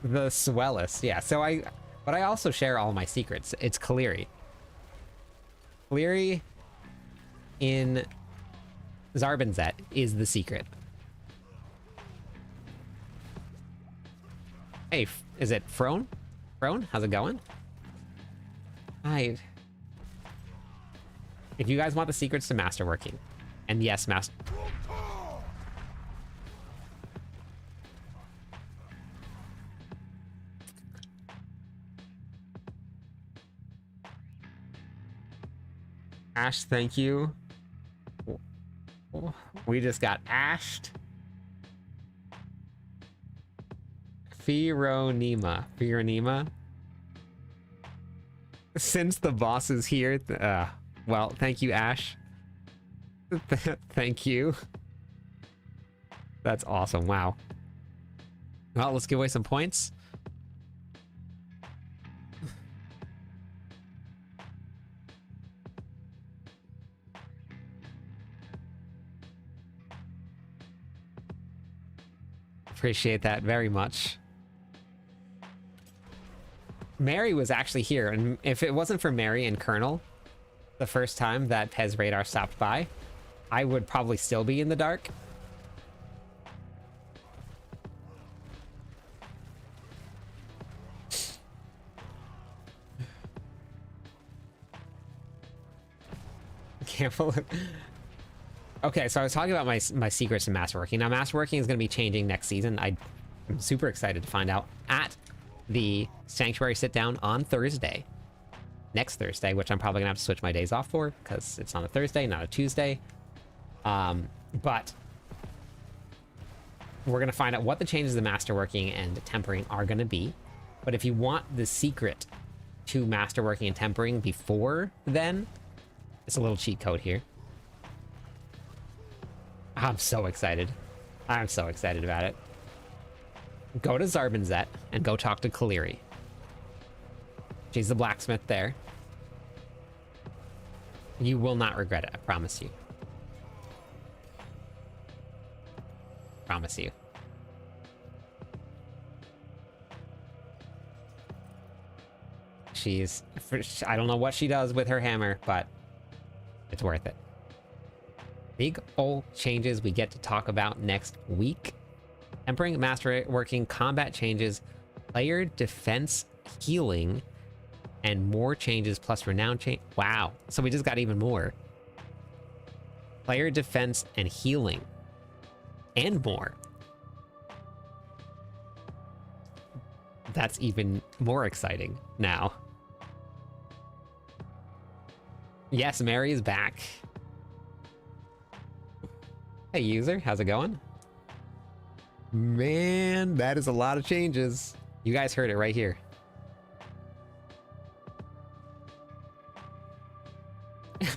the Swellus, yeah. But I also share all my secrets. It's Kaleri. Kaleri in Zarbinzet is the secret. Hey, is it Frone? Frone, how's it going? Hi. If you guys want the secrets to masterworking, and yes, Ash, thank you. We just got ashed. Fironima. Since the boss is here, well, thank you, Ash. Thank you. That's awesome. Wow. Well, let's give away some points. Appreciate that very much. Mary was actually here, and if it wasn't for Mary and Colonel, the first time that Pez Radar stopped by, I would probably still be in the dark. Careful. Okay, so I was talking about my secrets in masterworking. Now, masterworking is going to be changing next season. I'm super excited to find out at the Sanctuary sit-down on Thursday. Next Thursday, which I'm probably going to have to switch my days off for, because it's on a Thursday, not a Tuesday. But we're going to find out what the changes to masterworking and tempering are going to be. But if you want the secret to masterworking and tempering before then, it's a little cheat code here. I'm so excited. I'm so excited about it. Go to Zarbinzet and go talk to Kaleri. She's the blacksmith there. You will not regret it, I promise you. Promise you. I don't know what she does with her hammer, but it's worth it. Big ol' changes we get to talk about next week. Tempering, masterworking, combat changes, player defense, healing, and more changes plus renown change. Wow. So we just got even more. Player defense and healing. And more. That's even more exciting now. Yes, Mary is back. Hey, user, how's it going? Man, that is a lot of changes. You guys heard it right here.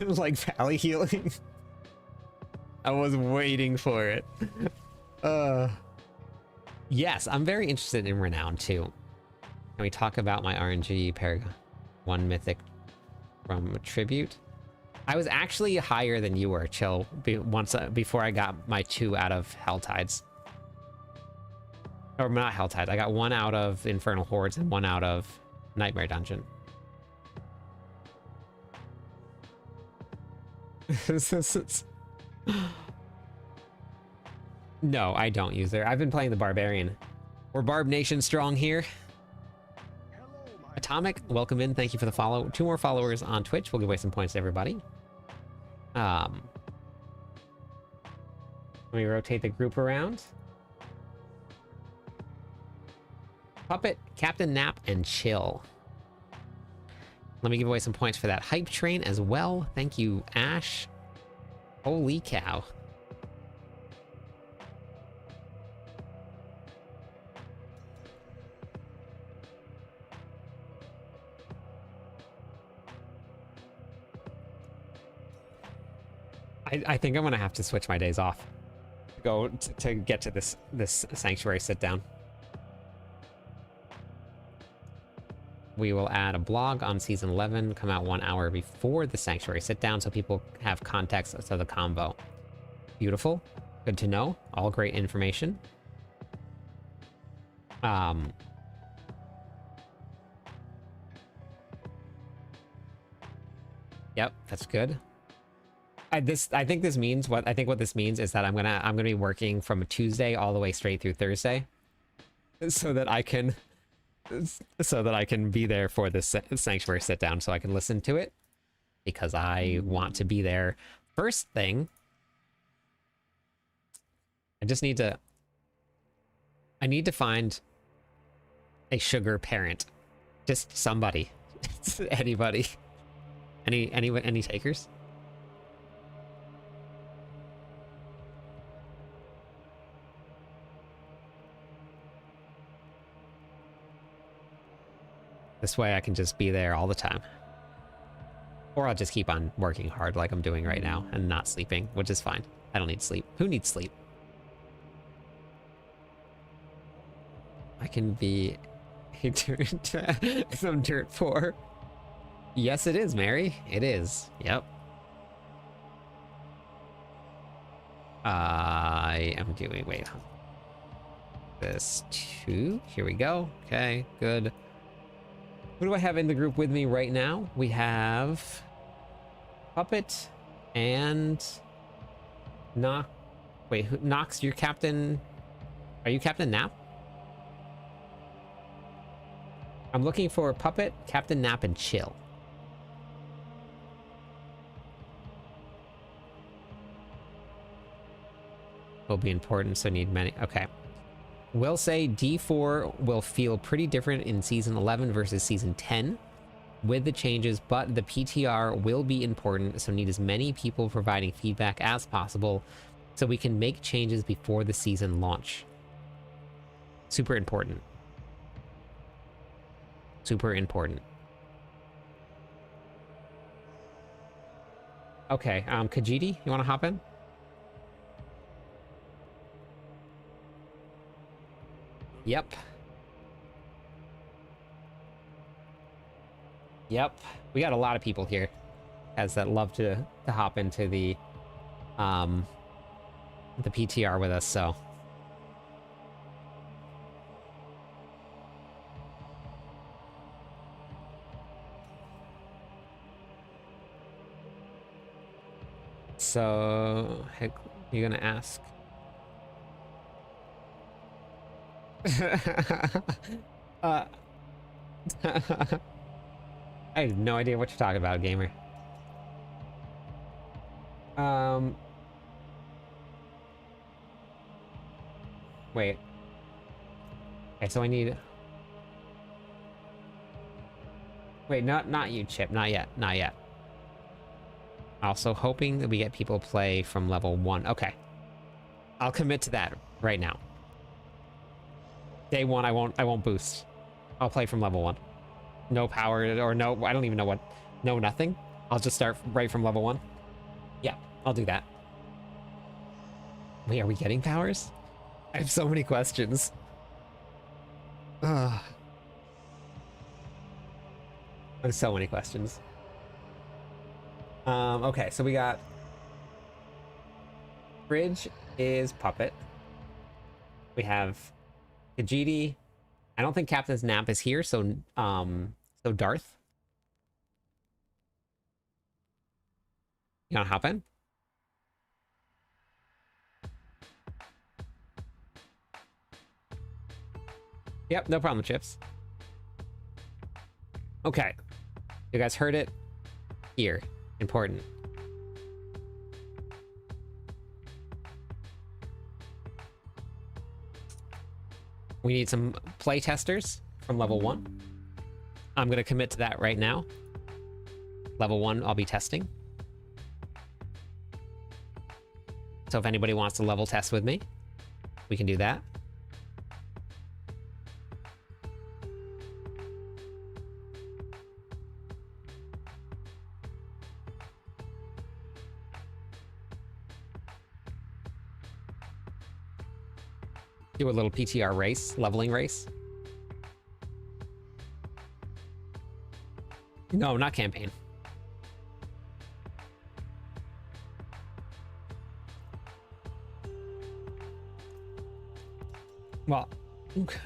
Like Valley healing. I was waiting for it. Yes, I'm very interested in Renown too. Can we talk about my RNG Paragon 1 Mythic from Tribute? I was actually higher than you were, Chill, before I got my 2 out of Helltides. Or not Helltides, I got 1 out of Infernal Hordes and 1 out of Nightmare Dungeon. No, I don't use her. I've been playing the Barbarian. We're Barb Nation strong here. Hello, my Atomic, welcome in. Thank you for the follow. 2 more followers on Twitch. We'll give away some points to everybody. Let me rotate the group around. Puppet, Captain Nap, and Chill. Let me give away some points for that hype train as well. Thank you, Ash. Holy cow. I think I'm gonna have to switch my days off to go to get to this sanctuary sit down. We will add a blog on season 11, come out 1 hour before the sanctuary sit down so people have context to the combo. Beautiful. Good to know. All great information. Yep, that's good. I think this means what this means is that I'm gonna be working from Tuesday all the way straight through Thursday, so that I can be there for this sanctuary sit down, so I can listen to it, because I want to be there first thing. I need to find a sugar parent, just somebody, anybody, any takers. This way I can just be there all the time. Or I'll just keep on working hard like I'm doing right now and not sleeping, which is fine. I don't need sleep. Who needs sleep? I can be some dirt poor. Yes, it is, Mary. It is. Yep. I am doing, wait. This too. Here we go. Okay, good. Who do I have in the group with me right now? We have Puppet and Nox. Wait, Nox, you're Captain. Are you Captain Nap? I'm looking for Puppet, Captain Nap, and Chill. Will be important, so need many. Okay. Will say D4 will feel pretty different in season 11 versus season 10 with the changes, but the PTR will be important, so need as many people providing feedback as possible so we can make changes before the season launch. Super important. Super important. Okay, Kajiti, you want to hop in? Yep. Yep. We got a lot of people here that love to hop into the PTR with us, so. So, heck, you gonna ask? I have no idea what you're talking about, gamer. Wait. Okay, so I need... Wait, not you, Chip. Not yet. Not yet. Also hoping that we get people play from level 1. Okay. I'll commit to that right now. Day 1, I won't boost. I'll play from level 1. No power, or no, I don't even know what. No, nothing. I'll just start right from level 1. Yeah, I'll do that. Wait, are we getting powers? I have so many questions. Ugh. I have so many questions. Okay, so we got... Bridge is Puppet. We have Kajiti. I don't think Captain's Nap is here, so Darth. You wanna hop in? Yep, no problem, Chips. Okay. You guys heard it here. Important. We need some play testers from level 1. I'm going to commit to that right now. Level 1, I'll be testing. So if anybody wants to level test with me, we can do that. Do a little PTR race, leveling race. No, not campaign. Well, okay.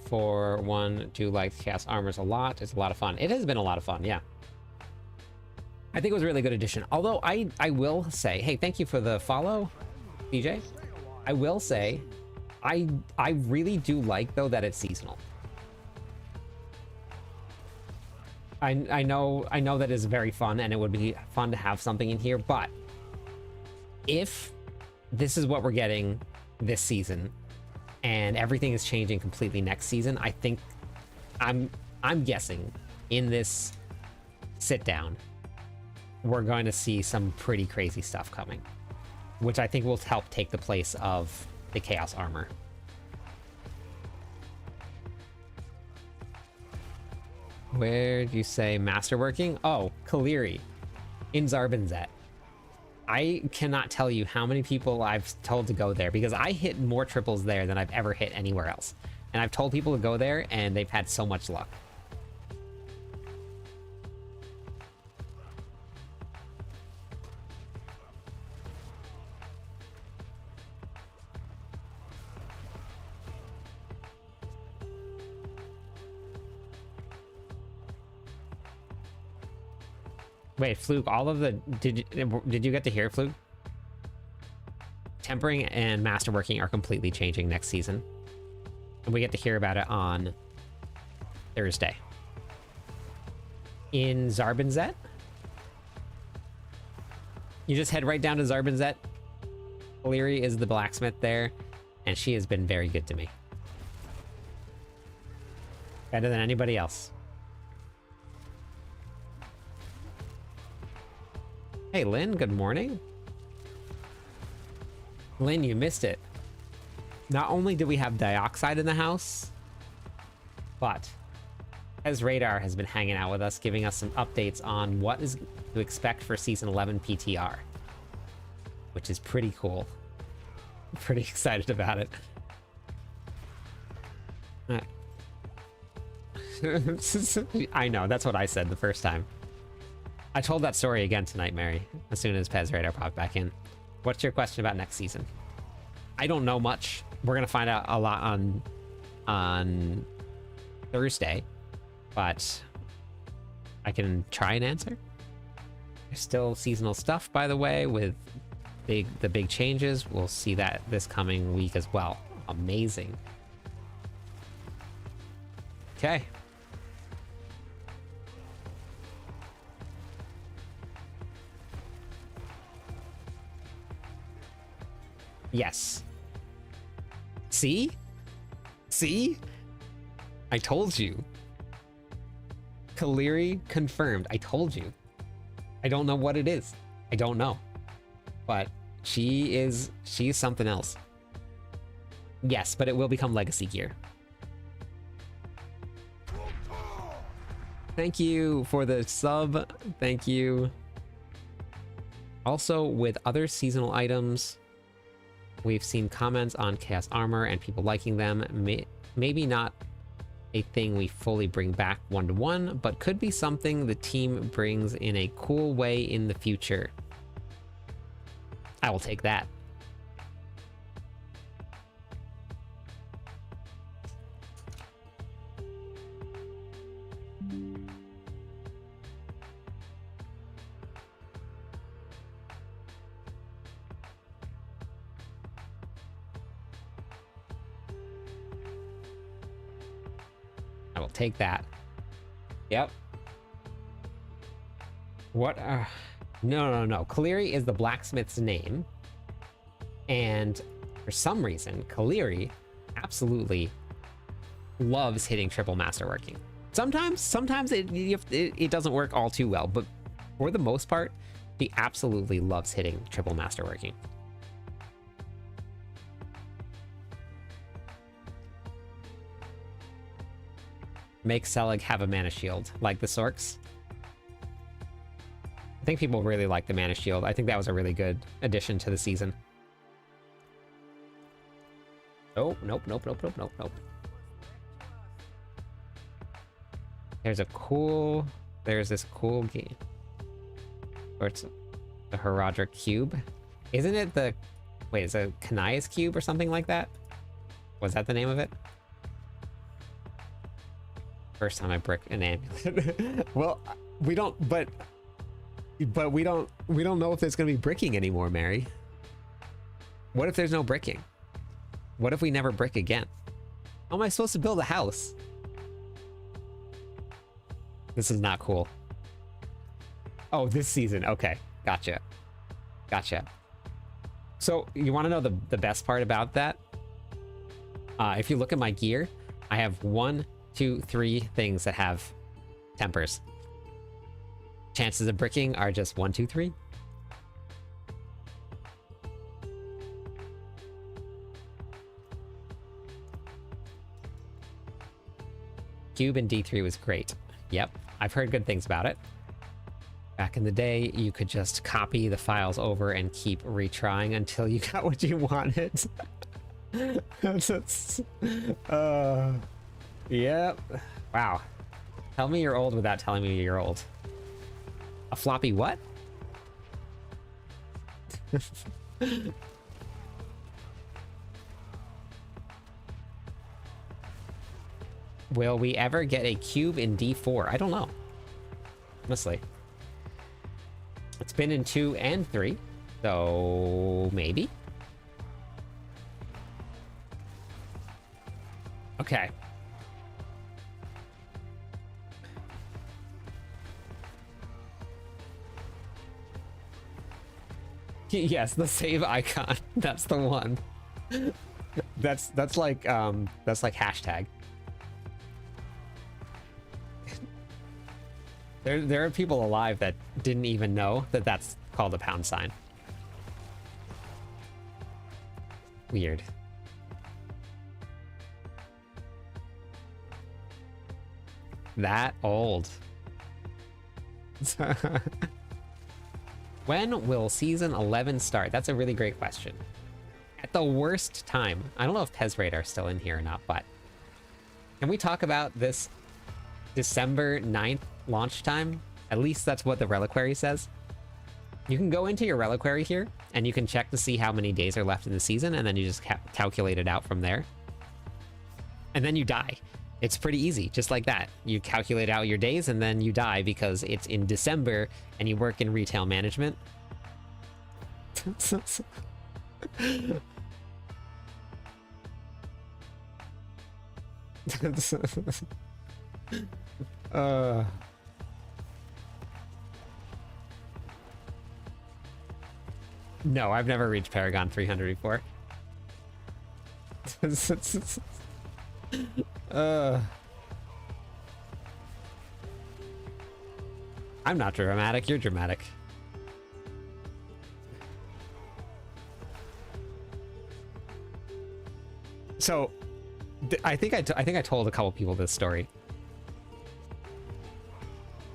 For one who likes Chaos Armors a lot, it's a lot of fun. It has been a lot of fun, yeah. I think it was a really good addition. Although I will say, hey, thank you for the follow, DJ. I will say, I really do like though that it's seasonal. I know that is very fun, and it would be fun to have something in here. But if this is what we're getting this season, and everything is changing completely next season, I think I'm guessing in this sit down, we're going to see some pretty crazy stuff coming, which I think will help take the place of the Chaos Armor. Where'd you say masterworking? Oh, Kaliri in Zarbinzet. I cannot tell you how many people I've told to go there, because I hit more triples there than I've ever hit anywhere else. And I've told people to go there, and they've had so much luck. Wait, Fluke, all of the... Did you get to hear, Fluke? Tempering and masterworking are completely changing next season. And we get to hear about it on Thursday. In Zarbinzet? You just head right down to Zarbinzet. Kaliri is the blacksmith there, and she has been very good to me. Better than anybody else. Hey, Lynn, good morning. Lynn, you missed it. Not only do we have Dioxide in the house, but Pez Radar has been hanging out with us, giving us some updates on what is to expect for Season 11 PTR, which is pretty cool. I'm pretty excited about it. I know, that's what I said the first time. I told that story again tonight, Mary, as soon as Pez Radar popped back in. What's your question about next season? I don't know much. We're going to find out a lot on Thursday, but I can try and answer. There's still seasonal stuff, by the way, with the big changes. We'll see that this coming week as well. Amazing. Okay. Yes. See? See? I told you. Kaliri confirmed. I told you. I don't know what it is. I don't know. But she's something else. Yes, but it will become legacy gear. Thank you for the sub. Thank you. Also, with other seasonal items, we've seen comments on Chaos Armor and people liking them. Maybe not a thing we fully bring back one-to-one, but could be something the team brings in a cool way in the future. I will take that. will take that. Yep. What? No. Kaleri is the blacksmith's name. And for some reason, Kaleri absolutely loves hitting triple masterworking. Sometimes it doesn't work all too well, but for the most part, he absolutely loves hitting triple masterworking. Make Selig have a mana shield, like the Sorks. I think people really like the mana shield. I think that was a really good addition to the season. Oh, nope. There's this cool game. Or it's the Herodric Cube. Isn't it the... Wait, is it Kanaya's Cube or something like that? Was that the name of it? First time I brick an amulet. Well, we don't, but we don't know if there's gonna be bricking anymore, Mary. What if there's no bricking? What if we never brick again? How am I supposed to build a house? This is not cool. Oh, this season. Okay, gotcha. So you want to know the best part about that? If you look at my gear, I have 1, 2, 3 things that have tempers. Chances of bricking are just 1, 2, 3. Cube in D3 was great. Yep, I've heard good things about it. Back in the day, you could just copy the files over and keep retrying until you got what you wanted. Yep. Wow. Tell me you're old without telling me you're old. A floppy what? Will we ever get a cube in D4? I don't know. Honestly. It's been in 2 and 3, so maybe. Okay. Yes, the save icon. That's the one. That's like hashtag. There are people alive that didn't even know that that's called a pound sign. Weird. That old. When will season 11 start? That's a really great question. At the worst time. I don't know if Tezraid are still in here or not, but can we talk about this December 9th launch time? At least that's what the reliquary says. You can go into your reliquary here and you can check to see how many days are left in the season, and then you just calculate it out from there. And then you die. It's pretty easy, just like that. You calculate out your days and then you die because it's in December and you work in retail management. No, I've never reached Paragon 300 before. I'm not dramatic, you're dramatic. So, I think I told a couple people this story.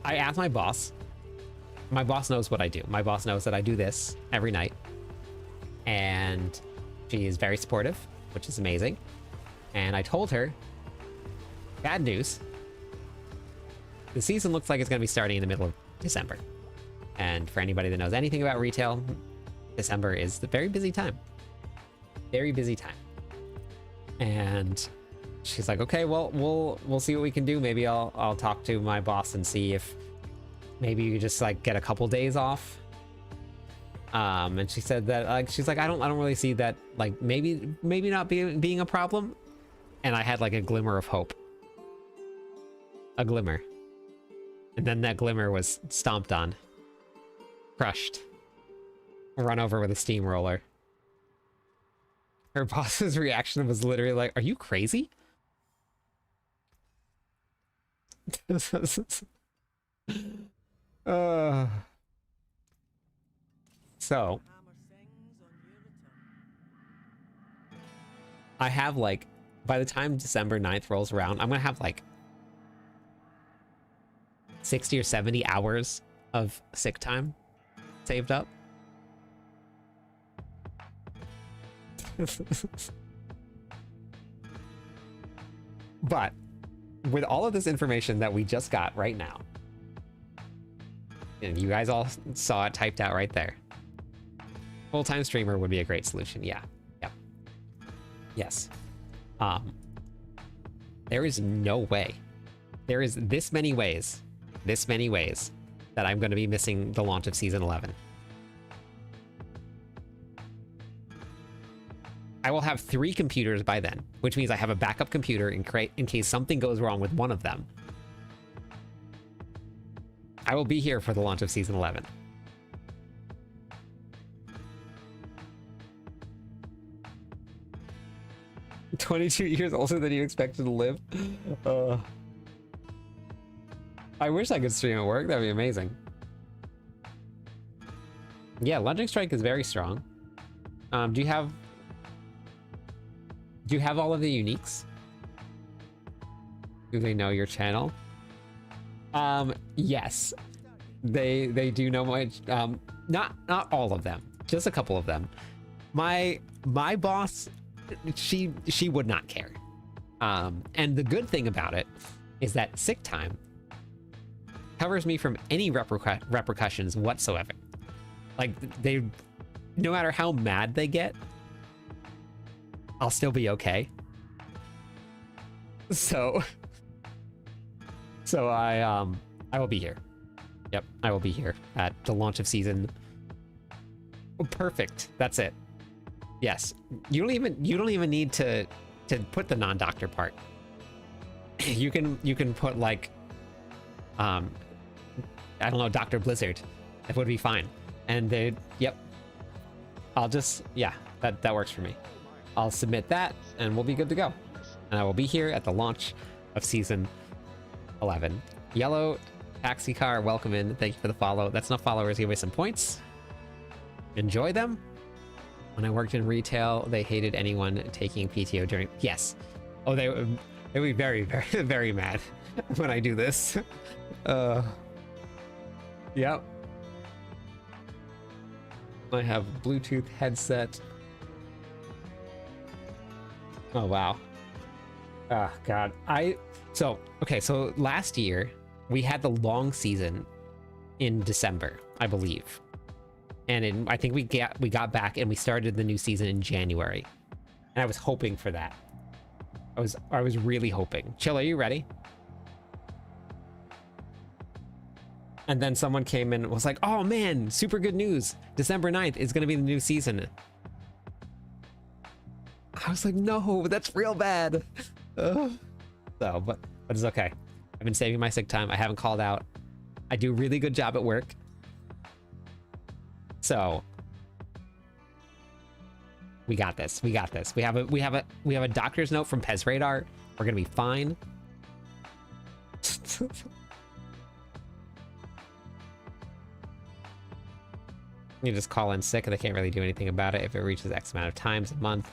I asked my boss. My boss knows what I do. My boss knows that I do this every night. And she is very supportive, which is amazing. And I told her, bad news. The season looks like it's going to be starting in the middle of December. And for anybody that knows anything about retail, December is the very busy time. Very busy time. And she's like, okay, well, we'll see what we can do. Maybe I'll talk to my boss and see if maybe you just like get a couple days off. And she said that like she's like, I don't really see that, like maybe not being a problem. And I had like a glimmer of hope. a glimmer. And then that glimmer was stomped on. Crushed. Run over with a steamroller. Her boss's reaction was literally like, are you crazy? So I have like, by the time December 9th rolls around, I'm gonna have like 60 or 70 hours of sick time saved up. But with all of this information that we just got right now, and you guys all saw it typed out right there, full-time streamer would be a great solution. Yeah. Yep. Yes. There is no way. There is this many ways that I'm going to be missing the launch of season 11. I will have 3 computers by then, which means I have a backup computer in case something goes wrong with one of them. I will be here for the launch of season 11. "22 years older than you expected to live." I wish I could stream at work. That'd be amazing. Yeah, Logic Strike is very strong. Do you have all of the uniques? Do they know your channel? Yes. They do know my not all of them, just a couple of them. My boss, she would not care. And the good thing about it is that sick time covers me from any repercussions whatsoever. Like, they, no matter how mad they get, I'll still be okay. So I will be here. Yep, I will be here at the launch of season. Oh, perfect. That's it. Yes. You don't even need to put the non-doctor part. You can put like I don't know, Dr. Blizzard. It would be fine. And they, yep. I'll just, yeah, that works for me. I'll submit that and we'll be good to go. And I will be here at the launch of season 11. Yellow Taxi Car, welcome in. Thank you for the follow. That's enough followers. Give me some points. Enjoy them. When I worked in retail, they hated anyone taking PTO during, yes. Oh, they would be very, very, very mad when I do this. Yep. I have Bluetooth headset. Oh, wow. Oh, God. So last year we had the long season in December, I believe. And I think we got back and we started the new season in January. And I was hoping for that. I was really hoping. Chill, are you ready? And then someone came in and was like, oh man, super good news. December 9th is going to be the new season. I was like, no, that's real bad. But it's okay. I've been saving my sick time. I haven't called out. I do a really good job at work. So we got this. We got this. We have a doctor's note from Pez Radar. We're going to be fine. You just call in sick and they can't really do anything about it if it reaches X amount of times a month.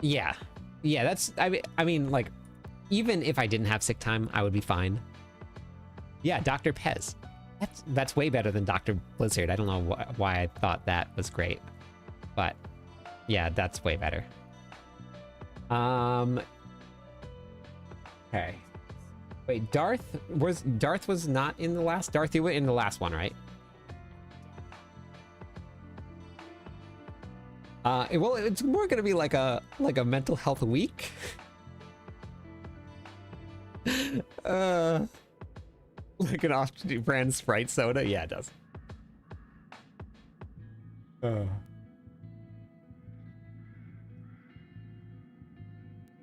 Yeah, that's, I mean, like, even if I didn't have sick time, I would be fine. Yeah, Dr. Pez. That's way better than Dr. Blizzard. I don't know why I thought that was great, but yeah, that's way better. Okay. Wait, Darth was not in the last. Darth, you were in the last one, right? Well, it's more gonna be like a mental health week. Like an off-brand Sprite soda. Yeah, it does.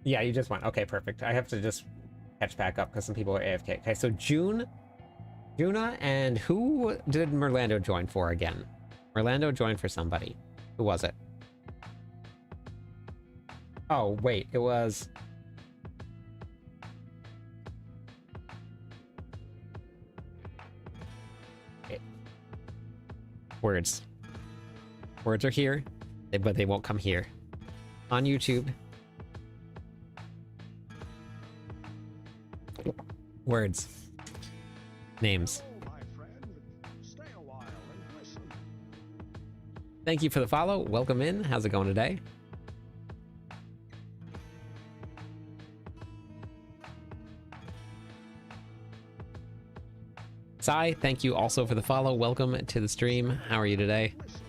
Yeah, you just went. Okay, perfect. I have to just. catch back up because some people are AFK. Okay, so Juna, and who did Merlando join for again? Merlando joined for somebody. Who was it? Oh, wait, it was... Words. Words are here, but they won't come here. On YouTube. Words. Names. Oh, my friend, stay a while and listen. Thank you for the follow. Welcome in. How's it going today? Sai, thank you also for the follow. Welcome to the stream. How are you today? Listen.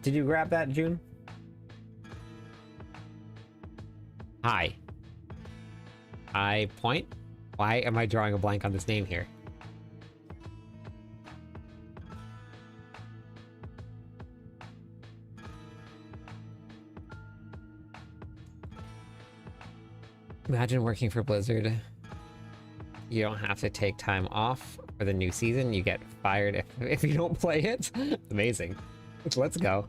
Did you grab that, June? Hi. I point? Why am I drawing a blank on this name here? Imagine working for Blizzard. You don't have to take time off for the new season. You get fired if you don't play it. Amazing. Let's go.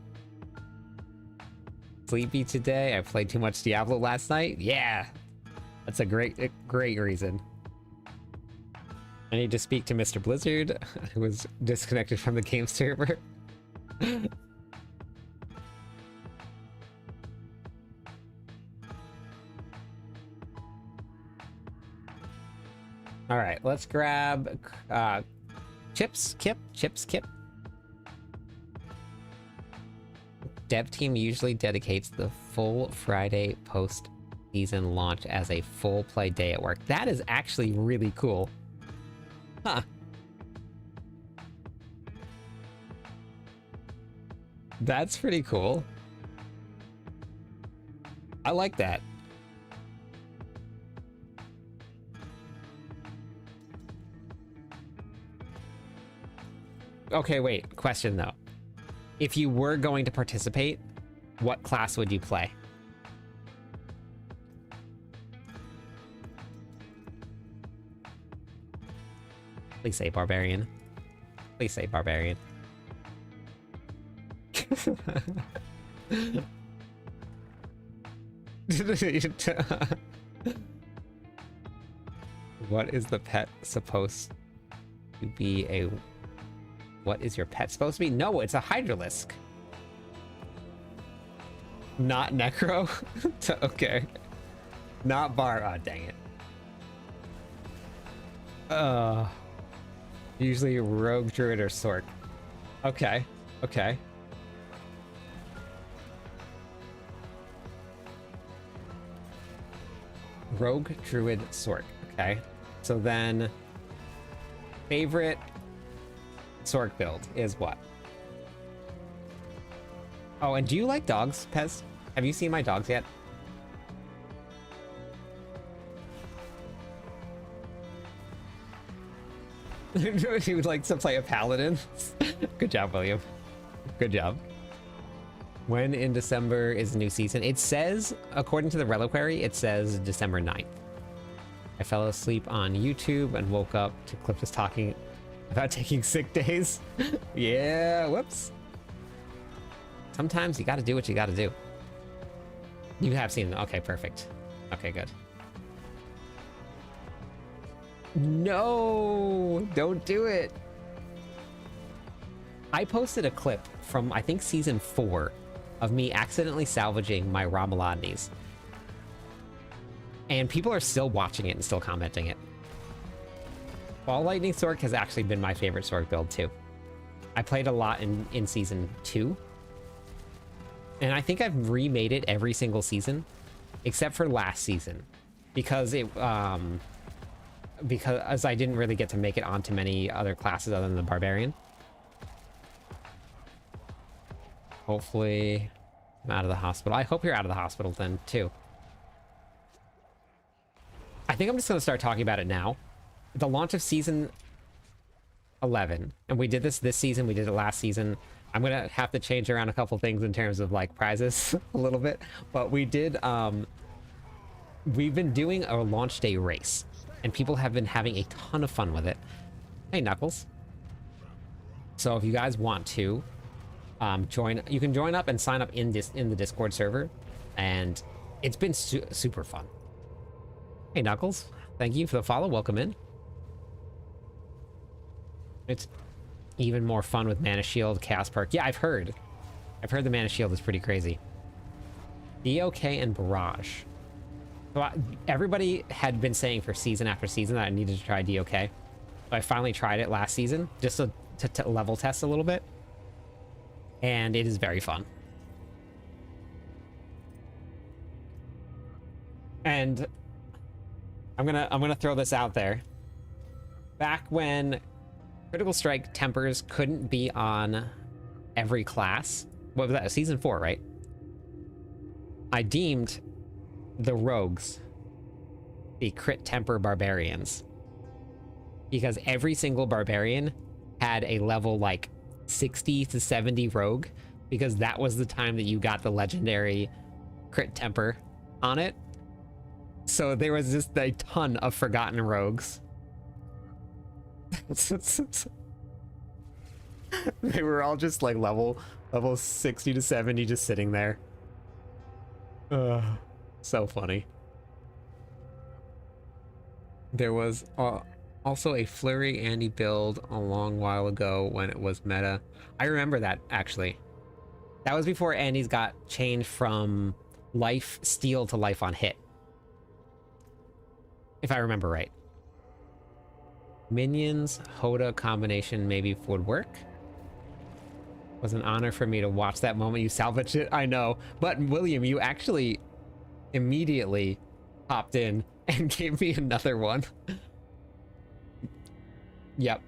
Sleepy today. I played too much Diablo last night. Yeah. That's a great reason. I need to speak to Mr. Blizzard, who was disconnected from the game server. All right, let's grab Chips Kip. Dev team usually dedicates the full Friday post-season launch as a full play day at work. That is actually really cool. Huh. That's pretty cool. I like that. Okay, wait. Question, though. If you were going to participate, what class would you play? Please say barbarian. Please say barbarian. What is the pet supposed to be a... What is your pet supposed to be? No, it's a Hydralisk. Not Necro? Okay. Not Bar. Oh, dang it. Usually Rogue, Druid, or Sork. Okay. Okay. Rogue, Druid, Sork. Okay. So then... Favorite... Sork build is what? Oh, and do you like dogs, Pez? Have you seen my dogs yet? He would like to play a paladin. Good job, William. Good job. When in December is a new season? It says, according to the reliquary, it says December 9th. I fell asleep on YouTube and woke up to Cliff talking about taking sick days. Yeah, whoops. Sometimes you gotta do what you gotta do. You have seen them. Okay, perfect. Okay, good. No, don't do it. I posted a clip from, I think, season 4 of me accidentally salvaging my Romuladnes. And people are still watching it and still commenting it. Ball Lightning Sork has actually been my favorite Sork build too. I played a lot in season 2. And I think I've remade it every single season, except for last season. Because as I didn't really get to make it onto many other classes other than the Barbarian. Hopefully I'm out of the hospital. I hope you're out of the hospital then too. I think I'm just gonna start talking about it now. The launch of season... 11. And we did this season, we did it last season. I'm gonna have to change around a couple things in terms of like prizes a little bit, but we did we've been doing a launch day race and people have been having a ton of fun with it. Hey Knuckles. So if you guys want to join, you can join up and sign up in the Discord server, and it's been super fun. Hey Knuckles, thank you for the follow. Welcome in. It's even more fun with Mana Shield, Chaos Perk. Yeah, I've heard the Mana Shield is pretty crazy. DOK and Barrage. So everybody had been saying for season after season that I needed to try DOK. So I finally tried it last season just to level test a little bit. And it is very fun. And I'm gonna throw this out there. Back when Critical Strike tempers couldn't be on every class. What was that? Season 4, right? I deemed the rogues the crit temper barbarians. Because every single barbarian had a level like 60 to 70 rogue. Because that was the time that you got the legendary crit temper on it. So there was just a ton of forgotten rogues. They were all just like level 60 to 70 just sitting there. So funny. There was also a Flurry Andy build a long while ago when it was meta. I remember that, actually. That was before Andy's got changed from life steal to life on hit, if I remember right. Minions Hoda combination maybe would work. Was an honor for me to watch that moment you salvaged it. I know, but William, you actually immediately popped in and gave me another one. Yep.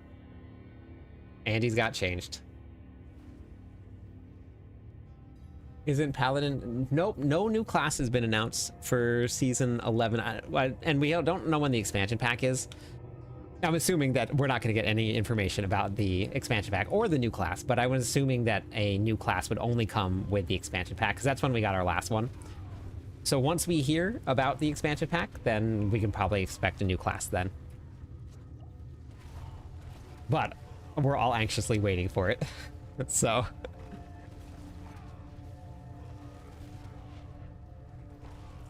Andy's got changed. Isn't Paladin? Nope, no new class has been announced for season 11. And we don't know when the expansion pack is. I'm assuming that we're not going to get any information about the expansion pack or the new class, but I was assuming that a new class would only come with the expansion pack, because that's when we got our last one. So once we hear about the expansion pack, then we can probably expect a new class then. But we're all anxiously waiting for it. So...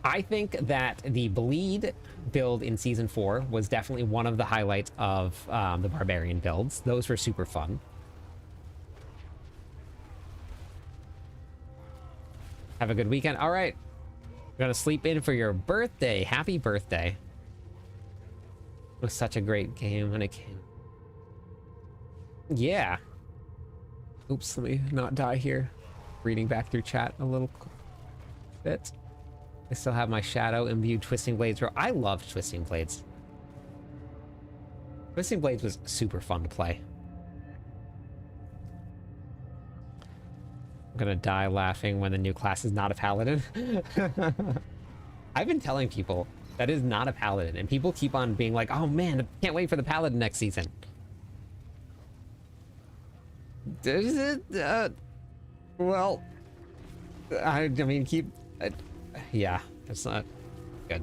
I think that the bleed build in season 4 was definitely one of the highlights of the barbarian builds. Those were super fun. Have a good weekend. All right. We're gonna sleep in for your birthday. Happy birthday. It was such a great game when it came. Yeah. Oops, let me not die here. Reading back through chat a little bit. I still have my Shadow imbued Twisting Blades. I loved Twisting Blades. Twisting Blades was super fun to play. I'm gonna die laughing when the new class is not a Paladin. I've been telling people that is not a Paladin, and people keep on being like, oh man, I can't wait for the Paladin next season. Well, I mean, yeah, it's not good.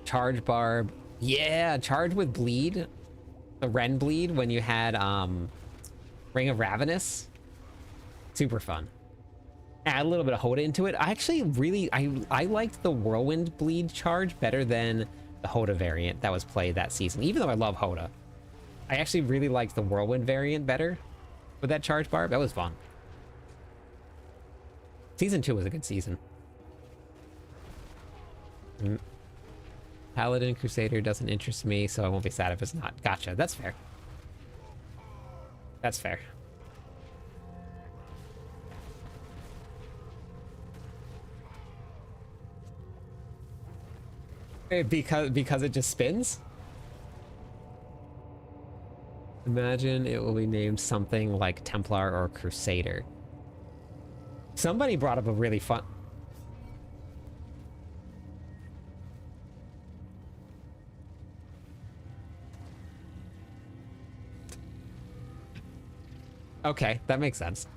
Charge Barb. Yeah, charge with bleed. The Ren bleed when you had Ring of Ravenous. Super fun. Add a little bit of Hoda into it. I actually really I liked the Whirlwind bleed charge better than the Hoda variant that was played that season. Even though I love Hoda, I actually really liked the Whirlwind variant better with that charge barb. That was fun. Season 2 was a good season. Paladin Crusader doesn't interest me, so I won't be sad if it's not. Gotcha. That's fair. That's fair. Because it just spins? Imagine it will be named something like Templar or Crusader. Somebody brought up a really fun... Okay, that makes sense.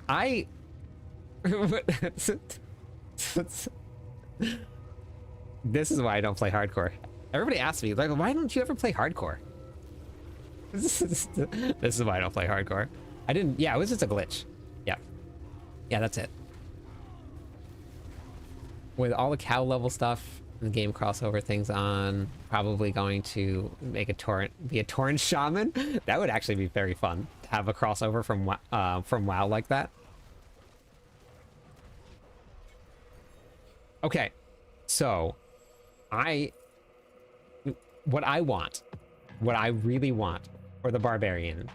This is why I don't play hardcore. Everybody asks me, like, why don't you ever play hardcore? This is why I don't play hardcore. I didn't, yeah, it was just a glitch. Yeah. Yeah, that's it. With all the cow level stuff, the game crossover things on, probably going to make be a torrent shaman. That would actually be very fun to have a crossover from WoW like that. Okay, so what I really want for the barbarian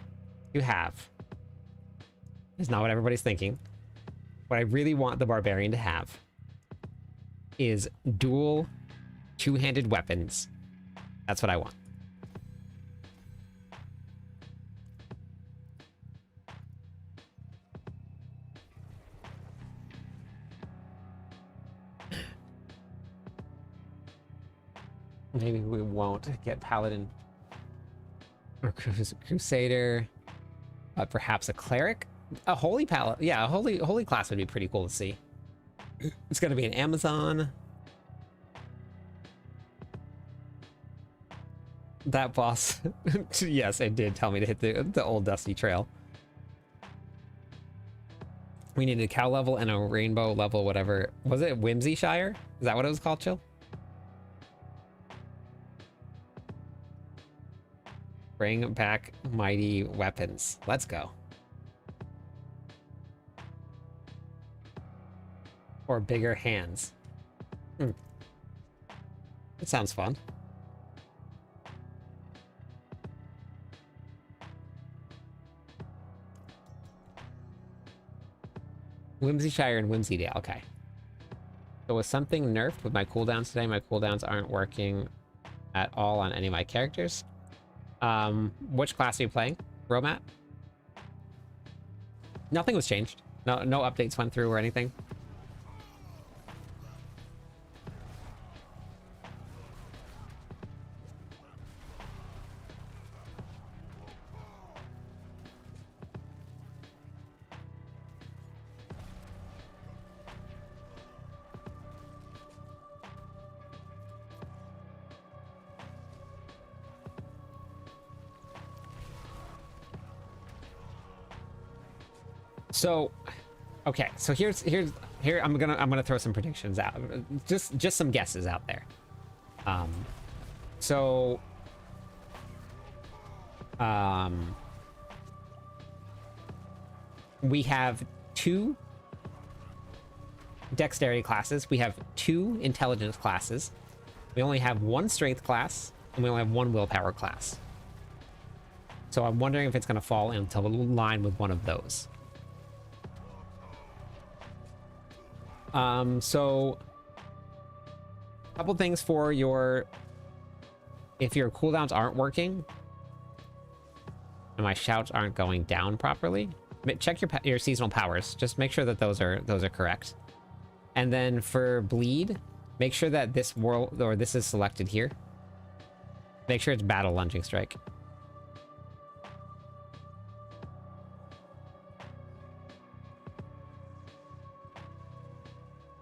to have is not what everybody's thinking. What I really want the barbarian to have is dual two-handed weapons. That's what I want. Maybe we won't get paladin or crusader, but perhaps a cleric, a holy paladin. Yeah, a holy class would be pretty cool to see. It's gonna be an Amazon. That boss, yes, it did tell me to hit the old dusty trail. We needed a cow level and a rainbow level, whatever. Was it Whimsyshire? Is that what it was called, Chill? Bring back mighty weapons. Let's go. Or bigger hands. It sounds fun. Whimsyshire and Whimsydale, okay. So was something nerfed with my cooldowns today? My cooldowns aren't working at all on any of my characters. Which class are you playing? Romat? Nothing was changed. No updates went through or anything. So, okay, so here I'm gonna throw some predictions out, just some guesses out there. We have 2 dexterity classes, we have 2 intelligence classes, we only have 1 strength class, and we only have 1 willpower class. So I'm wondering if it's gonna fall into line with one of those. So a couple things for if your cooldowns aren't working and my shouts aren't going down properly, check your seasonal powers. Just make sure that those are correct. And then for bleed, make sure that this is selected here. Make sure it's battle lunging strike.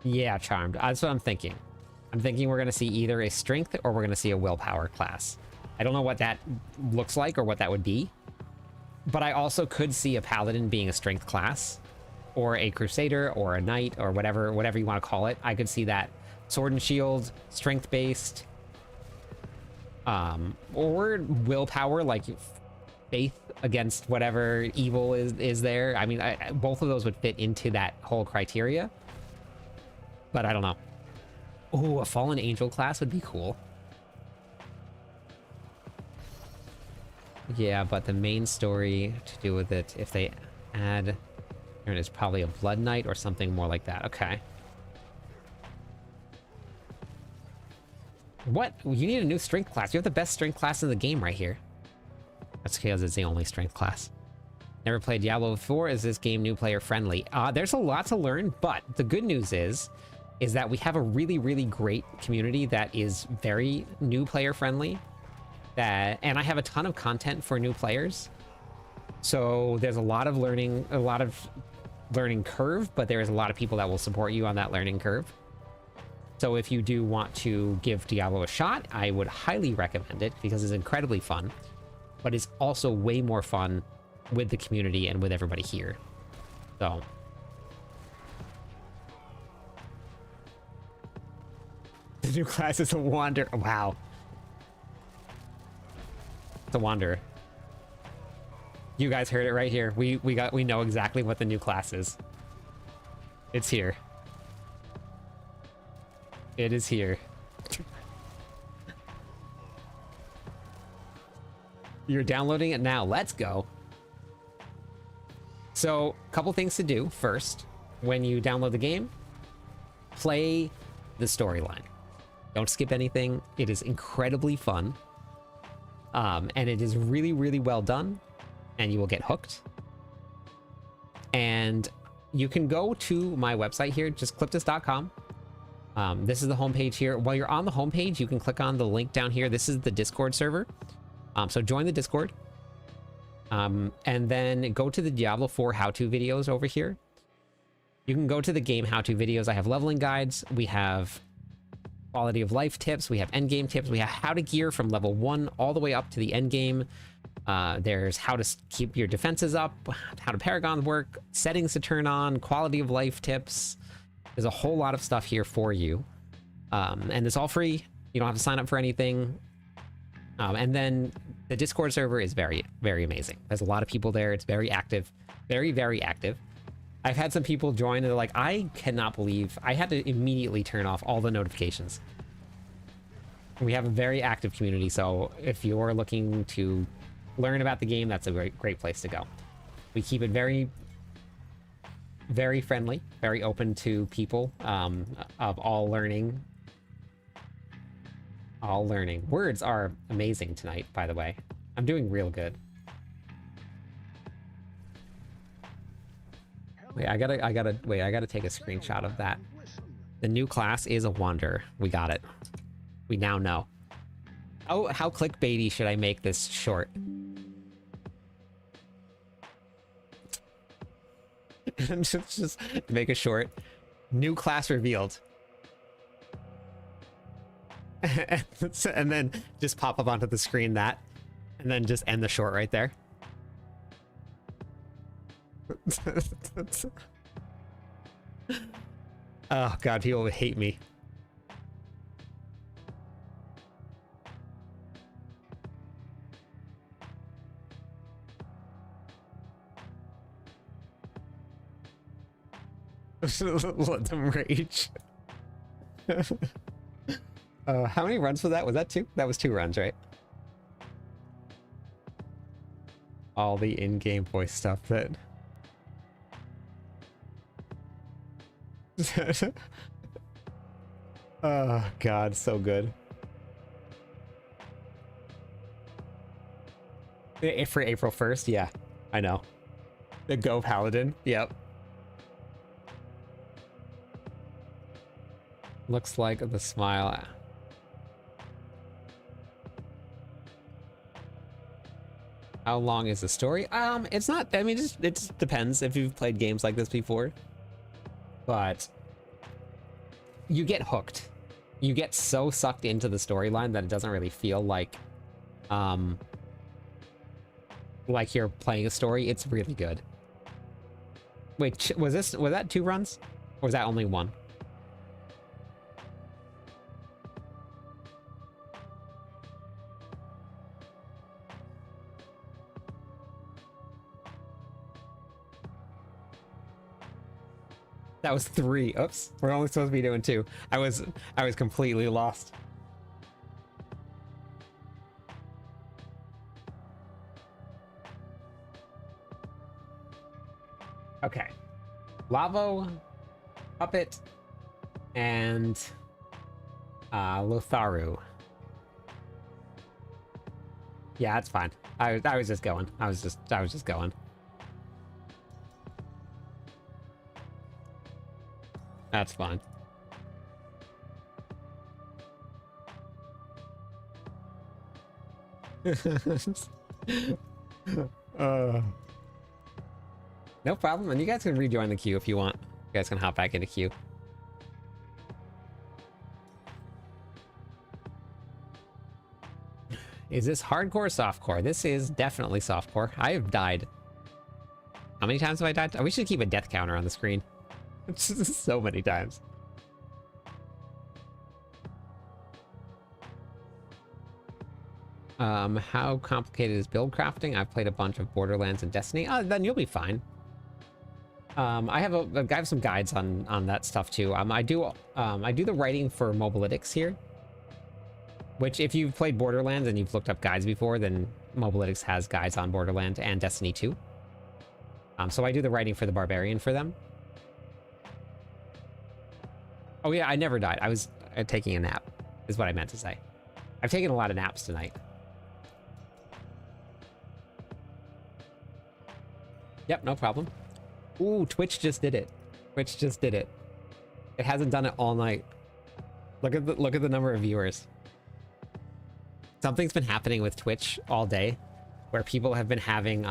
Yeah, charmed. That's what I'm thinking. I'm thinking we're going to see either a strength or we're going to see a willpower class. I don't know what that looks like or what that would be. But I also could see a paladin being a strength class, or a crusader, or a knight, or whatever you want to call it. I could see that sword and shield, strength-based, or willpower, like faith against whatever evil is there. I mean, both of those would fit into that whole criteria. But I don't know. Oh, a fallen angel class would be cool. Yeah, but the main story to do with it, if they add, it's probably a blood knight or something more like that. Okay. What? You need a new strength class. You have the best strength class in the game right here. That's because it's the only strength class. Never played Diablo before. Is this game new player friendly? There's a lot to learn, but the good news is that we have a really, really great community that is very new player friendly. And I have a ton of content for new players. So there's a lot of learning curve, but there's a lot of people that will support you on that learning curve. So if you do want to give Diablo a shot, I would highly recommend it because it's incredibly fun, but it's also way more fun with the community and with everybody here. So the new class is a Wanderer. Wow. It's a Wanderer. You guys heard it right here. We know exactly what the new class is. It's here. It is here. You're downloading it now. Let's go. So, a couple things to do. First, when you download the game, play the storyline. Don't skip anything. It is incredibly fun. And it is really, really well done. And you will get hooked. And you can go to my website here, just cliptus.com. This is the homepage here. While you're on the homepage, you can click on the link down here. This is the Discord server. So join the Discord. And then go to the Diablo 4 how-to videos over here. You can go to the game how-to videos. I have leveling guides. We have quality of life tips. We have end game tips. We have how to gear from level 1 all the way up to the end game. There's how to keep your defenses up, how to paragons work, settings to turn on, quality of life tips. There's a whole lot of stuff here for you. And it's all free. You don't have to sign up for anything. And then the Discord server is very, very amazing. There's a lot of people there. It's very active. Very, very active. I've had some people join and they're like, I cannot believe I had to immediately turn off all the notifications. We have a very active community, so if you're looking to learn about the game, that's a great place to go. We keep it very, very friendly, very open to people of all learning. All learning. Words are amazing tonight, by the way. I'm doing real good. Wait, I gotta take a screenshot of that. The new class is a Wanderer. We got it. We now know. Oh, how clickbaity should I make this short? just make it short. New class revealed. And then just pop up onto the screen that, and then just end the short right there. Oh god, people would hate me. Let them rage. How many runs was that? Was that 2? That was 2 runs, right? All the in-game voice stuff that... Oh god, so good. For April 1st, yeah, I know. The Go Paladin, yep. Looks like the smile. How long is the story? It's not, I mean, it just depends if you've played games like this before. But you get hooked. You get so sucked into the storyline that it doesn't really feel like you're playing a story. It's really good. Wait, was that 2 runs? Or was that only 1? That was 3. Oops, we're only supposed to be doing 2. I was completely lost. Okay. Lavo, Puppet, and Lotharu. Yeah, that's fine. I was just going. I was just going. That's fine. No problem, and you guys can rejoin the queue if you want. You guys can hop back into queue. Is this hardcore or softcore? This is definitely softcore. I have died. How many times have I died? We should keep a death counter on the screen. So many times. How complicated is build crafting? I've played a bunch of Borderlands and Destiny. Then you'll be fine. I have some guides on that stuff too. I do the writing for Mobalytics here, which if you've played Borderlands and you've looked up guides before, then Mobalytics has guides on Borderlands and Destiny 2. So I do the writing for the Barbarian for them. Oh yeah, I never died. I was taking a nap, is what I meant to say. I've taken a lot of naps tonight. Yep, no problem. Ooh, Twitch just did it. Twitch just did it. It hasn't done it all night. Look at the number of viewers. Something's been happening with Twitch all day, where people have been having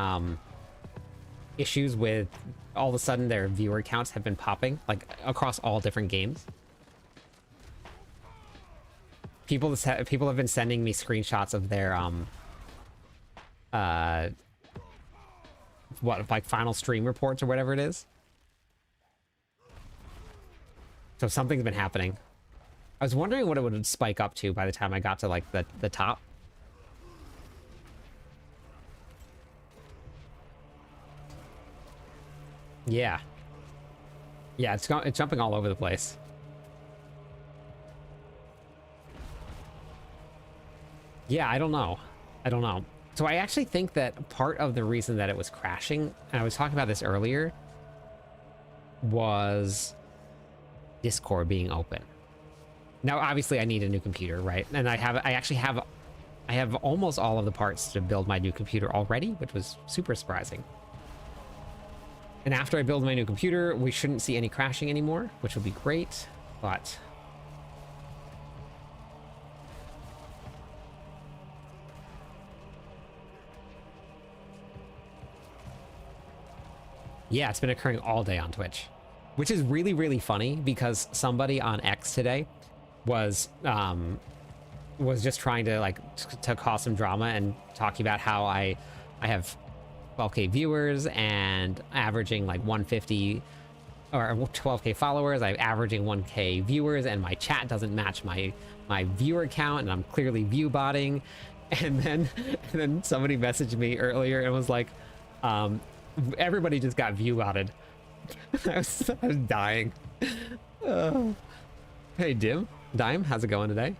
issues with all of a sudden their viewer counts have been popping, like across all different games. People have been sending me screenshots of their like final stream reports or whatever it is. So something's been happening. I was wondering what it would spike up to by the time I got to like the top. Yeah. Yeah, it's jumping all over the place. Yeah, I don't know. I don't know. So I actually think that part of the reason that it was crashing, and I was talking about this earlier, was Discord being open. Now, obviously, I need a new computer, right? And I have almost all of the parts to build my new computer already, which was super surprising. And after I build my new computer, we shouldn't see any crashing anymore, which will be great, but... yeah, it's been occurring all day on Twitch, which is really, really funny because somebody on X today was just trying to to cause some drama and talking about how I have 12k viewers and averaging like 150 or 12k followers. I'm averaging 1k viewers and my chat doesn't match my viewer count and I'm clearly view botting. And then somebody messaged me earlier and was like, everybody just got view botted. I was dying. Hey Dime, how's it going today?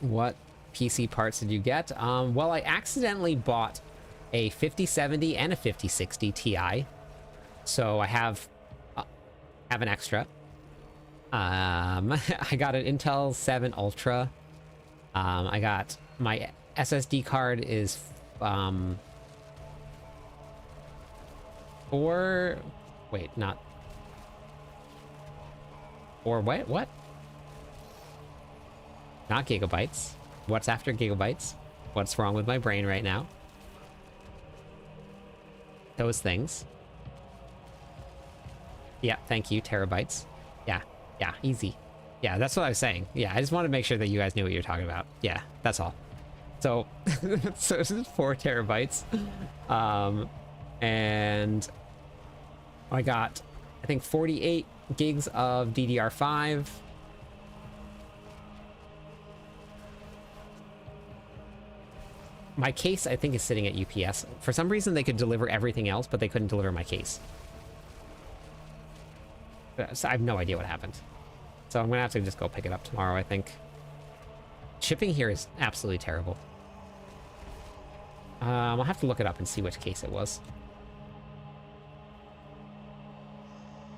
What PC parts did you get? Well, I accidentally bought a 5070 and a 5060 Ti, so I have an extra. I got an Intel 7 Ultra. I got my SSD card is what? Not gigabytes. What's after gigabytes? What's wrong with my brain right now? Those things. Yeah, thank you, terabytes. Yeah, easy. Yeah, that's what I was saying. Yeah, I just wanted to make sure that you guys knew what you're talking about. Yeah, that's all. So, so this is 4 terabytes. And I got, I think, 48 gigs of DDR5. My case, I think, is sitting at UPS. For some reason, they could deliver everything else, but they couldn't deliver my case. So I have no idea what happened. So I'm gonna have to just go pick it up tomorrow, I think. Shipping here is absolutely terrible. I'll have to look it up and see which case it was.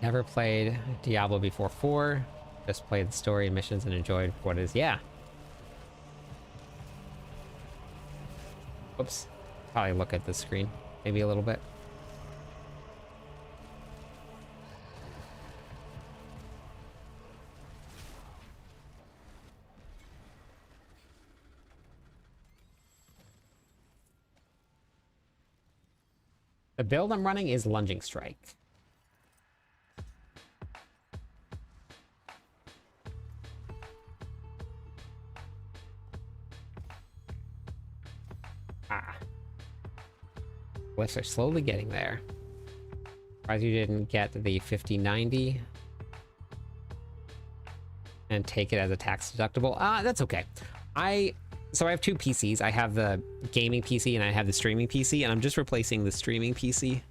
Never played Diablo before 4. Just played the story and missions and enjoyed what it is. Yeah. Oops. Probably look at the screen maybe a little bit. The build I'm running is Lunging Strike. Ah. Glyphs are slowly getting there. Surprised you didn't get the 5090 and take it as a tax deductible. That's okay. So I have two PCs. I have the gaming PC and I have the streaming PC, and I'm just replacing the streaming PC.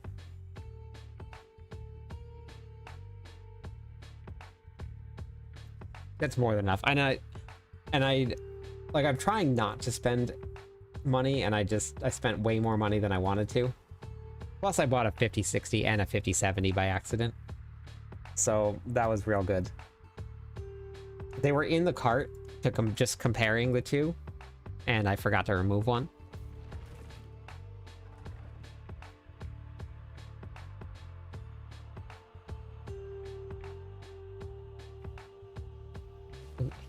That's more than enough. I'm trying not to spend money, and I spent way more money than I wanted to. Plus I bought a 5060 and a 5070 by accident. So that was real good. They were in the cart to just comparing the two, and I forgot to remove one.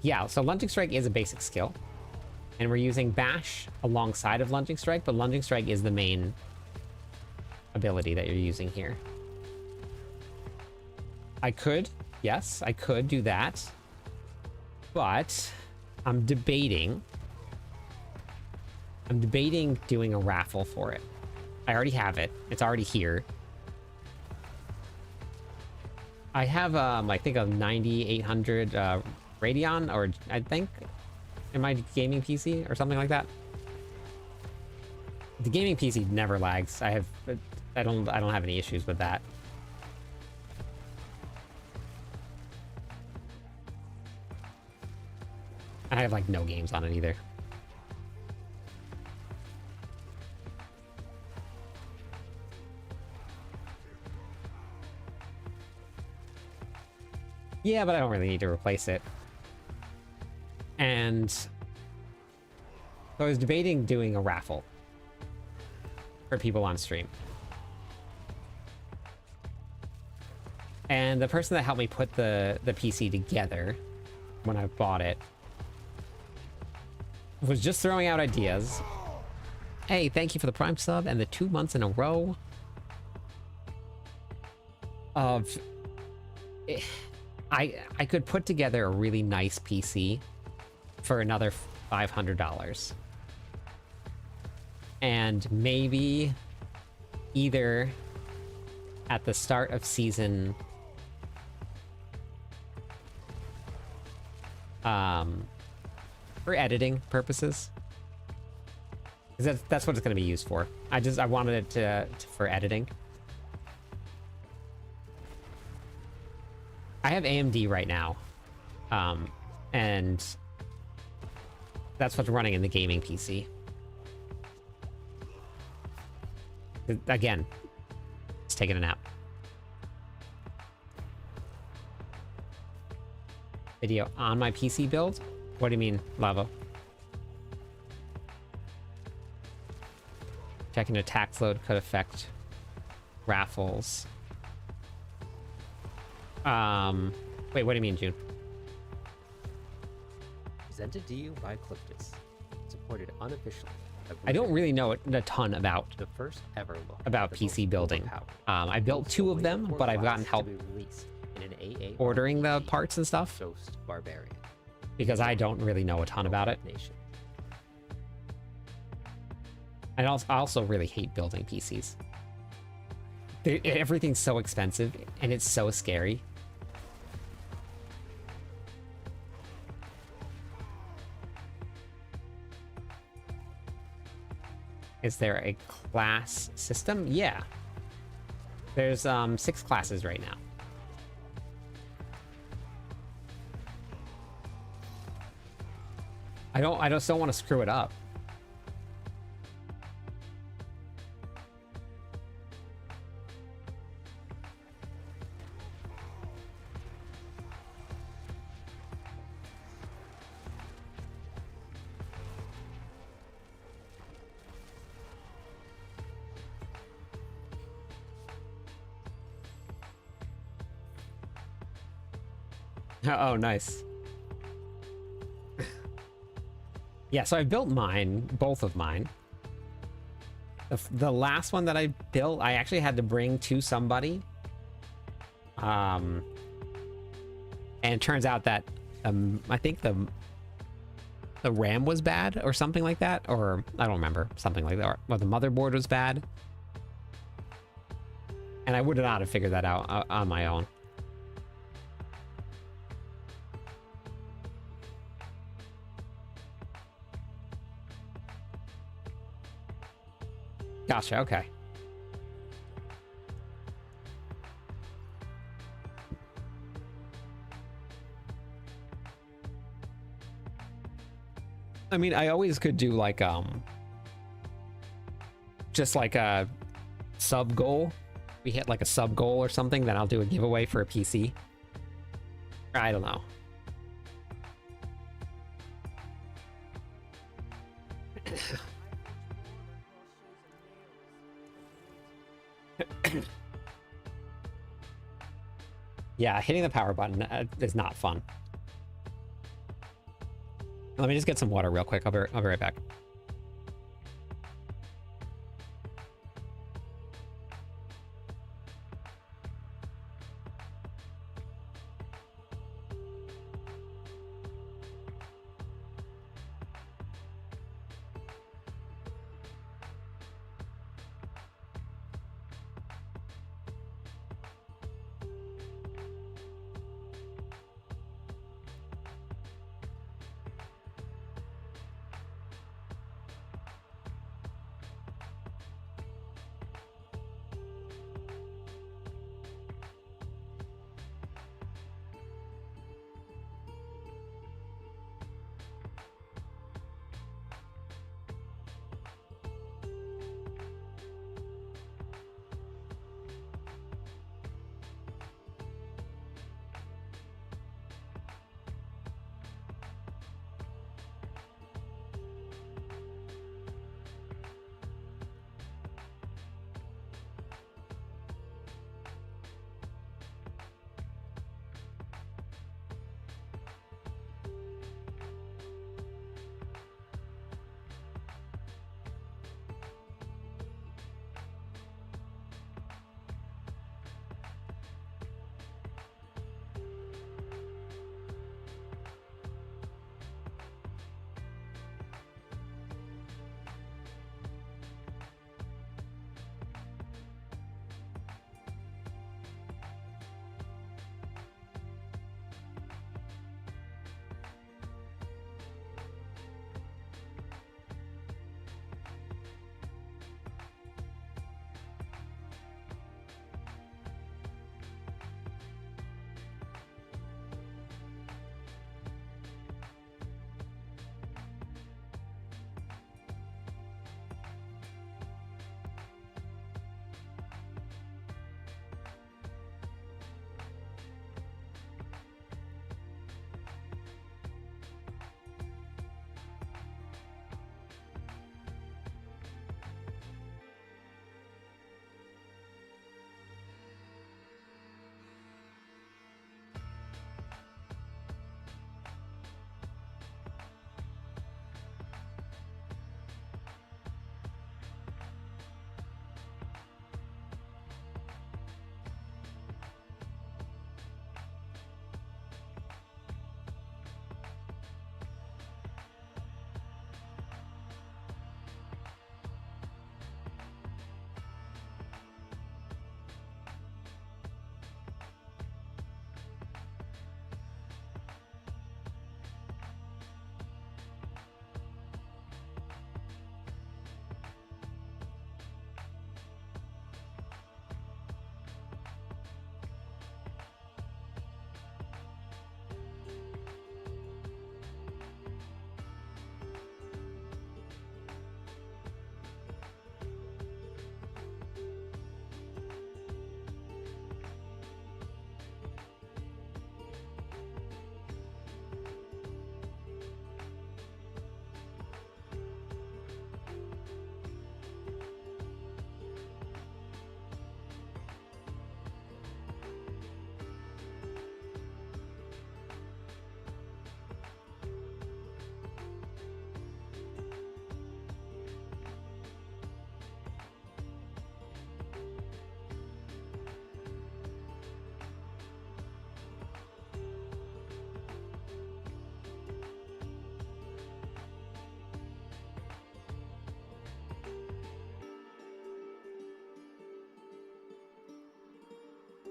Yeah, so Lunging Strike is a basic skill, and we're using Bash alongside of Lunging Strike, but Lunging Strike is the main ability that you're using here. Yes, I could do that, but I'm debating doing a raffle for it. I already have it. It's already here. I have, I think a 9800 Radeon, or I think in my gaming PC or something like that. The gaming PC never lags. I don't have any issues with that. I have like no games on it either. Yeah, but I don't really need to replace it. And so I was debating doing a raffle for people on stream. And the person that helped me put the PC together when I bought it was just throwing out ideas. Hey, thank you for the Prime sub and the 2 months in a row of... I could put together a really nice PC for another $500. And maybe either at the start of season... for editing purposes. Because that's what it's going to be used for. I wanted it for editing. I have AMD right now, and that's what's running in the gaming PC. Again, it's taking a nap. Video on my PC build? What do you mean, Lavo? Checking a tax load could affect raffles. Wait, what do you mean, June? Presented to you by Cliftus. Supported unofficially. I don't really know a ton about The first ever look about at the PC most building. overpowered, I built 2 of them, but I've gotten help to be released in an AA ordering the RPG, parts and stuff, Ghost Barbarian. because I don't really know a ton about it. Nation. I also really hate building PCs. Everything's so expensive, and it's so scary. Is there a class system? Yeah. There's 6 classes right now. I just don't want to screw it up. Oh, nice. Yeah, so I built mine, both of mine. The last one that I built, I actually had to bring to somebody. And it turns out that I think the RAM was bad or something like that, or I don't remember, something like that, or the motherboard was bad. And I would not have figured that out on my own. Gotcha, okay. I mean, I always could do like just like a sub goal. We hit like a sub goal or something, then I'll do a giveaway for a PC. I don't know. Yeah, hitting the power button is not fun. Let me just get some water real quick. I'll be right back.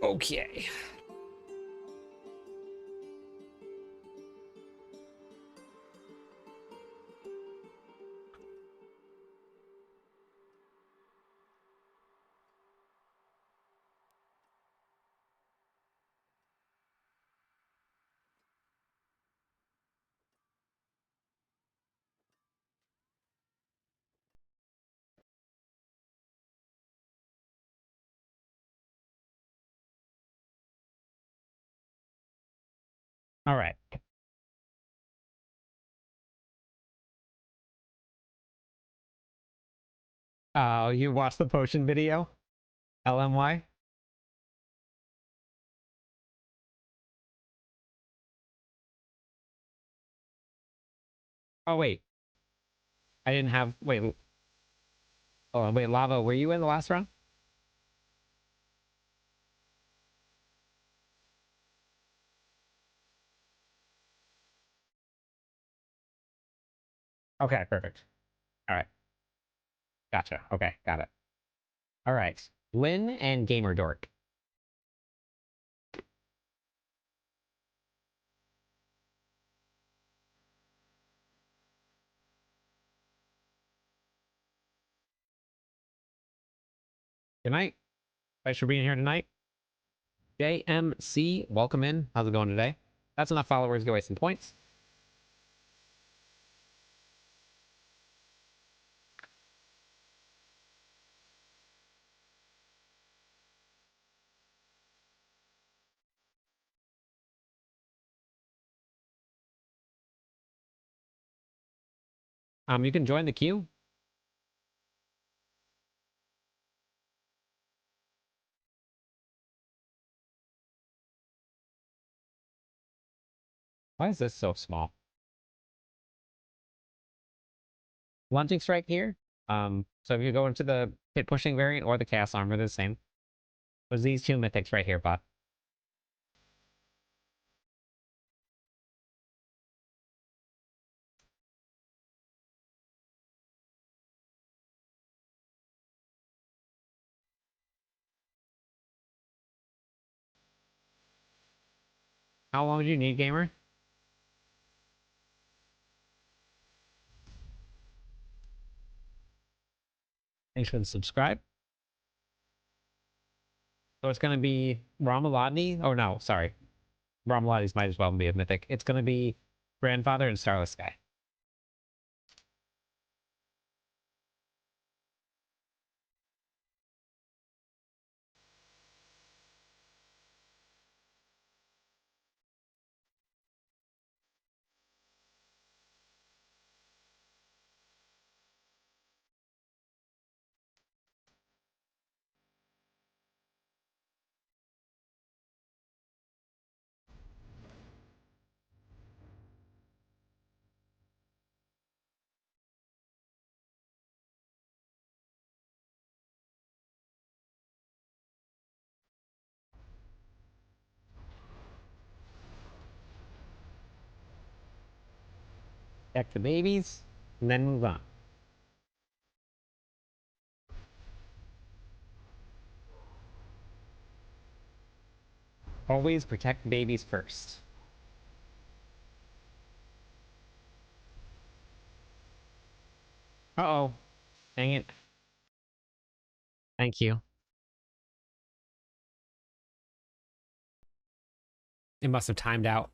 Okay. All right. Oh, you watched the potion video? LMY? Oh, wait. I didn't have... Wait. Oh, wait, Lava, were you in the last round? Okay, perfect. All right. Gotcha. Okay, got it. All right. Lynn and Gamer Dork. Good night. Thanks for being here tonight. JMC, welcome in. How's it going today? That's enough followers. Go waste some points. You can join the queue. Why is this so small? Launching strike here. So if you go into the pit pushing variant or the chaos armor, they're the same. There's these two mythics right here, bot. How long do you need, gamer? Thanks for the subscribe. So it's gonna be Ramalani. Oh no, sorry. Ramalani's might as well be a mythic. It's gonna be Grandfather and Starless Sky. Check the babies, and then move on. Always protect babies first. Uh-oh. Dang it. Thank you. It must have timed out.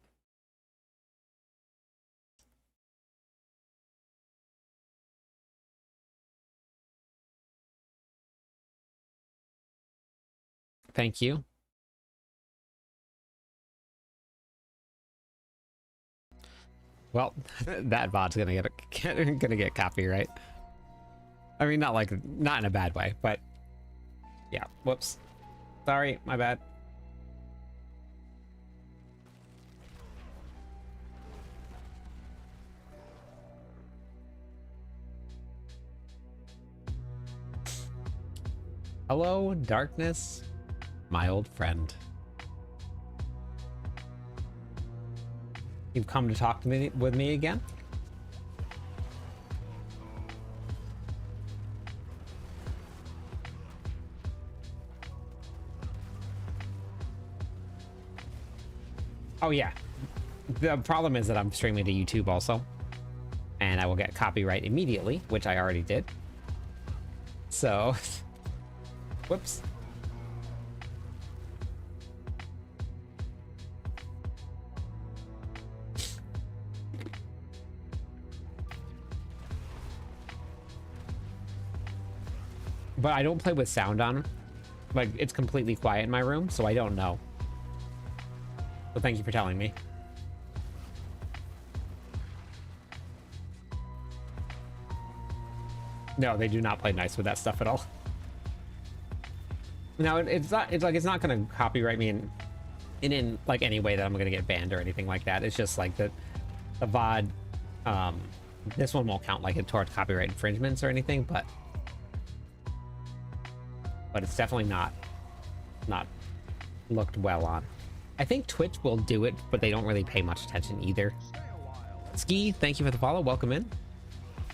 Thank you. Well, that bot's gonna get copyright. I mean, not in a bad way, but yeah. Whoops. Sorry, my bad. Hello, darkness, my old friend. You've come to talk to me with me again? Oh yeah. The problem is that I'm streaming to YouTube also. And I will get copyright immediately, which I already did. So, whoops. But I don't play with sound on. Like, it's completely quiet in my room, so I don't know. So thank you for telling me. No, they do not play nice with that stuff at all. No, it's not gonna copyright me in like any way that I'm gonna get banned or anything like that. It's just like the VOD, this one won't count like it towards copyright infringements or anything, but it's definitely not looked well on. I think Twitch will do it, but they don't really pay much attention either. Ski, thank you for the follow. Welcome in.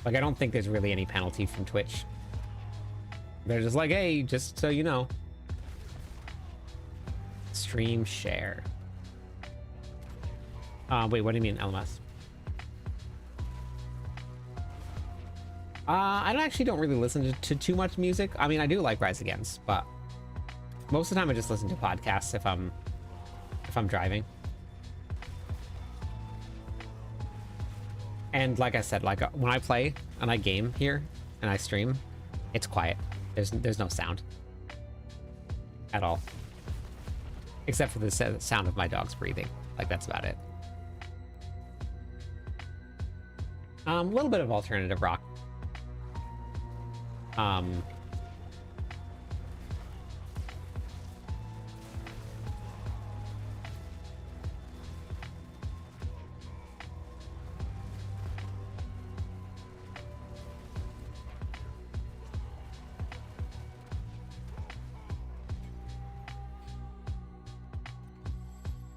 Like, I don't think there's really any penalty from Twitch. They're just like, hey, just so you know. Stream share. Wait, what do you mean, LMS? I actually don't really listen to too much music. I mean, I do like Rise Against, but most of the time I just listen to podcasts if I'm driving. And like I said, like when I play and I game here and I stream, it's quiet. There's no sound at all, except for the sound of my dogs breathing. Like, that's about it. A little bit of alternative rock.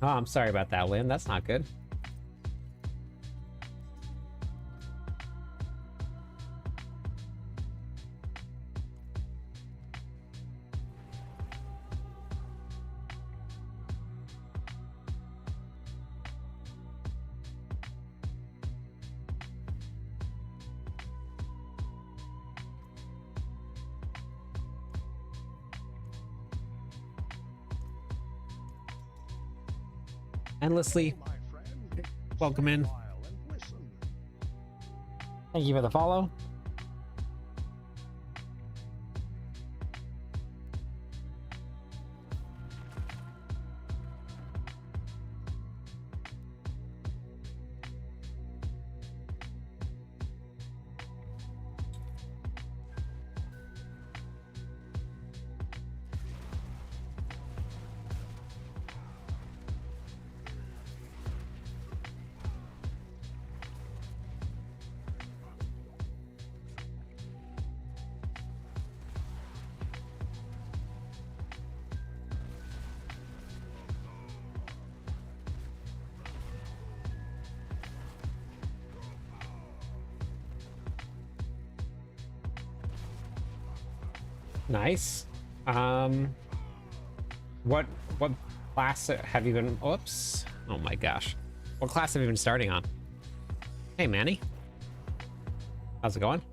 Oh, I'm sorry about that, Lynn. That's not good. Endlessly. Welcome in. Thank you for the follow. Nice. What class have you been? Oops. Oh my gosh. What class have you been starting on? Hey, Manny. How's it going?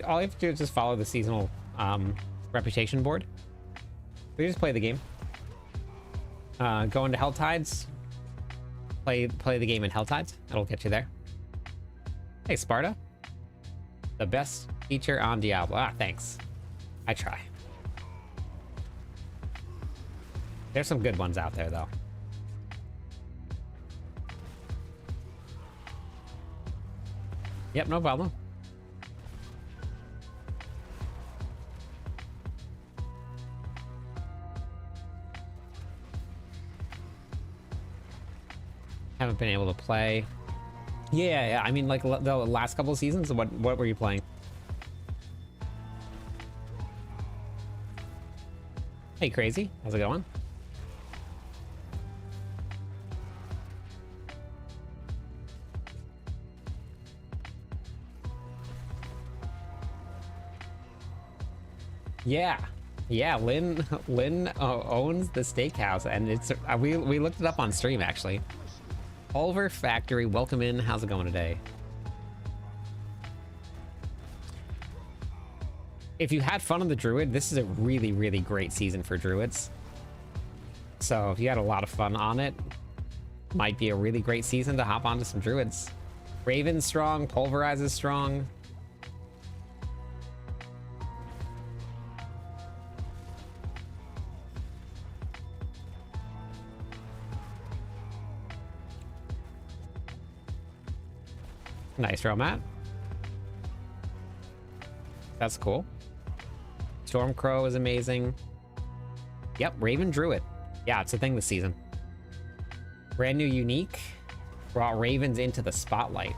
All you have to do is just follow the seasonal reputation board. So you just play the game. Go into Hell Tides. Play the game in Hell Tides. That'll get you there. Hey, Sparta. The best teacher on Diablo. Ah, thanks. I try. There's some good ones out there, though. Yep, no problem. Haven't been able to play. Yeah. I mean, like the last couple of seasons. What were you playing? Hey, Crazy. How's it going? Yeah. Yeah, Lynn owns the steakhouse, and it's we looked it up on stream actually. Oliver Factory, welcome in. How's it going today? If you had fun on the Druid, this is a really, really great season for Druids. So if you had a lot of fun on it, might be a really great season to hop onto some Druids. Raven's strong, Pulverize is strong. Nice, Romat. That's cool. Stormcrow is amazing. Yep, Raven Druid. Yeah, it's a thing this season. Brand new unique. Brought Ravens into the spotlight.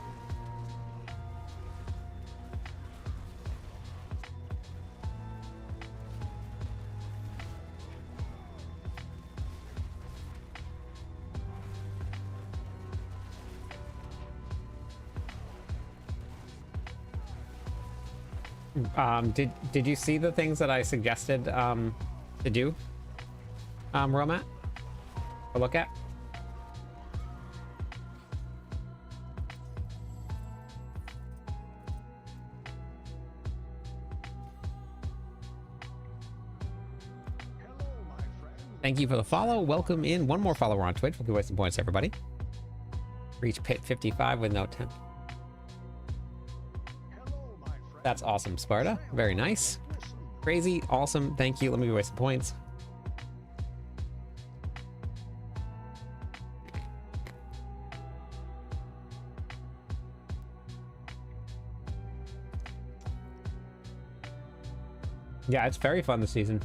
Did you see the things that I suggested to do, Romat? Or look at? Thank you for the follow. Welcome in. One more follower on Twitch. We'll give away some points, everybody. Reach pit 55 with no 10. That's awesome, Sparta. Very nice. Crazy. Awesome. Thank you. Let me give away some points. Yeah, it's very fun this season.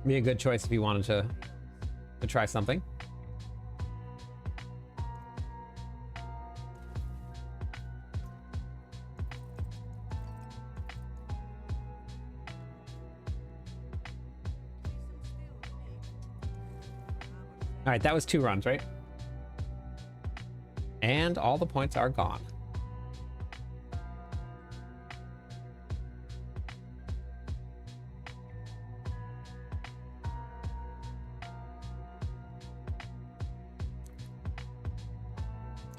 Be a good choice if you wanted to try something. All right, that was 2 runs, right? And all the points are gone.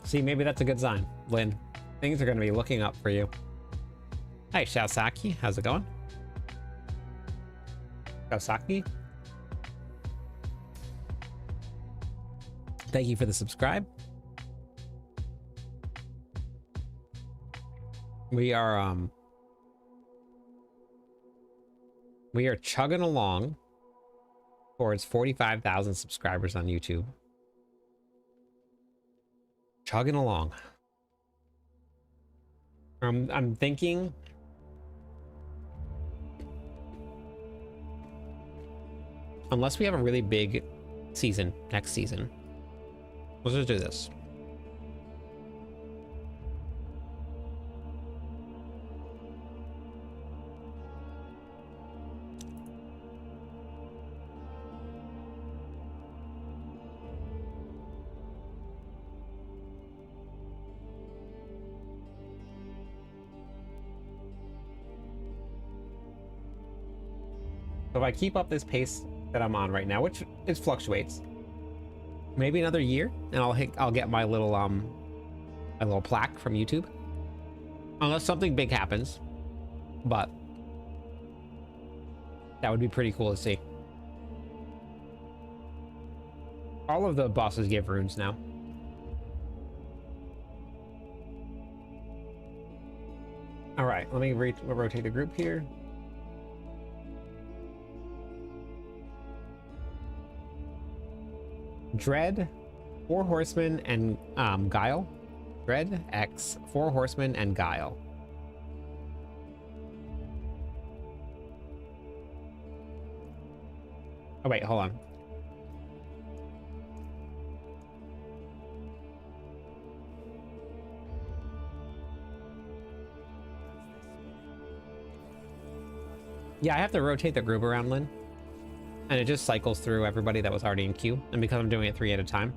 See, maybe that's a good sign, Lynn. Things are going to be looking up for you. Hi, Shaosaki. How's it going? Shaosaki? Thank you for the subscribe. We are chugging along towards 45,000 subscribers on YouTube. Chugging along. I'm thinking unless we have a really big season next season, let's just do this. So if I keep up this pace that I'm on right now, which it fluctuates, maybe another year, and I'll get my little plaque from YouTube, unless something big happens. But that would be pretty cool to see. All of the bosses give runes now. All right, let me rotate the group here. Dread, 4 horsemen, and Guile. Dread, X, 4 horsemen, and Guile. Oh wait, hold on. Yeah, I have to rotate the group around, Lynn. And it just cycles through everybody that was already in queue. And because I'm doing it 3 at a time.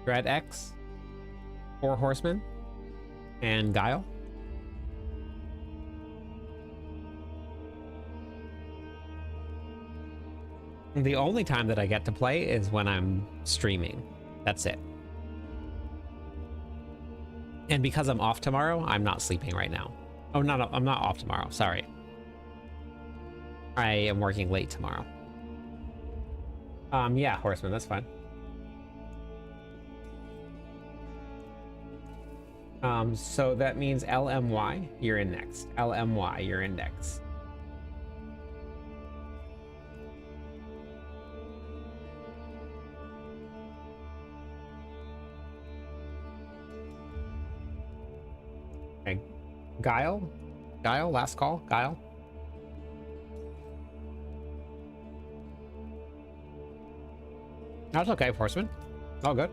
Dread X, 4 Horsemen, and Guile. The only time that I get to play is when I'm streaming. That's it. And because I'm off tomorrow, I'm not sleeping right now. Oh, no, I'm not off tomorrow. Sorry. I am working late tomorrow. Yeah, Horseman, that's fine. So that means LMY, you're in next. LMY, you're in next. Okay. Guile? Guile, last call? Guile? That's okay, Horseman. All good.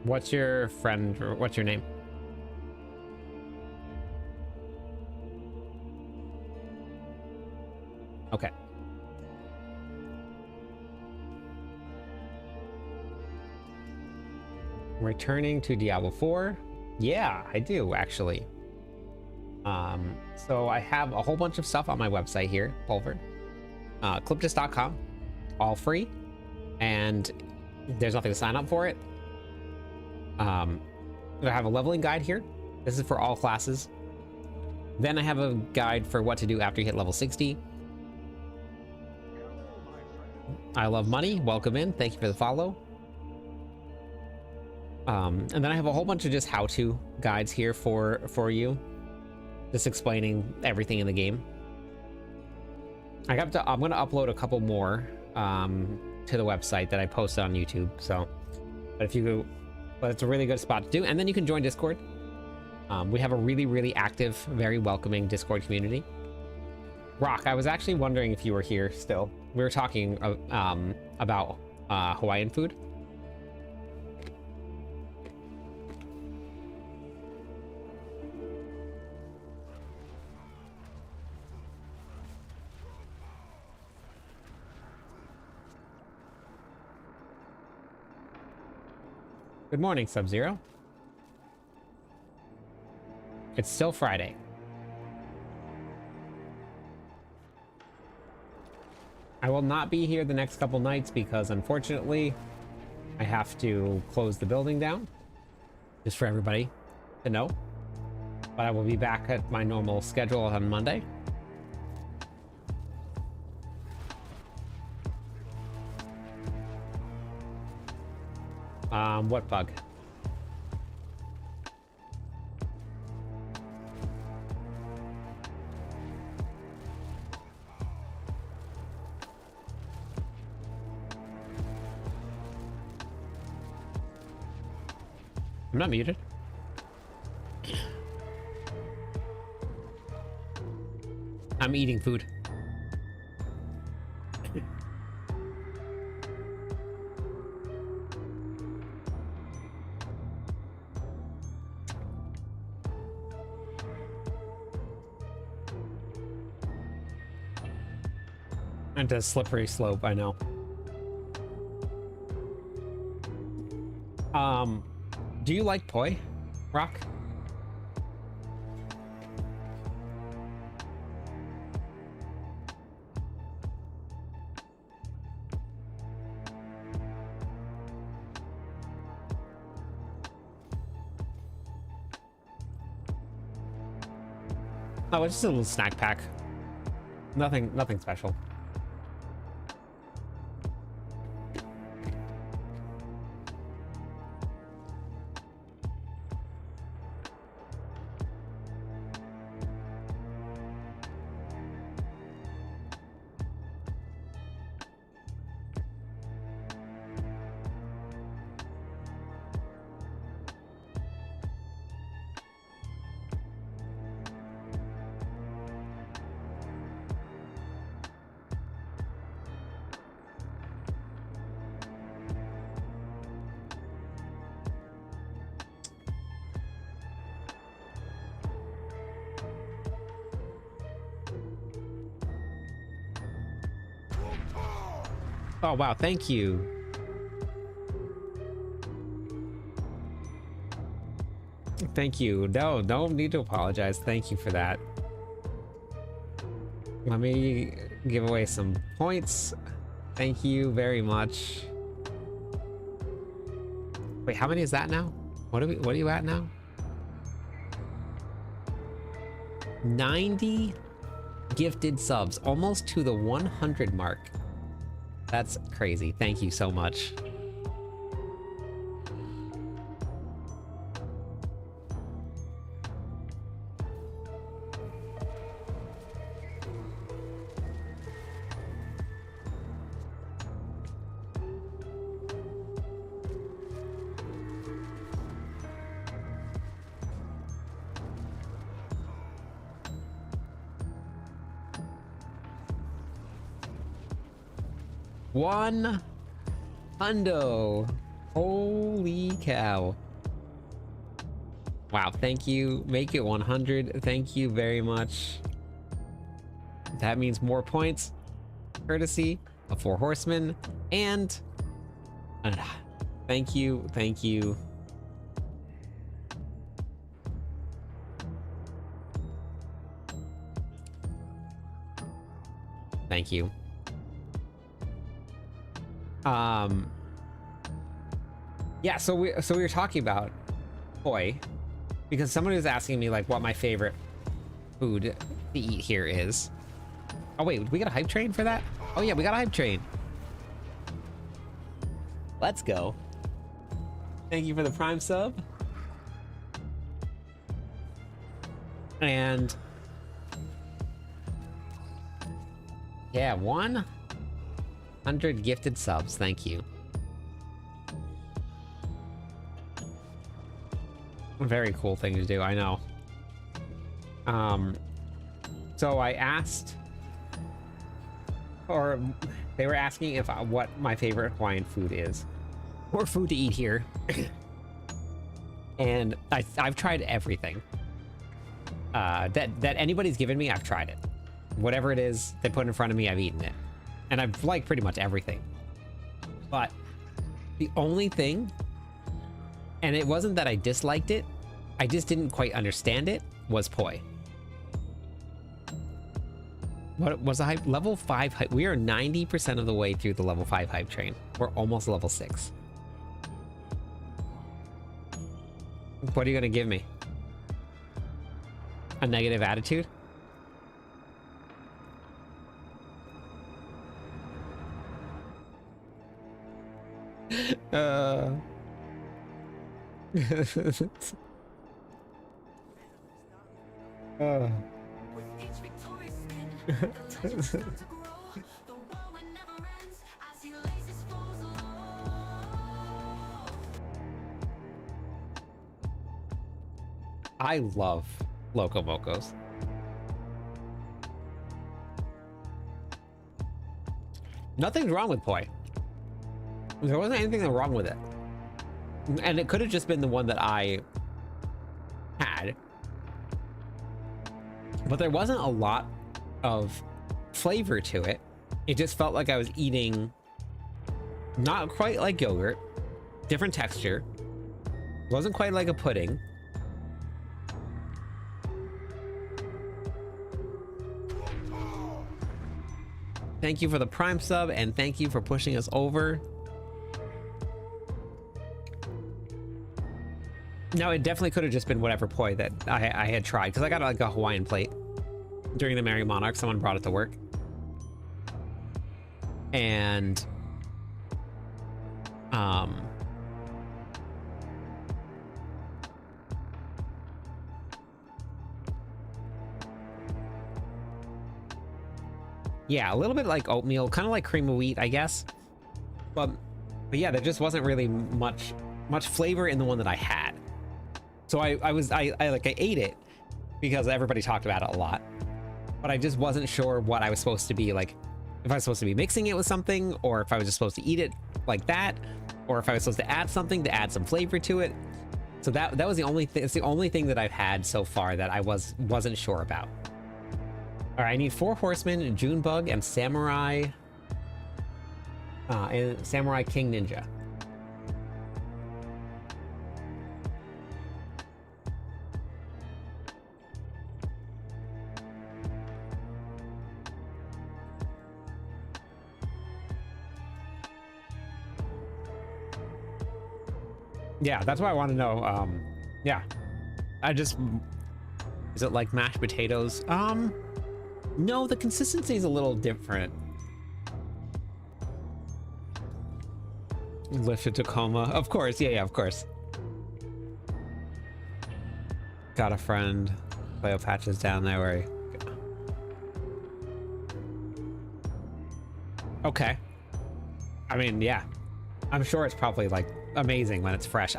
What's your friend, or what's your name? Okay. Returning to Diablo 4. Yeah, I do actually. So I have a whole bunch of stuff on my website here, Pulver. Cliptis.com, all free, and there's nothing to sign up for it. I have a leveling guide here. This is for all classes. Then I have a guide for what to do after you hit level 60. I love money. Welcome in. Thank you for the follow. And then I have a whole bunch of just how-to guides here for you, just explaining everything in the game. I'm gonna upload a couple more to the website that I posted on YouTube. So, but it's a really good spot to do. And then you can join Discord. We have a really active, very welcoming Discord community. Rock, I was actually wondering if you were here still. We were talking about Hawaiian food. Good morning, Sub-Zero. It's still Friday. I will not be here the next couple nights because, unfortunately, I have to close the building down. Just for everybody to know. But I will be back at my normal schedule on Monday. What bug? I'm not muted. I'm eating food. And a slippery slope, I know. Do you like poi, Rock? Oh, it's just a little snack pack. Nothing special. Oh, wow. Thank you. Thank you. No, no need to apologize. Thank you for that. Let me give away some points. Thank you very much. Wait, how many is that now? What are you at now? 90 gifted subs, almost to the 100 mark. That's crazy. Thank you so much. One hundo. Holy cow. Wow, thank you. Make it 100. Thank you very much. That means more points. Courtesy of 4 horsemen. And thank you. Thank you. Thank you. Yeah, so we were talking about poi because somebody was asking me like what my favorite food to eat here is. Oh wait, we got a hype train for that? Oh yeah, we got a hype train. Let's go. Thank you for the Prime sub. And yeah, 100 gifted subs. Thank you. Very cool thing to do, I know. So I asked, or they were asking if what my favorite Hawaiian food is, or food to eat here. And I've tried everything that anybody's given me. I've tried it. Whatever it is they put in front of me, I've eaten it, and I've liked pretty much everything. But the only thing, and it wasn't that I disliked it, I just didn't quite understand it, was poi. What was the hype? Level 5 hype. We are 90% of the way through the level 5 hype train. We're almost level 6. What are you gonna give me? A negative attitude? I love Loco Mocos. Nothing's wrong with poi. There wasn't anything wrong with it. And it could have just been the one that I had. But there wasn't a lot of flavor to it. It just felt like I was eating not quite like yogurt, different texture. Wasn't quite like a pudding. Thank you for the Prime sub, and thank you for pushing us over. No, it definitely could have just been whatever poi that I had tried, because I got like a Hawaiian plate during the Merry Monarch. Someone brought it to work. And yeah, a little bit like oatmeal, kind of like cream of wheat, I guess. But yeah, there just wasn't really much flavor in the one that I had. So I ate it because everybody talked about it a lot, but I just wasn't sure what I was supposed to be like, if I was supposed to be mixing it with something, or if I was just supposed to eat it like that, or if I was supposed to add something to add some flavor to it. So that was the only thing. It's the only thing that I've had so far that I wasn't sure about. All right, I need 4 horsemen, Junebug, and Samurai. And Samurai King Ninja. Yeah, that's what I want to know. Yeah. Is it like mashed potatoes? No, the consistency is a little different. Lifted Tacoma. Of course, yeah, of course. Got a friend. Cleopatra's down there where okay. I mean, yeah. I'm sure it's probably like amazing when it's fresh.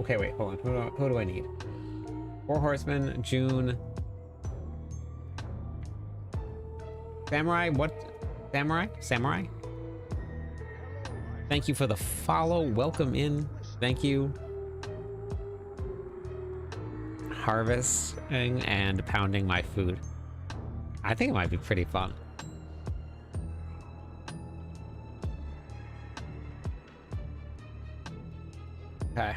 Okay, wait, hold on. Who do I need? Four Horsemen, June. Samurai, what? Samurai? Thank you for the follow. Welcome in. Thank you. Harvesting and pounding my food. I think it might be pretty fun. Okay.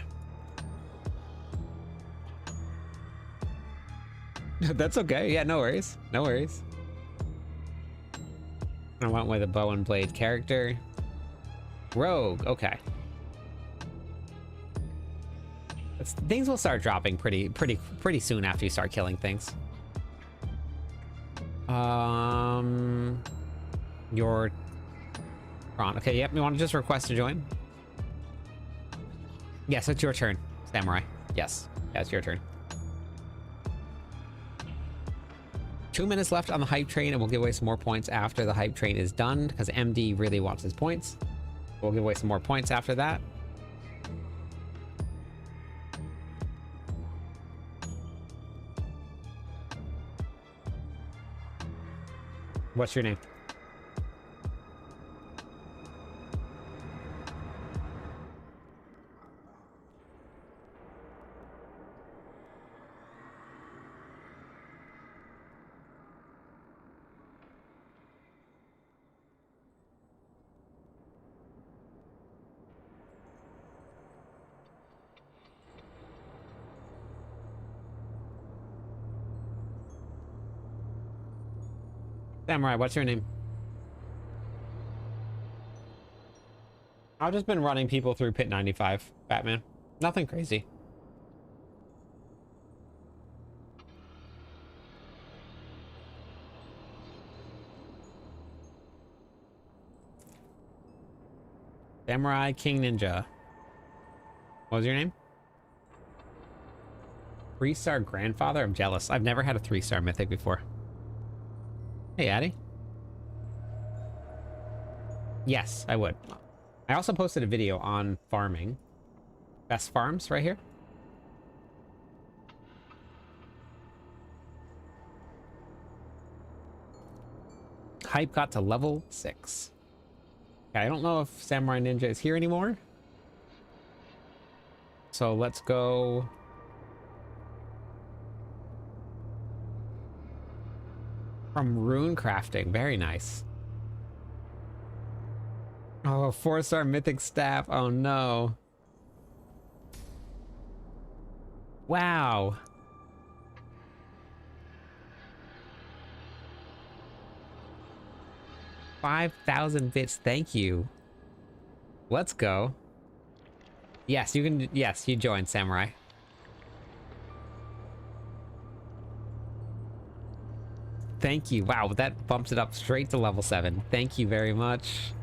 That's okay. Yeah, no worries. No worries. I went with a bow and blade character. Rogue. Okay. Things will start dropping pretty soon after you start killing things. Your Ron. Okay, yep. You want to just request to join? Yes, it's your turn, Samurai. Yes, yeah, it's your turn. 2 minutes left on the hype train, and we'll give away some more points after the hype train is done because MD really wants his points. We'll give away some more points after that. What's your name? Samurai, what's your name? I've just been running people through Pit 95, Batman. Nothing crazy. Samurai King Ninja. What was your name? 3-star grandfather? I'm jealous. I've never had a 3-star mythic before. Hey, Addy. Yes, I would. I also posted a video on farming. Best farms right here. Hype got to level 6. Okay, I don't know if Samurai Ninja is here anymore. So let's go. From Rune crafting. Very nice. Oh, 4-star mythic staff. Oh no. Wow. $5,000 bits. Thank you. Let's go. Yes, you can. Yes, you joined, Samurai. Thank you. Wow, that bumps it up straight to level 7. Thank you very much.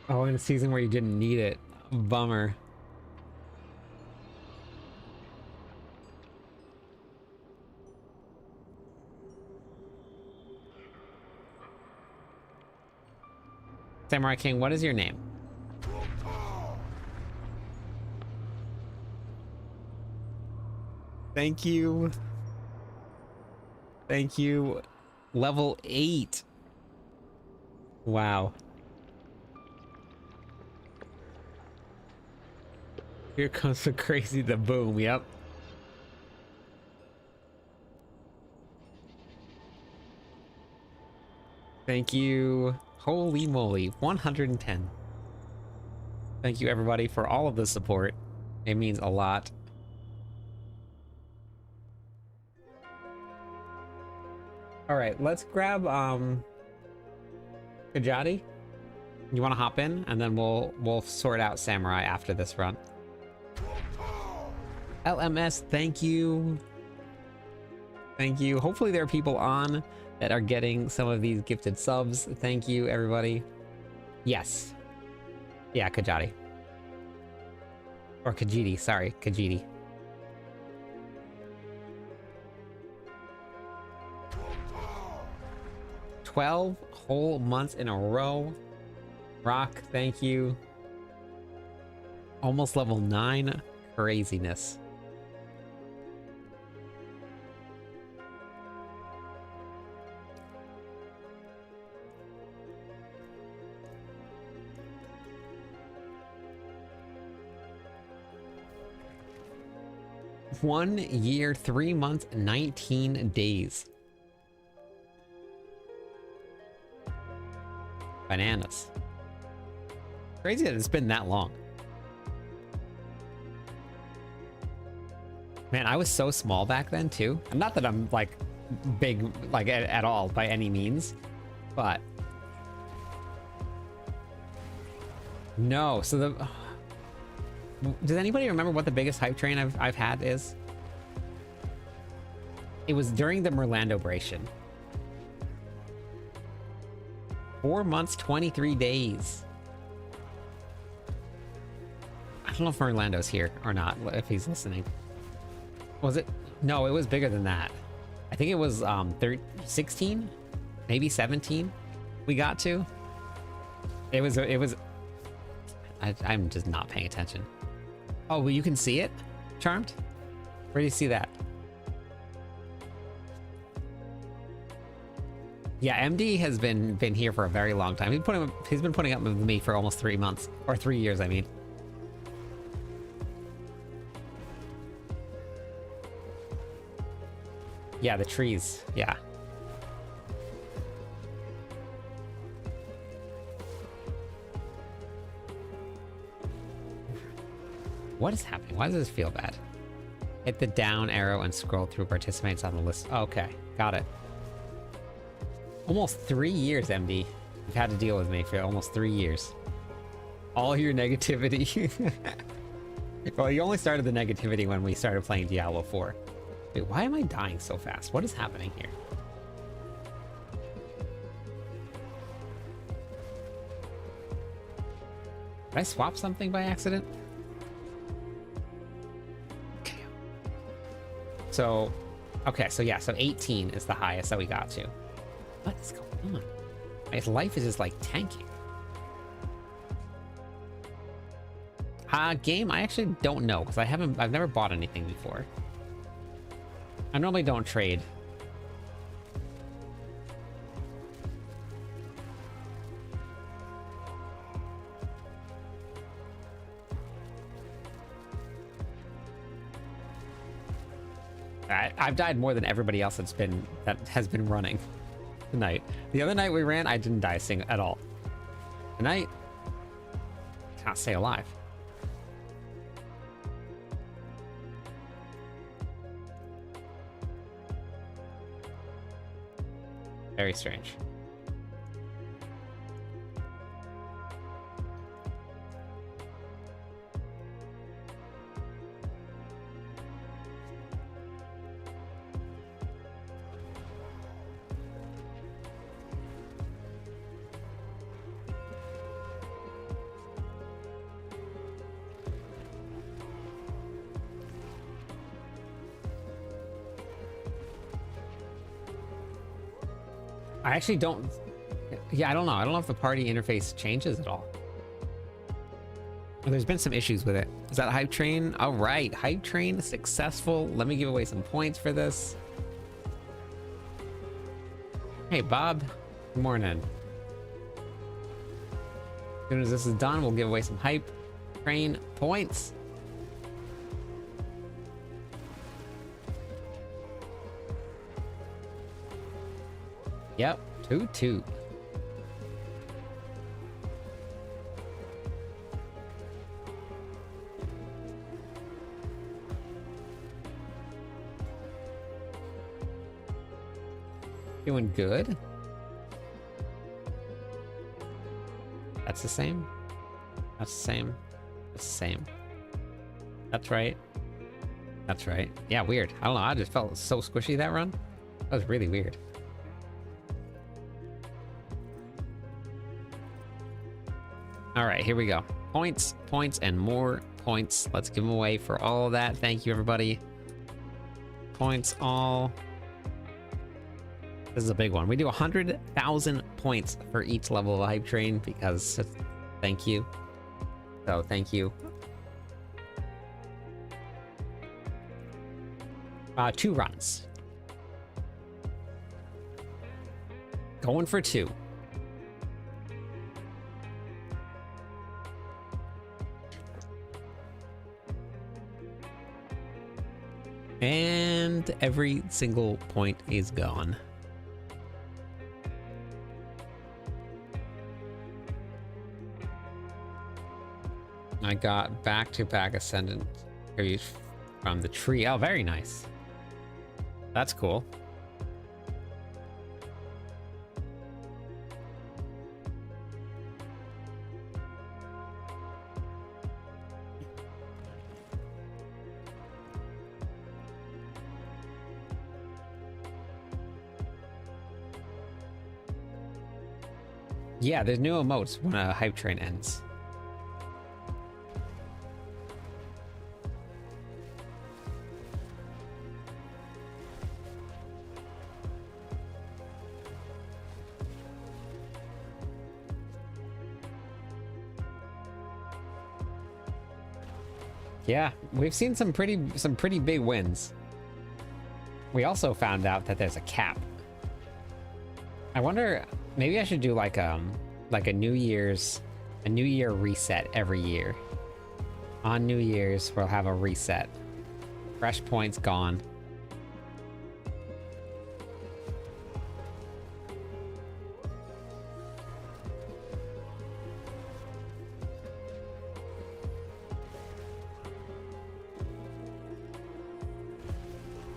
Oh, in a season where you didn't need it. Bummer. Samurai King, what is your name? Thank you. Thank you. Level 8. Wow. Here comes the crazy, the boom. Yep. Thank you. Holy moly, 110. Thank you everybody for all of the support. It means a lot. All right, let's grab Kajati. You want to hop in, and then we'll sort out Samurai after this run. LMS, thank you. Thank you. Hopefully there are people on that are getting some of these gifted subs. Thank you, everybody. Yes. Yeah, Kajati. Or Kajiti, sorry, Kajiti. "12 whole months in a row. Rock, thank you. Almost level 9. Craziness. "1 year, 3 months, 19 days. Bananas. Crazy that it's been that long. Man, I was so small back then too. And not that I'm like big like at all by any means, but no. So the does anybody remember what the biggest hype train I've had is? It was during the Merlandobration. 4 months, 23 days. I don't know if Merlando's here or not, if he's listening. Was it? No, it was bigger than that. I think it was 16, maybe 17 we got to. It was I'm just not paying attention. Oh, well, you can see it, Charmed? Where do you see that? Yeah, MD has been here for a very long time. He's been putting up with me for almost 3 months, or 3 years, I mean. Yeah, the trees. Yeah. What is happening? Why does this feel bad? Hit the down arrow and scroll through participants on the list. Okay, got it. Almost 3 years, MD. You've had to deal with me for almost 3 years. All your negativity. Well, you only started the negativity when we started playing Diablo 4. Wait, why am I dying so fast? What is happening here? Did I swap something by accident? Okay. So, yeah, so 18 is the highest that we got to. What is going on? His life is just like tanking. Game, I actually don't know because I've never bought anything before. I normally don't trade. I've died more than everybody else that has been running tonight. The other night we ran, I didn't die at all. Tonight, can't stay alive. Very strange. I actually don't... Yeah, I don't know. I don't know if the party interface changes at all. There's been some issues with it. Is that Hype Train? All right. Hype Train successful. Let me give away some points for this. Hey, Bob. Good morning. As soon as this is done, we'll give away some Hype Train points. Yep, 2-2. Doing good. That's the same. That's the same. That's the same. That's right. That's right. Yeah, weird. I don't know. I just felt so squishy that run. That was really weird. All right, here we go. Points, points, and more points. Let's give them away for all of that. Thank you, everybody. Points all. This is a big one. We do 100,000 points for each level of Hype Train because thank you. So thank you. 2 runs. Going for 2. And every single point is gone. I got back-to-back Ascendant Berries from the tree. Oh, very nice. That's cool. Yeah, there's new emotes when a Hype Train ends. Yeah, we've seen some pretty big wins. We also found out that there's a cap. I wonder, maybe I should do like a New Year reset every year. On New Year's, we'll have a reset. Fresh points gone.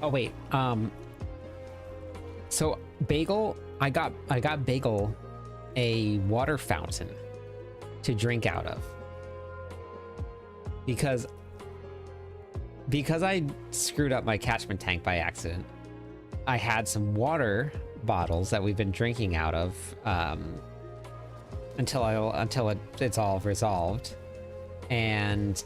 Oh wait, so Bagel, I got Bagel a water fountain to drink out of because I screwed up my catchment tank by accident. I had some water bottles that we've been drinking out of until it's all resolved, and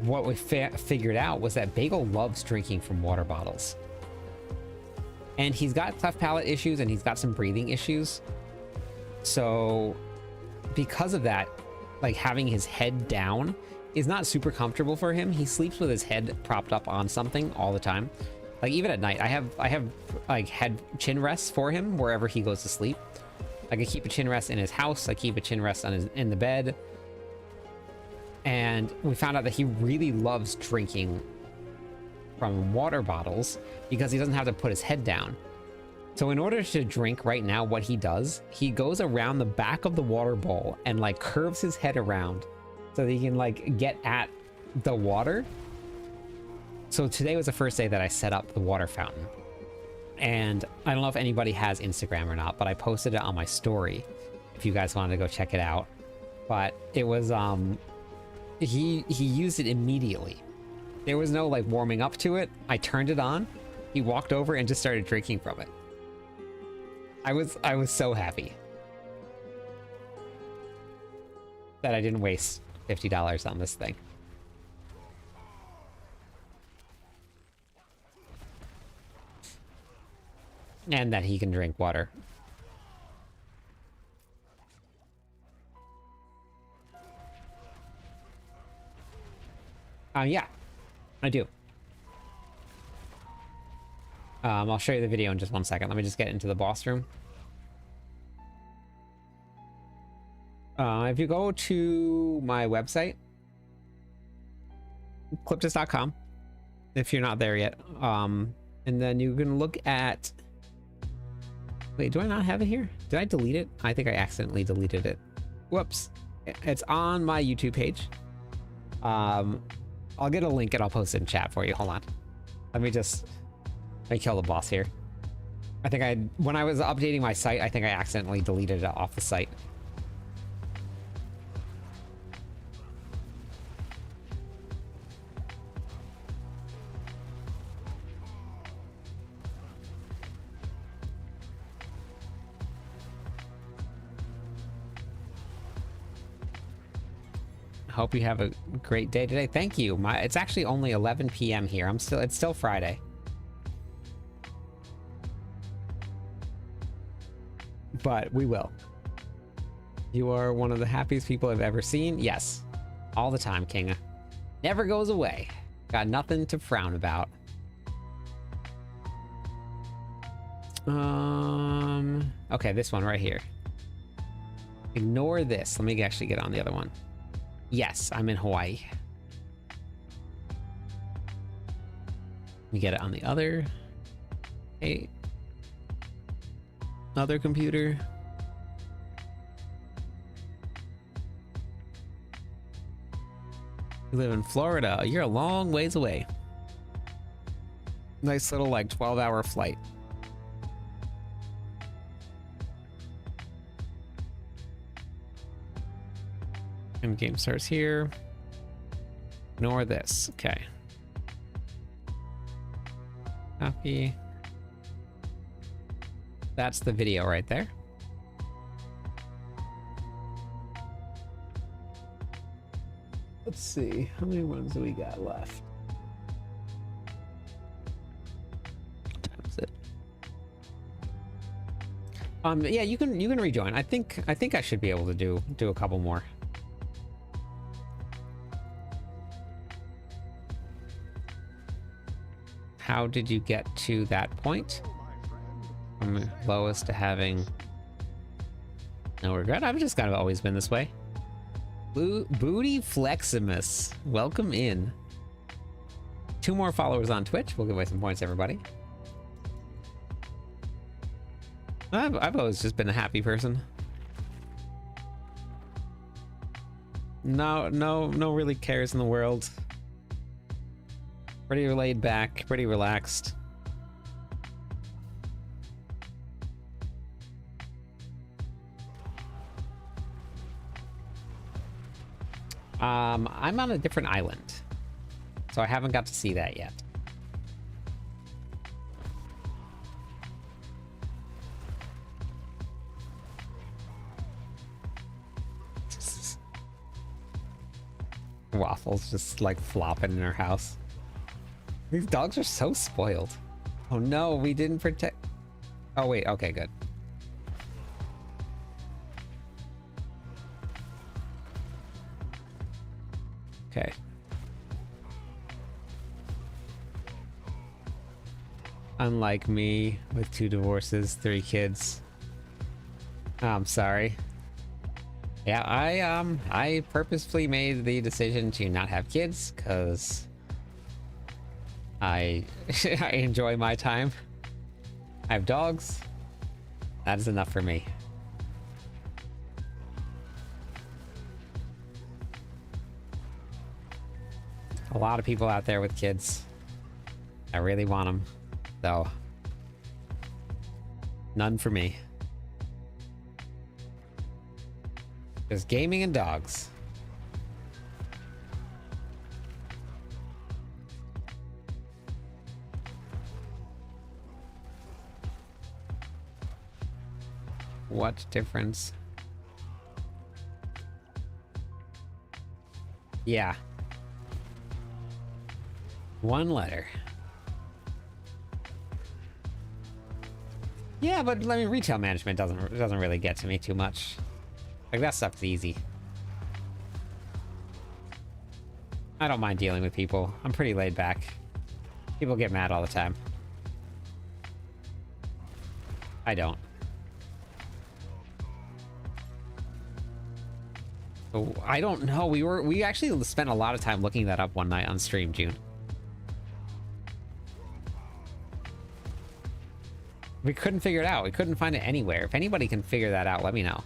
what we figured out was that Bagel loves drinking from water bottles. And he's got cleft palate issues and he's got some breathing issues. So because of that, like having his head down is not super comfortable for him. He sleeps with his head propped up on something all the time. Like even at night, I have like head chin rests for him wherever he goes to sleep. Like I keep a chin rest in his house. I keep a chin rest in the bed. And we found out that he really loves drinking from water bottles because he doesn't have to put his head down. So in order to drink right now, what he does, he goes around the back of the water bowl and like curves his head around so that he can like get at the water. So today was the first day that I set up the water fountain. And I don't know if anybody has Instagram or not, but I posted it on my story if you guys wanted to go check it out. But it was he used it immediately. There was no like warming up to it. I turned it on. He walked over and just started drinking from it. I was so happy that I didn't waste $50 on this thing. And that he can drink water. Yeah, I do. I'll show you the video in just 1 second. Let me just get into the boss room. If you go to my website, cliptus.com, if you're not there yet, and then you can look at Wait, do I not have it here? Did I delete it? I think I accidentally deleted it. Whoops. It's on my YouTube page. I'll get a link and I'll post it in chat for you. Hold on. Let me kill the boss here. I think when I was updating my site, I think I accidentally deleted it off the site. Hope you have a great day today. Thank you. It's actually only 11 p.m. here. It's still Friday. But we will. You are one of the happiest people I've ever seen. Yes. All the time, Kinga. Never goes away. Got nothing to frown about. Okay, this one right here. Ignore this. Let me actually get on the other one. Yes, I'm in Hawaii. Let me get it on the other. Hey. Other computer. You live in Florida. You're a long ways away. Nice little like 12-hour flight. And game starts here. Ignore this. Okay. Copy. That's the video right there. Let's see. How many ones do we got left? What time is it? Yeah, you can rejoin. I think I should be able to do a couple more. How did you get to that point? From lowest to having no regret. I've just kind of always been this way. Booty Fleximus, welcome in. 2 more followers on Twitch. We'll give away some points, everybody. I've always just been a happy person. No really cares in the world. Pretty laid back, pretty relaxed. I'm on a different island, so I haven't got to see that yet. Waffles just like flopping in her house. These dogs are so spoiled. Oh no, we didn't protect. Oh wait, okay, good. Okay. Unlike me, with 2 divorces, 3 kids. Oh, I'm sorry. Yeah, I purposefully made the decision to not have kids because I enjoy my time. I have dogs. That is enough for me. A lot of people out there with kids. I really want them, though. None for me. Just gaming and dogs. What difference? Yeah. 1 letter. Yeah, but I mean, retail management doesn't really get to me too much. Like, that stuff's easy. I don't mind dealing with people. I'm pretty laid back. People get mad all the time. I don't. Oh, I don't know. We actually spent a lot of time looking that up one night on stream, June. We couldn't figure it out. We couldn't find it anywhere. If anybody can figure that out, let me know.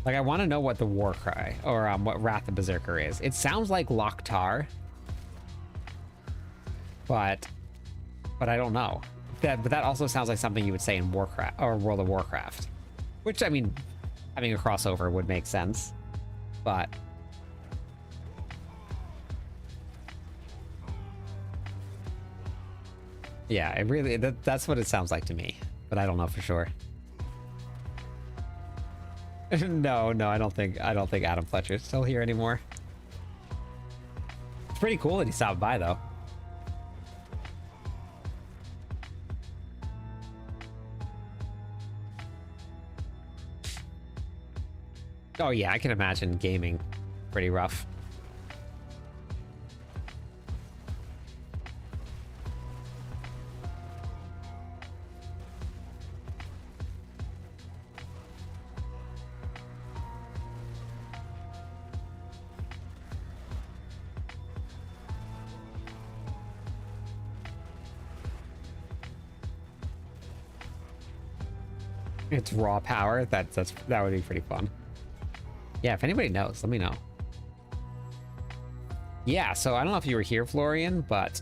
Like, I want to know what the war cry, or what Wrath the Berserker is. It sounds like Loktar, but I don't know. But that also sounds like something you would say in Warcraft or World of Warcraft, which, I mean, having a crossover would make sense, but yeah, it really that's what it sounds like to me, but I don't know for sure. No, I don't think Adam Fletcher's still here anymore. It's pretty cool that he stopped by though. Oh yeah, I can imagine gaming pretty rough. It's raw power. That would be pretty fun. Yeah, if anybody knows, let me know. Yeah, so I don't know if you were here, Florian, but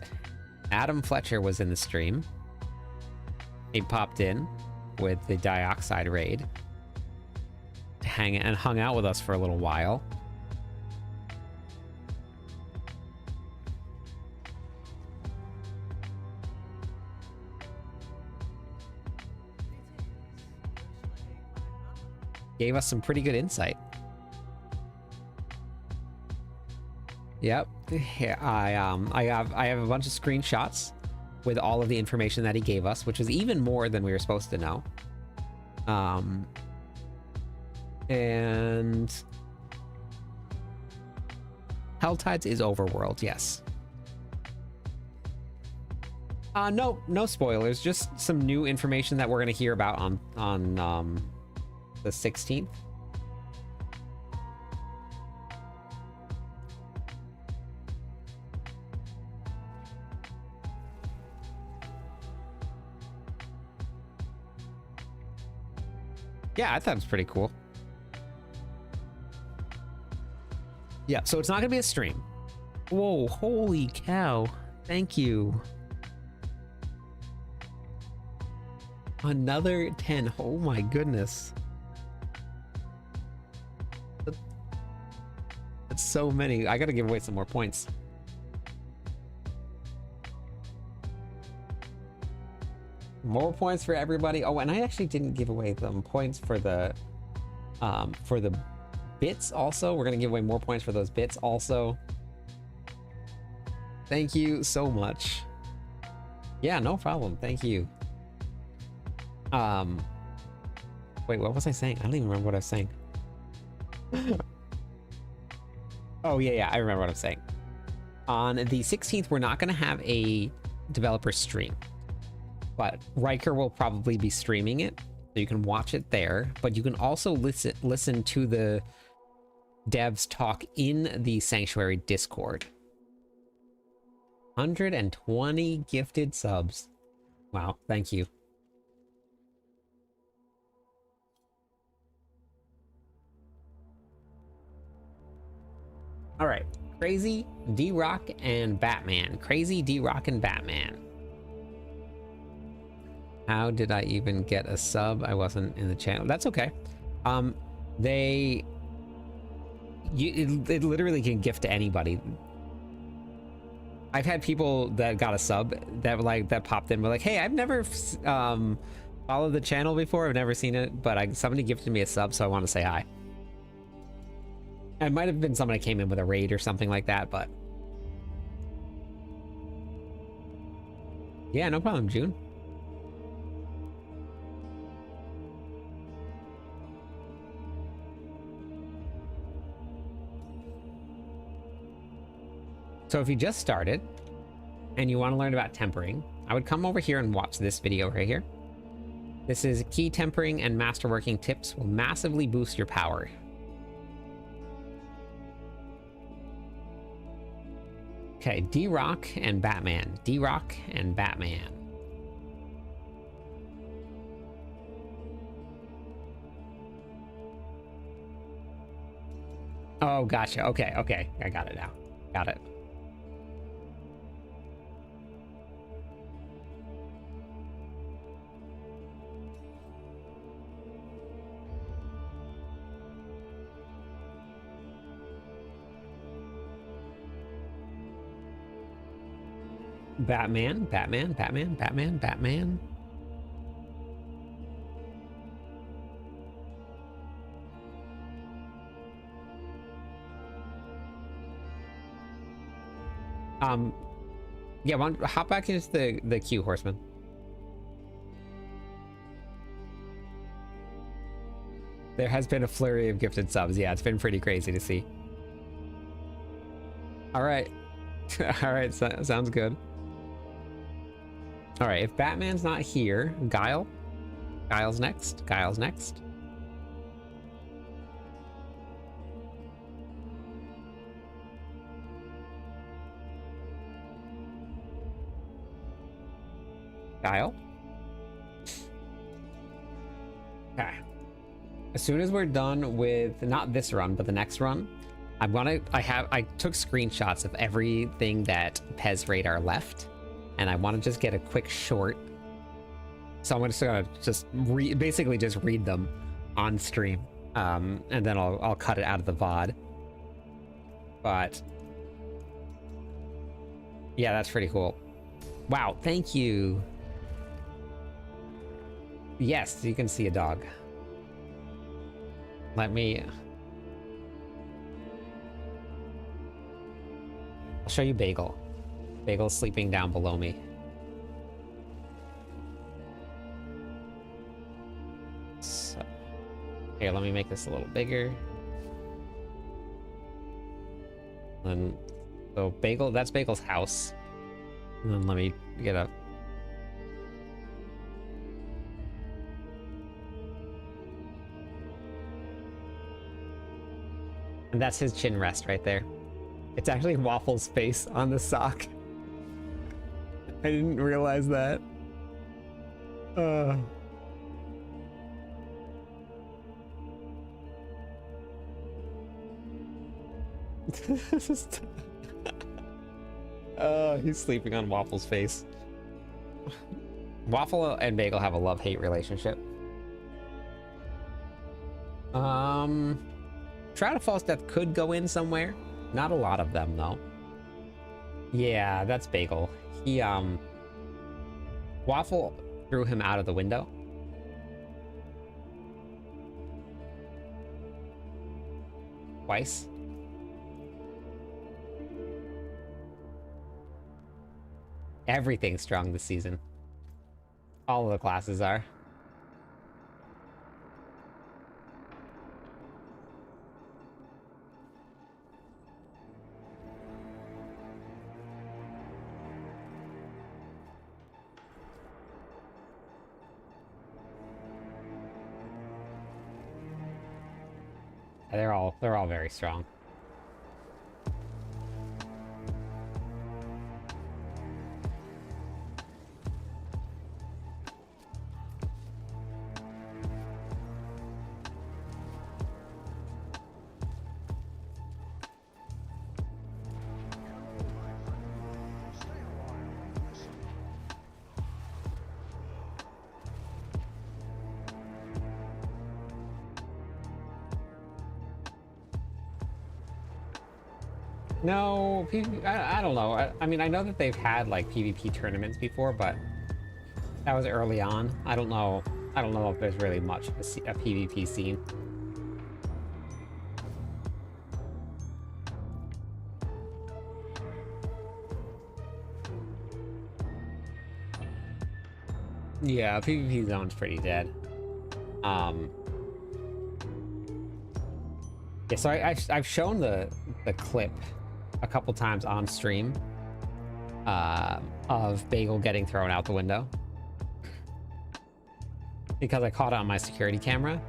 Adam Fletcher was in the stream. He popped in with the Dioxide raid to hung out with us for a little while. Gave us some pretty good insight. Yep. I have a bunch of screenshots with all of the information that he gave us, which was even more than we were supposed to know. And Helltides is overworld, yes. No spoilers, just some new information that we're gonna hear about on the 16th. Yeah, I thought it was pretty cool. Yeah, so it's not gonna be a stream. Whoa, holy cow. Thank you. Another 10. Oh my goodness. That's so many. I gotta give away some more points. More points for everybody. Oh, and I actually didn't give away them points for the bits also. We're gonna give away more points for those bits also. Thank you so much. Yeah, no problem. Thank you. Wait, what was I saying? I don't even remember what I was saying. Oh, yeah, I remember what I'm saying. On the 16th, we're not going to have a developer stream, but Riker will probably be streaming it, so you can watch it there, but you can also listen to the devs talk in the Sanctuary Discord. 120 gifted subs. Wow, thank you. All right, Crazy, D-Rock, and Batman. Crazy, D-Rock, and Batman. How did I even get a sub? I wasn't in the channel. That's okay. It literally can gift to anybody. I've had people that got a sub that popped in, were like, hey, I've never followed the channel before. I've never seen it, but somebody gifted me a sub, so I want to say hi. It might have been someone that came in with a raid or something like that, but yeah, no problem, June. So if you just started and you want to learn about tempering, I would come over here and watch this video right here. This is key tempering and masterworking tips will massively boost your power. Okay, D-Rock and Batman. D-Rock and Batman. Oh, gotcha. Okay, okay. I got it now. Got it. Batman, Batman, Batman, Batman, Batman. Yeah, hop back into the queue, Horseman. There has been a flurry of gifted subs. Yeah, it's been pretty crazy to see. All right. All right, sounds good. All right, if Batman's not here, Guile. Guile's next. Guile's next. Guile. Okay. As soon as we're done with not this run, but the next run, I took screenshots of everything that Pez Radar left, and I want to just get a quick short. So I'm just gonna basically just read them on stream, and then I'll cut it out of the VOD. But yeah, that's pretty cool. Wow, thank you. Yes, you can see a dog. Let me... I'll show you Bagel. Bagel's sleeping down below me. So, here, let me make this a little bigger. And so Bagel, that's Bagel's house. And then let me get up. And that's his chin rest right there. It's actually Waffle's face on the sock. I didn't realize that. Oh, he's sleeping on Waffle's face. Waffle and Bagel have a love-hate relationship. Shroud of False Death could go in somewhere. Not a lot of them, though. Yeah, that's Bagel. He, Waffle threw him out of the window. Twice. Everything's strong this season. All of the classes are. They're all very strong. No, I don't know. I mean, I know that they've had like PvP tournaments before, but that was early on. I don't know if there's really much of a PvP scene. Yeah, PvP zone's pretty dead. Yeah, so I've shown the clip a couple times on stream of Bagel getting thrown out the window because I caught it on my security camera.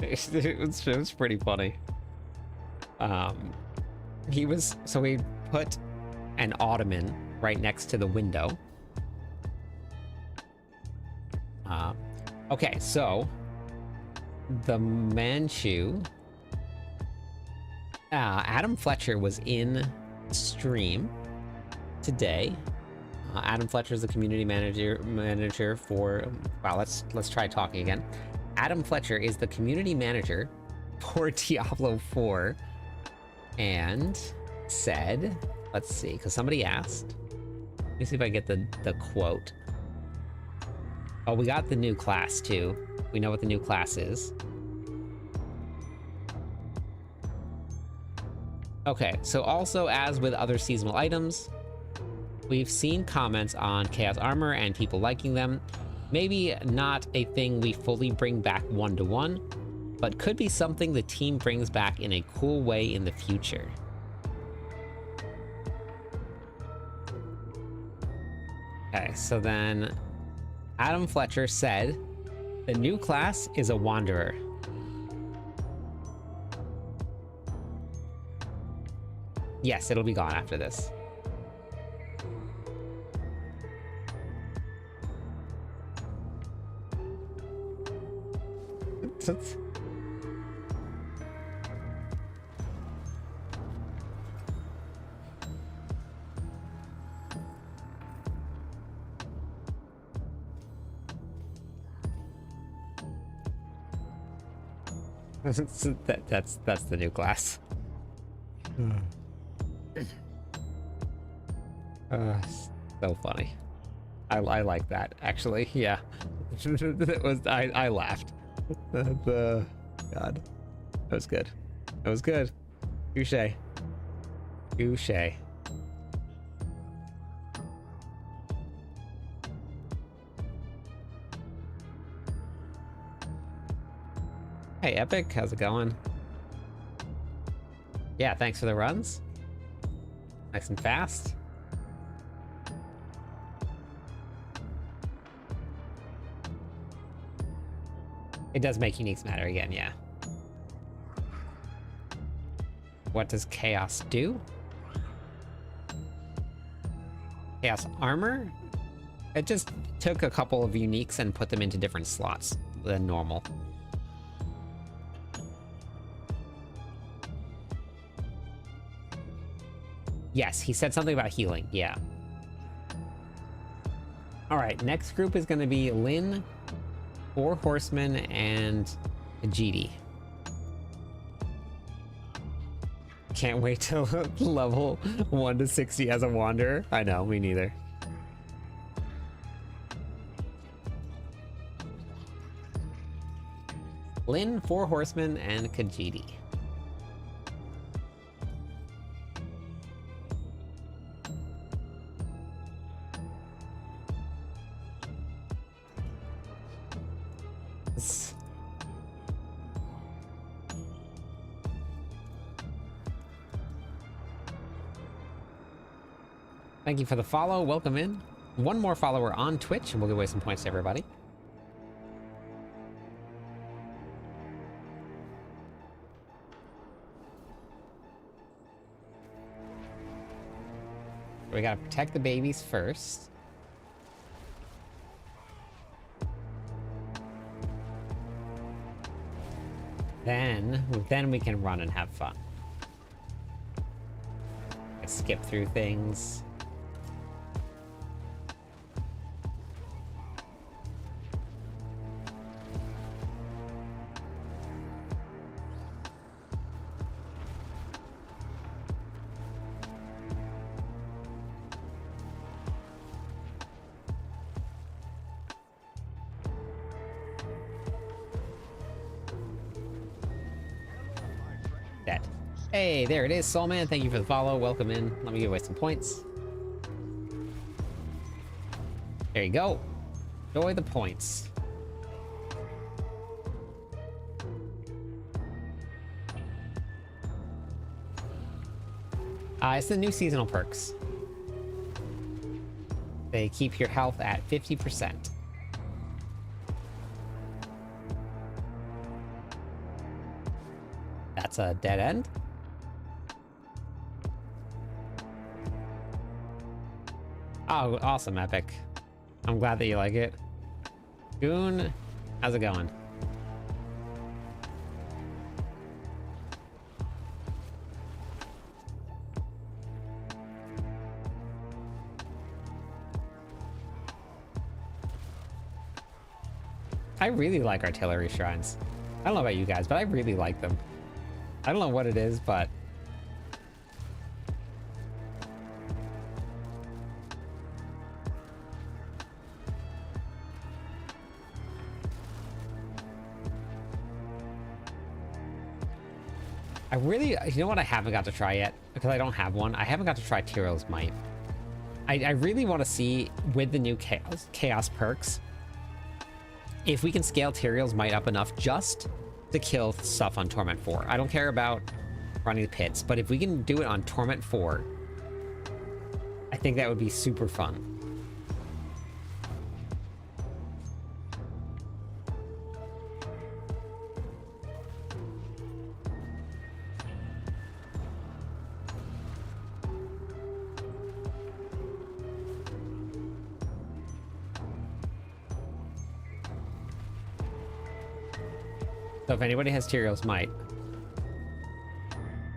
it was pretty funny. So we put an ottoman right next to the window. Okay, so the Manchu, Adam Fletcher was in stream today. Adam Fletcher is the community manager for, wow, let's try talking again. Adam Fletcher is the community manager for Diablo 4 and said, let's see, because somebody asked. Let me see if I get the quote. Oh, we got the new class too. We know what the new class is. Okay, so also as with other seasonal items, we've seen comments on Chaos Armor and people liking them. Maybe not a thing we fully bring back one-to-one, but could be something the team brings back in a cool way in the future. Okay, so then Adam Fletcher said, the new class is a Wanderer. Yes, it'll be gone after this. That's the new class. So funny. I like that actually. Yeah, it was. I laughed. God, that was good. That was good. Touche. Touche. Hey, Epic, how's it going? Yeah, thanks for the runs. Nice and fast. It does make uniques matter again, yeah. What does Chaos do? Chaos Armor? It just took a couple of uniques and put them into different slots than normal. Yes, he said something about healing, yeah. All right, next group is going to be Lynn, 4 Horsemen, and GD. Can't wait till level 1 to 60 as a Wanderer. I know, me neither. Lynn, 4 Horsemen, and Khajiit. Thank you for the follow. Welcome in. One more follower on Twitch, and we'll give away some points to everybody. We gotta protect the babies first. Then we can run and have fun. Skip through things. Hey, there it is, Soulman. Thank you for the follow. Welcome in. Let me give away some points. There you go. Enjoy the points. It's the new seasonal perks. They keep your health at 50%. That's a dead end. Oh, awesome, Epic. I'm glad that you like it. Goon, how's it going? I really like artillery shrines. I don't know about you guys, but I really like them. I don't know what it is, but I really, you know what I haven't got to try yet? Because I don't have one. I haven't got to try Tyrael's Might. I really want to see, with the new chaos perks, if we can scale Tyrael's Might up enough just to kill stuff on Torment 4. I don't care about running the pits, but if we can do it on Torment 4, I think that would be super fun. So if anybody has Tyrael's Might,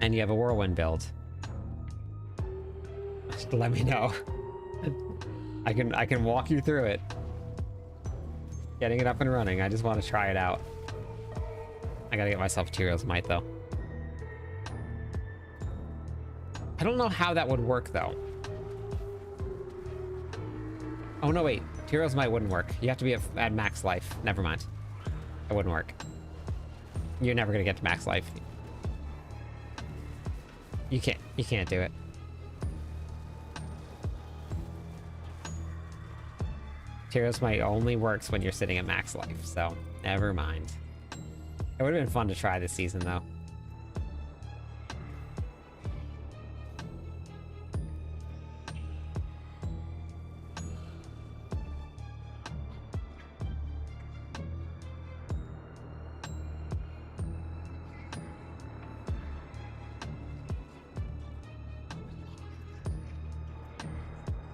and you have a Whirlwind build, just let me know. I can walk you through it. Getting it up and running. I just want to try it out. I gotta get myself Tyrael's Might though. I don't know how that would work though. Oh no, wait. Tyrael's Might wouldn't work. You have to be at max life. Never mind. It wouldn't work. You're never gonna get to max life. You can't do it. Tyrael's Might only works when you're sitting at max life, so never mind. It would have been fun to try this season though.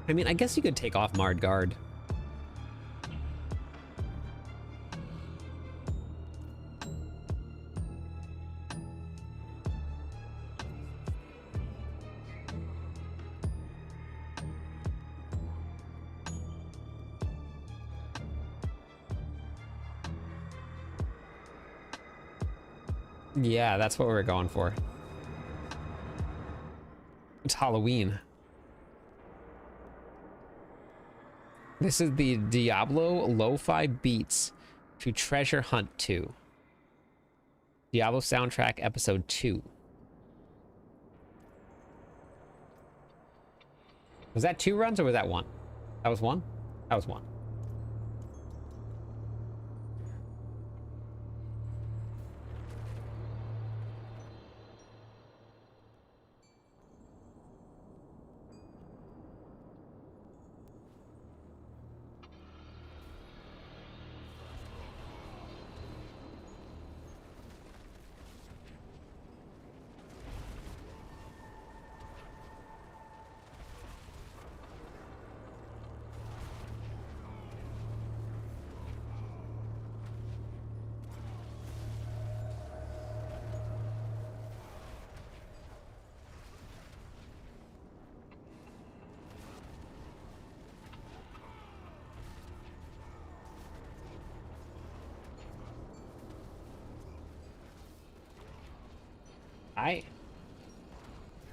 I mean, I guess you could take off Marred Guard. Yeah, that's what we're going for. It's Halloween. This is the Diablo Lo-Fi Beats to Treasure Hunt 2. Diablo soundtrack episode 2. Was that 2 runs or was that 1? That was 1? That was 1.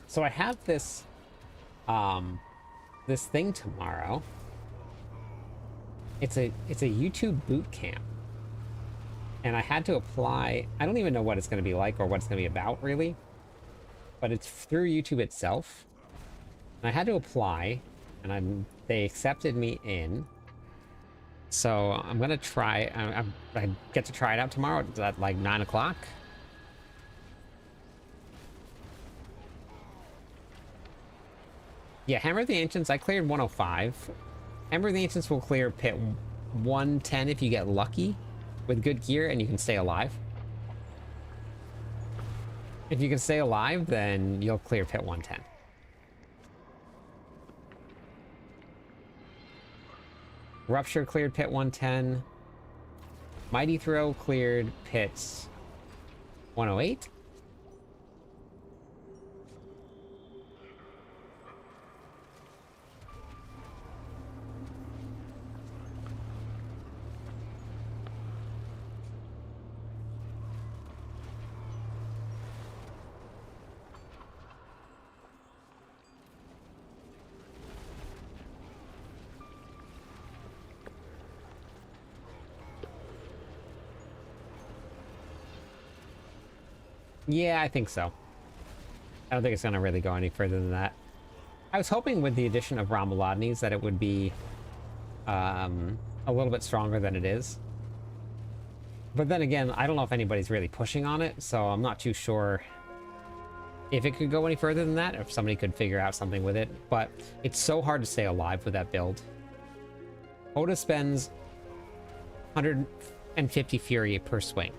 So I have this this thing tomorrow. It's a YouTube boot camp. And I had to apply. I don't even know what it's going to be like or what it's going to be about really. But it's through YouTube itself. And I had to apply and they accepted me in. So I'm going to try. I get to try it out tomorrow at like 9 o'clock. Yeah, Hammer of the Ancients, I cleared 105. Hammer of the Ancients will clear pit 110 if you get lucky with good gear and you can stay alive. If you can stay alive, then you'll clear pit 110. Rupture cleared pit 110. Mighty Throw cleared pits 108. Yeah, I think so. I don't think it's going to really go any further than that. I was hoping with the addition of Romuladnes that it would be a little bit stronger than it is. But then again, I don't know if anybody's really pushing on it, so I'm not too sure if it could go any further than that, or if somebody could figure out something with it. But it's so hard to stay alive with that build. Oda spends 150 Fury per swing.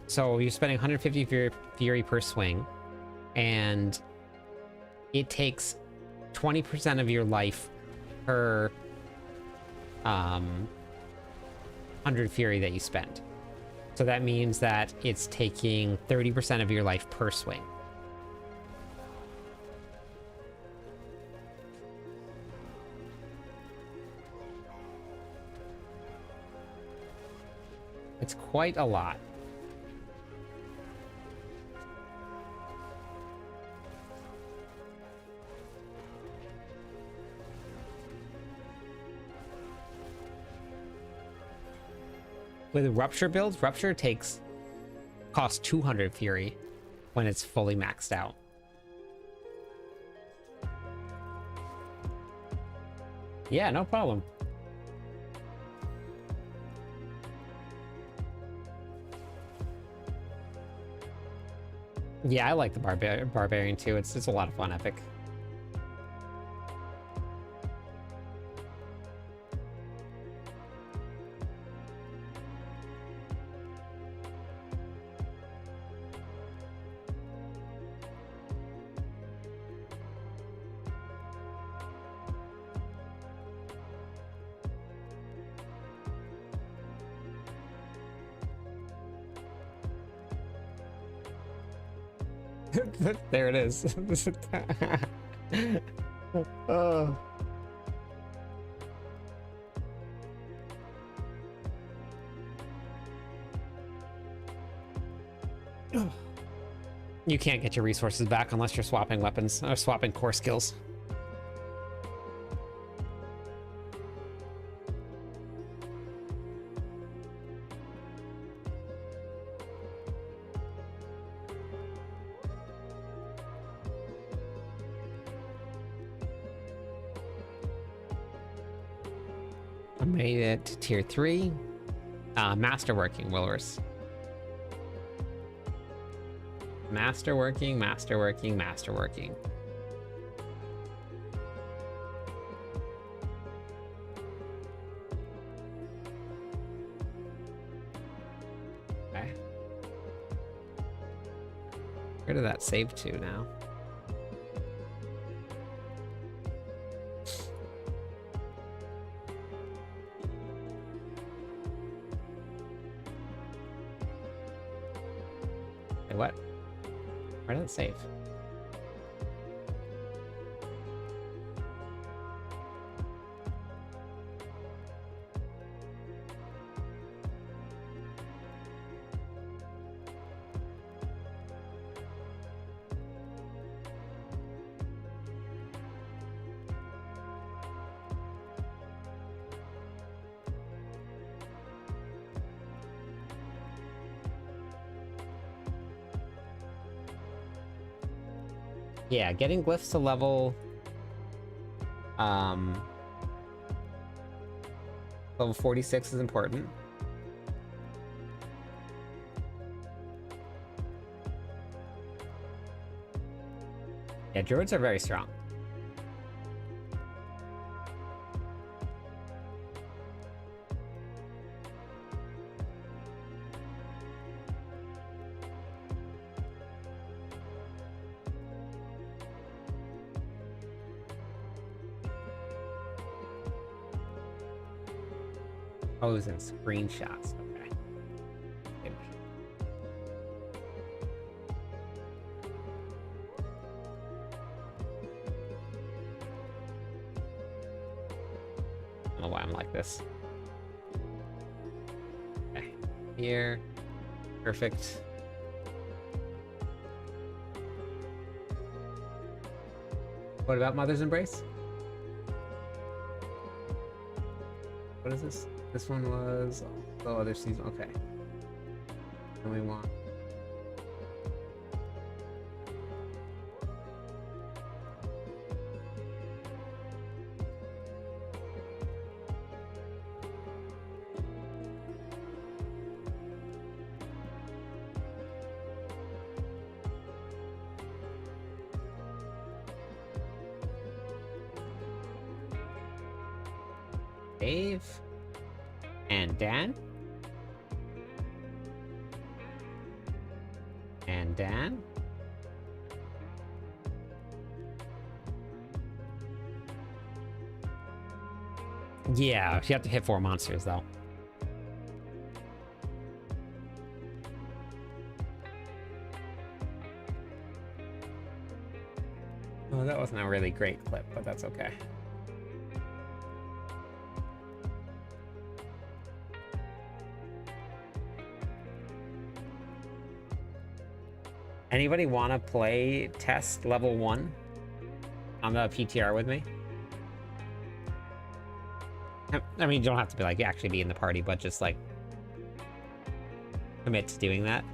So you're spending 150 Fury per swing, and it takes 20% of your life per 100 Fury that you spend. So that means that it's taking 30% of your life per swing. It's quite a lot. With Rupture builds, Rupture costs 200 Fury when it's fully maxed out. Yeah, no problem. Yeah, I like the Barbarian too. It's a lot of fun, epic. There it is. Oh. You can't get your resources back unless you're swapping weapons or swapping core skills. I made it to tier 3. Masterworking, Wilvers. Masterworking, masterworking, masterworking. Okay. Where did that save to now? Wait, what? Where did it save? Yeah, getting glyphs to level level 46 is important. Yeah, druids are very strong. Pose and screenshots. Okay. I don't know why I'm like this. Okay. Here. Perfect. What about Mother's Embrace? What is this? This one was the other season. Okay. And we want. Dave and Dan and Dan. Yeah, you have to hit 4 monsters though. Oh, that wasn't a really great clip, but that's okay. Anybody want to play test level 1 on the PTR with me? I mean, you don't have to be like actually be in the party, but just like commit to doing that.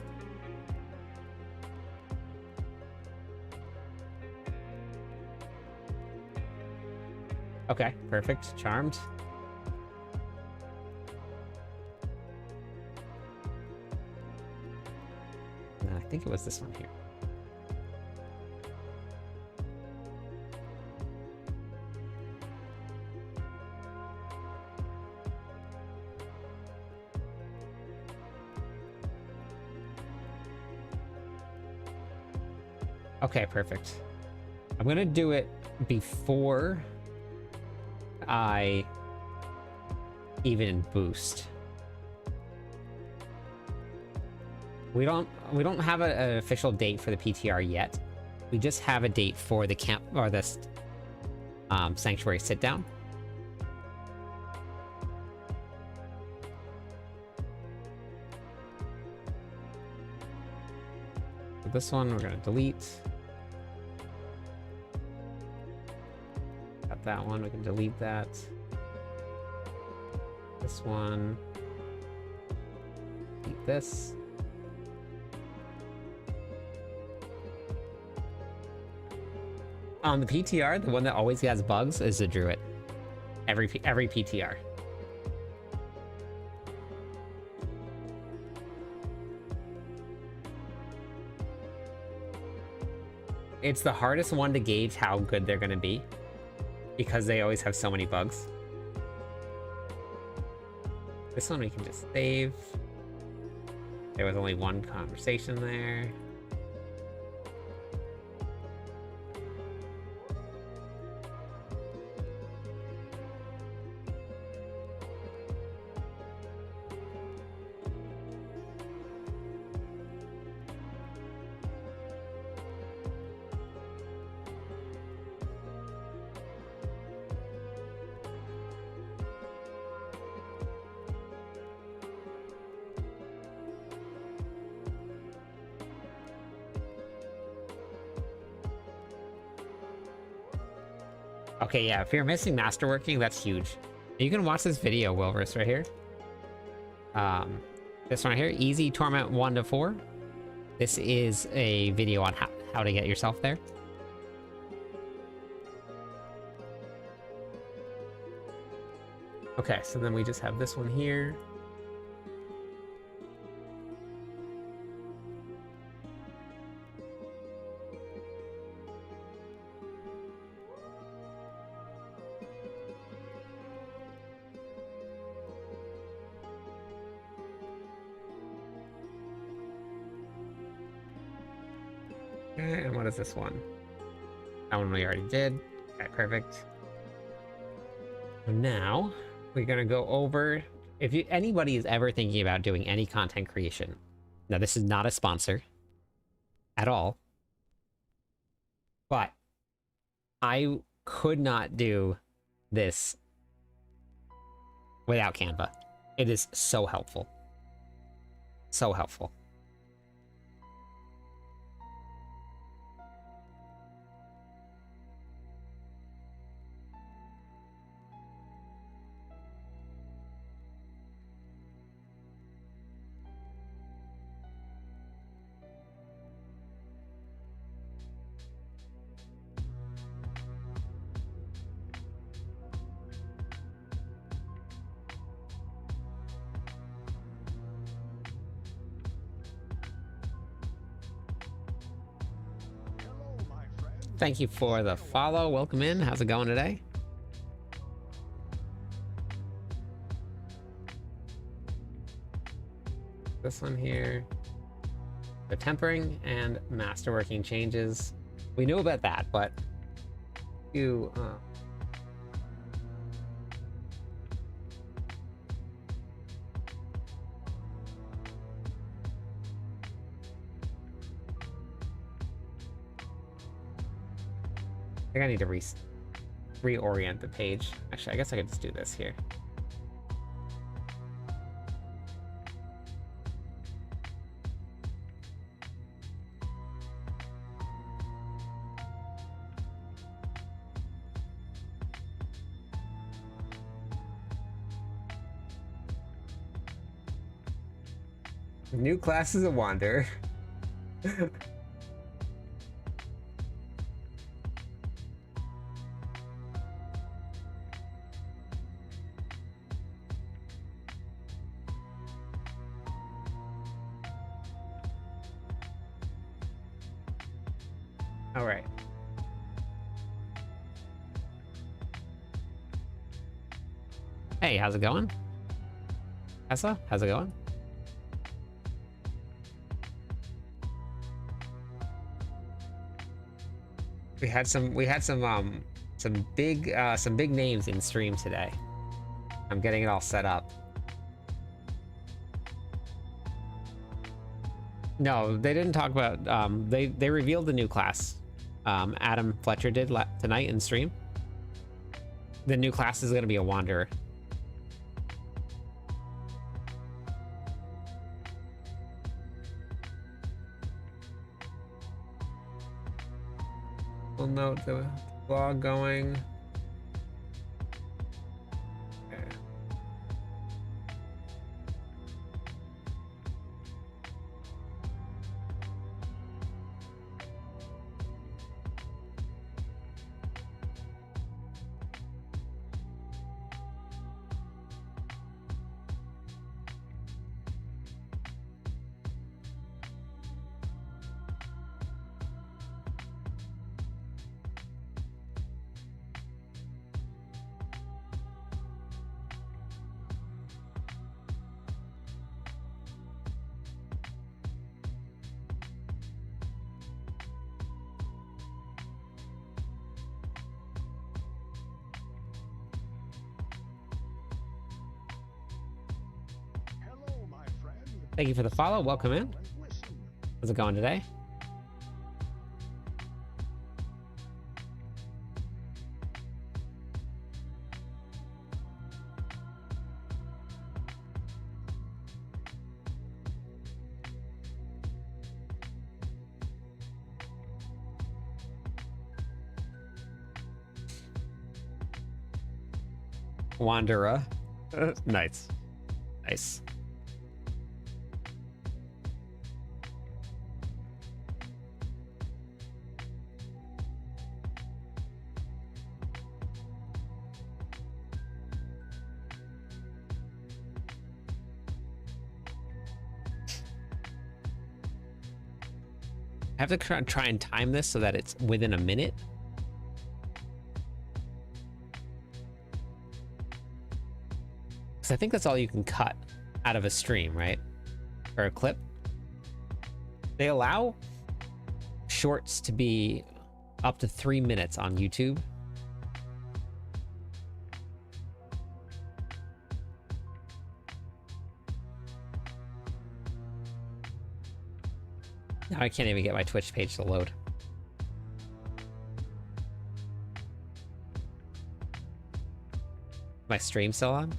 Okay, perfect. Charmed. I think it was this one here. Okay, perfect. I'm gonna do it before I even boost. We don't have an official date for the PTR yet. We just have a date for the camp or the sanctuary sit down. This one we're gonna delete. Got that one, we can delete that. This one. Delete this. On the PTR, the one that always has bugs is the Druid. Every PTR. It's the hardest one to gauge how good they're gonna be because they always have so many bugs. This one we can just save. There was only one conversation there. Okay, yeah, if you're missing masterworking, that's huge. You can watch this video, Wilverse, right here. This one right here, Easy Torment 1 to 4. This is a video on how to get yourself there. Okay, so then we just have this one here. Okay, and what is this one? That one we already did. Okay, perfect. So now we're gonna go over If anybody is ever thinking about doing any content creation, now this is not a sponsor at all, but I could not do this without Canva. It is so helpful. So helpful. Hello, my friend. Thank you for the follow. Welcome in. How's it going today? This one here. The tempering and masterworking changes. We knew about that, but you I think I need to reorient the page. Actually, I guess I could just do this here. New class is a wander. All right. Hey, how's it going? Tessa, how's it going? We had some big names in stream today. I'm getting it all set up. No, they didn't talk about they revealed the new class. Adam Fletcher did tonight in stream. The new class is going to be a wanderer. We'll note the vlog going. Okay. Hello, my friend. Thank you for the follow. Welcome in. And listen. How's it going today? Wanderer. Nice. Nice. I have to try and time this so that it's within a minute. Because I think that's all you can cut out of a stream, right? Or a clip. They allow shorts to be up to 3 minutes on YouTube. I can't even get my Twitch page to load. My stream still on?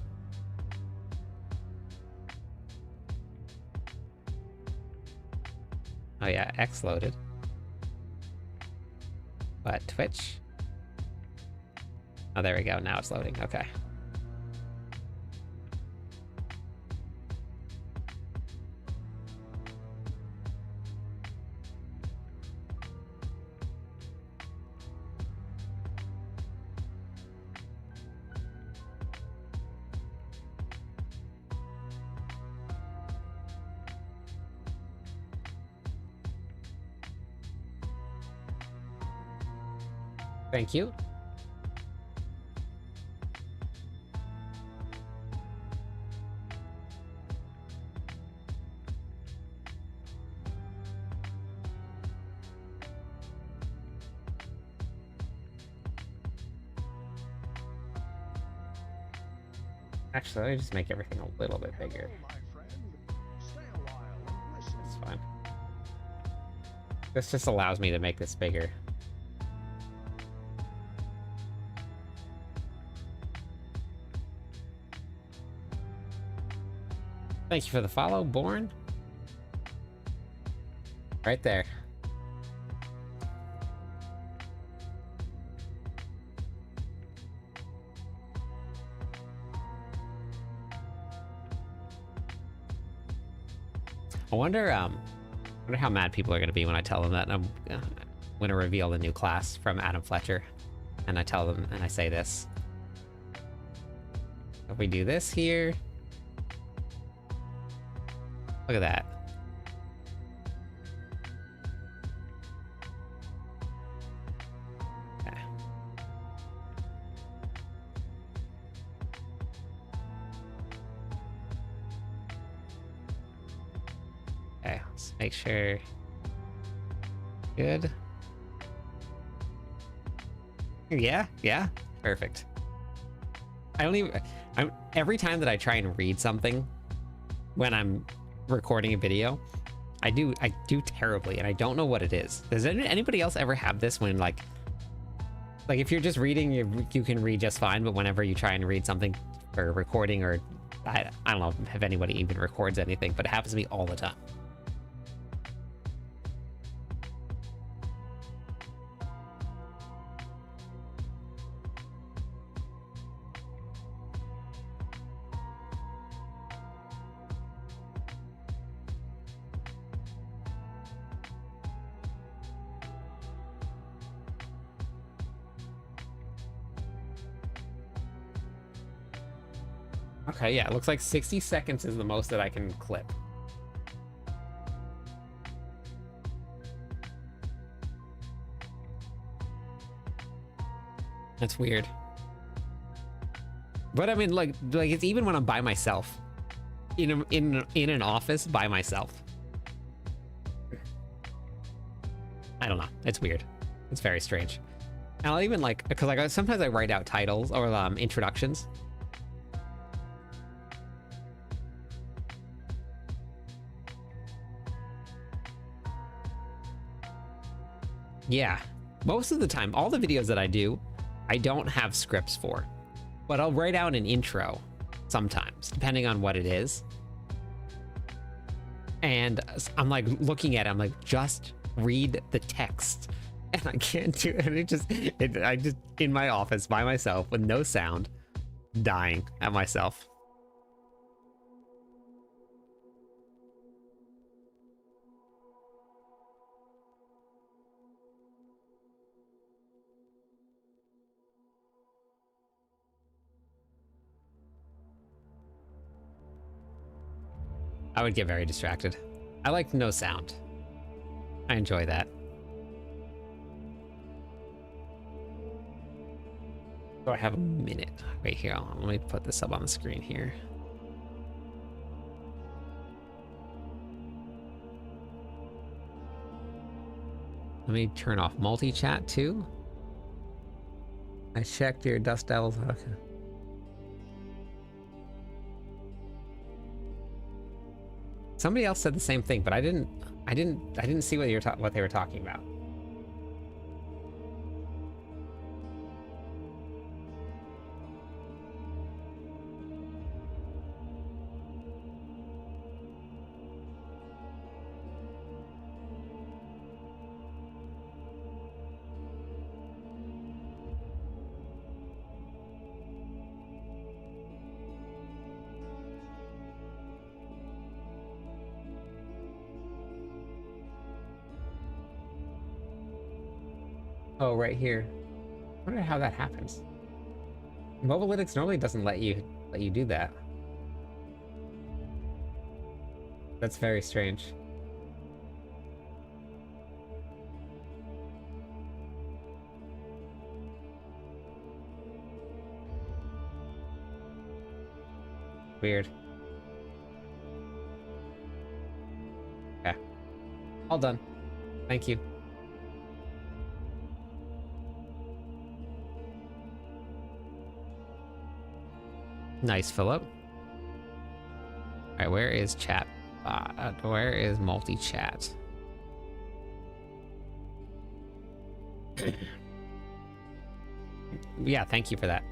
Oh yeah, X loaded. But Twitch? Oh, there we go. Now it's loading. Okay. Thank you. Actually, let me just make everything a little bit bigger. Hello, my friend. Stay a while and listen. That's fine. This just allows me to make this bigger. Thank you for the follow, Born. Right there. I wonder how mad people are going to be when I tell them that I'm going to reveal the new class from Adam Fletcher. And I tell them, and I say this. If we do this here... Look at that. Okay. Okay, let's make sure. Good. Yeah, perfect. Every time that I try and read something when I'm recording a video, I do terribly, and I don't know what it is. Does anybody else ever have this when like if you're just reading, you can read just fine, but whenever you try and read something for recording, or I don't know if anybody even records anything, but it happens to me all the time. Okay, yeah, it looks like 60 seconds is the most that I can clip. That's weird. But I mean, like it's even when I'm by myself, in an office by myself. I don't know. It's weird. It's very strange. And I'll even because sometimes I write out titles or introductions. Yeah, most of the time, all the videos that I do, I don't have scripts for, but I'll write out an intro sometimes, depending on what it is. And I'm like looking at it, I'm like, just read the text. And I can't do it. I just in my office by myself with no sound, dying at myself. I would get very distracted. I like no sound. I enjoy that. So I have a minute. Wait here, let me put this up on the screen here. Let me turn off multi-chat too. I checked your Dust Devils. Okay. Somebody else said the same thing, but I didn't. I didn't see what what they were talking about. Oh, right here. I wonder how that happens. Mobalytics normally doesn't let you do that. That's very strange. Weird. Okay. All done. Thank you. Nice, Philip. All right, where is chat? Where is multi-chat? Yeah, thank you for that.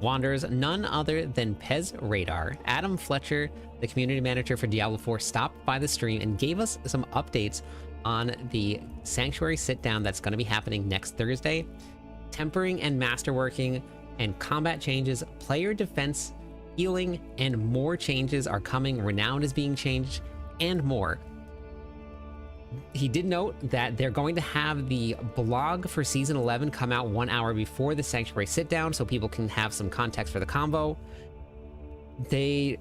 Wanders none other than Pez Radar. Adam Fletcher, the community manager for Diablo 4, stopped by the stream and gave us some updates on the Sanctuary sit-down that's going to be happening next Thursday. Tempering and masterworking and combat changes, player defense, healing, and more changes are coming. Renown is being changed, and more. He did note that they're going to have the blog for Season 11 come out 1 hour before the Sanctuary sit-down so people can have some context for the combo. They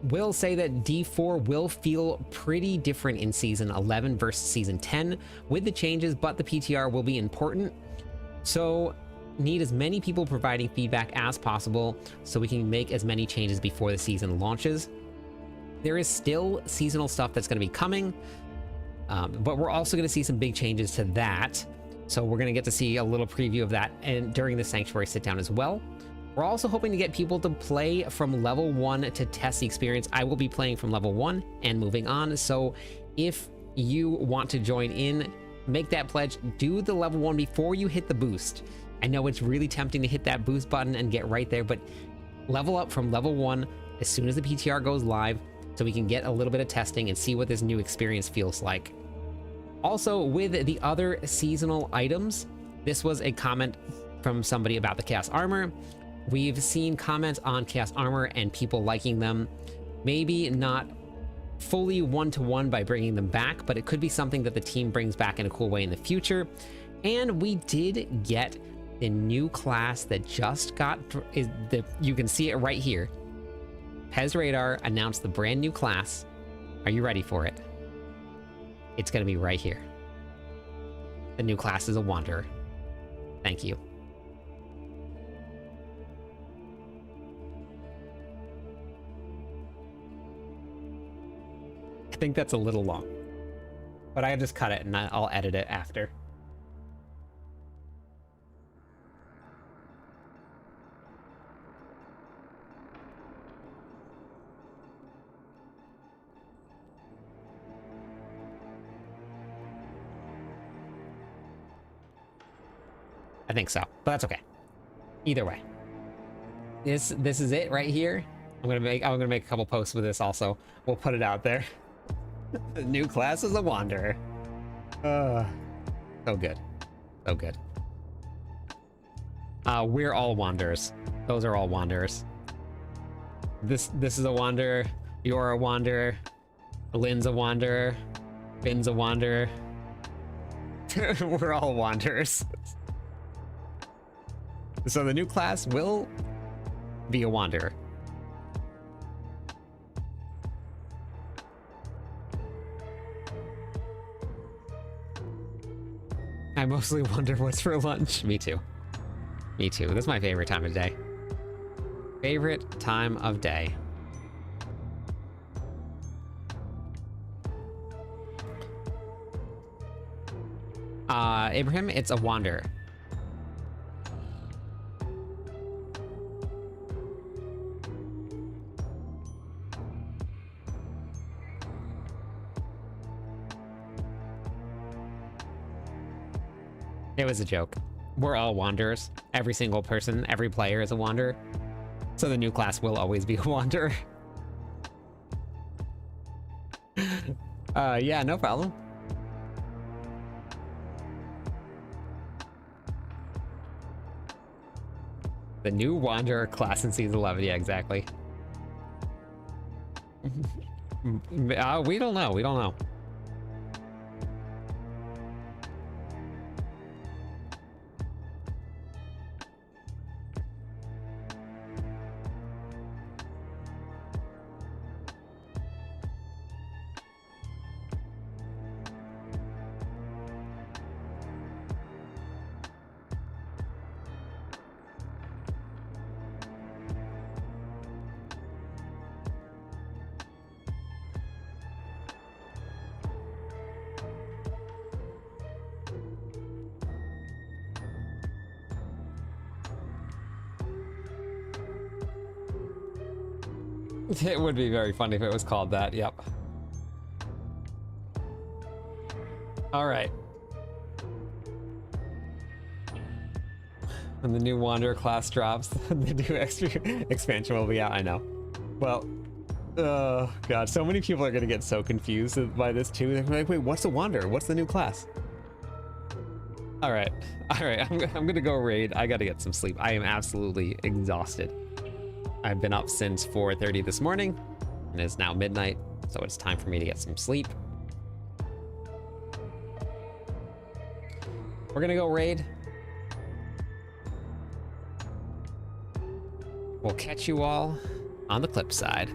will say that D4 will feel pretty different in Season 11 versus Season 10 with the changes, but the PTR will be important. So need as many people providing feedback as possible so we can make as many changes before the season launches. There is still seasonal stuff that's going to be coming. But we're also going to see some big changes to that. So we're going to get to see a little preview of that and during the Sanctuary sit-down as well. We're also hoping to get people to play from level 1 to test the experience. I will be playing from level 1 and moving on. So if you want to join in, make that pledge, do the level 1 before you hit the boost. I know it's really tempting to hit that boost button and get right there, but level up from level 1 as soon as the PTR goes live, so we can get a little bit of testing and see what this new experience feels like. Also, with the other seasonal items, this was a comment from somebody about the Chaos Armor. We've seen comments on Chaos Armor and people liking them. Maybe not fully one-to-one by bringing them back, but it could be something that the team brings back in a cool way in the future. And we did get the new class that just got, you can see it right here. Pez Radar announced the brand new class. Are you ready for it? It's going to be right here. The new class is a Wanderer. Thank you. I think that's a little long, but I just cut it and I'll edit it after. I think so, but that's okay. Either way, this is it right here. I'm gonna make a couple posts with this also. We'll put it out there. The new class is a Wanderer. So good, so good. We're all Wanderers. Those are all Wanderers. This is a Wanderer. You're a Wanderer. Lynn's a Wanderer. Finn's a Wanderer. We're all Wanderers. So the new class will be a Wanderer. I mostly wonder what's for lunch. Me too. Me too. This is my favorite time of day. Favorite time of day. Abraham, it's a wanderer. It was a joke. We're all wanderers. Every single person, every player is a wanderer. So the new class will always be a wanderer. Yeah, no problem. The new wanderer class in season 11. Yeah, exactly. We don't know. We don't know. It would be very funny if it was called that, yep. Alright. When the new Wanderer class drops, the new expansion will be out, I know. Well, oh god, so many people are gonna get so confused by this too. They're like, wait, what's a Wanderer? What's the new class? Alright, I'm gonna go raid. I gotta get some sleep. I am absolutely exhausted. I've been up since 4:30 this morning, and it's now midnight, so it's time for me to get some sleep. We're gonna go raid. We'll catch you all on the clip side.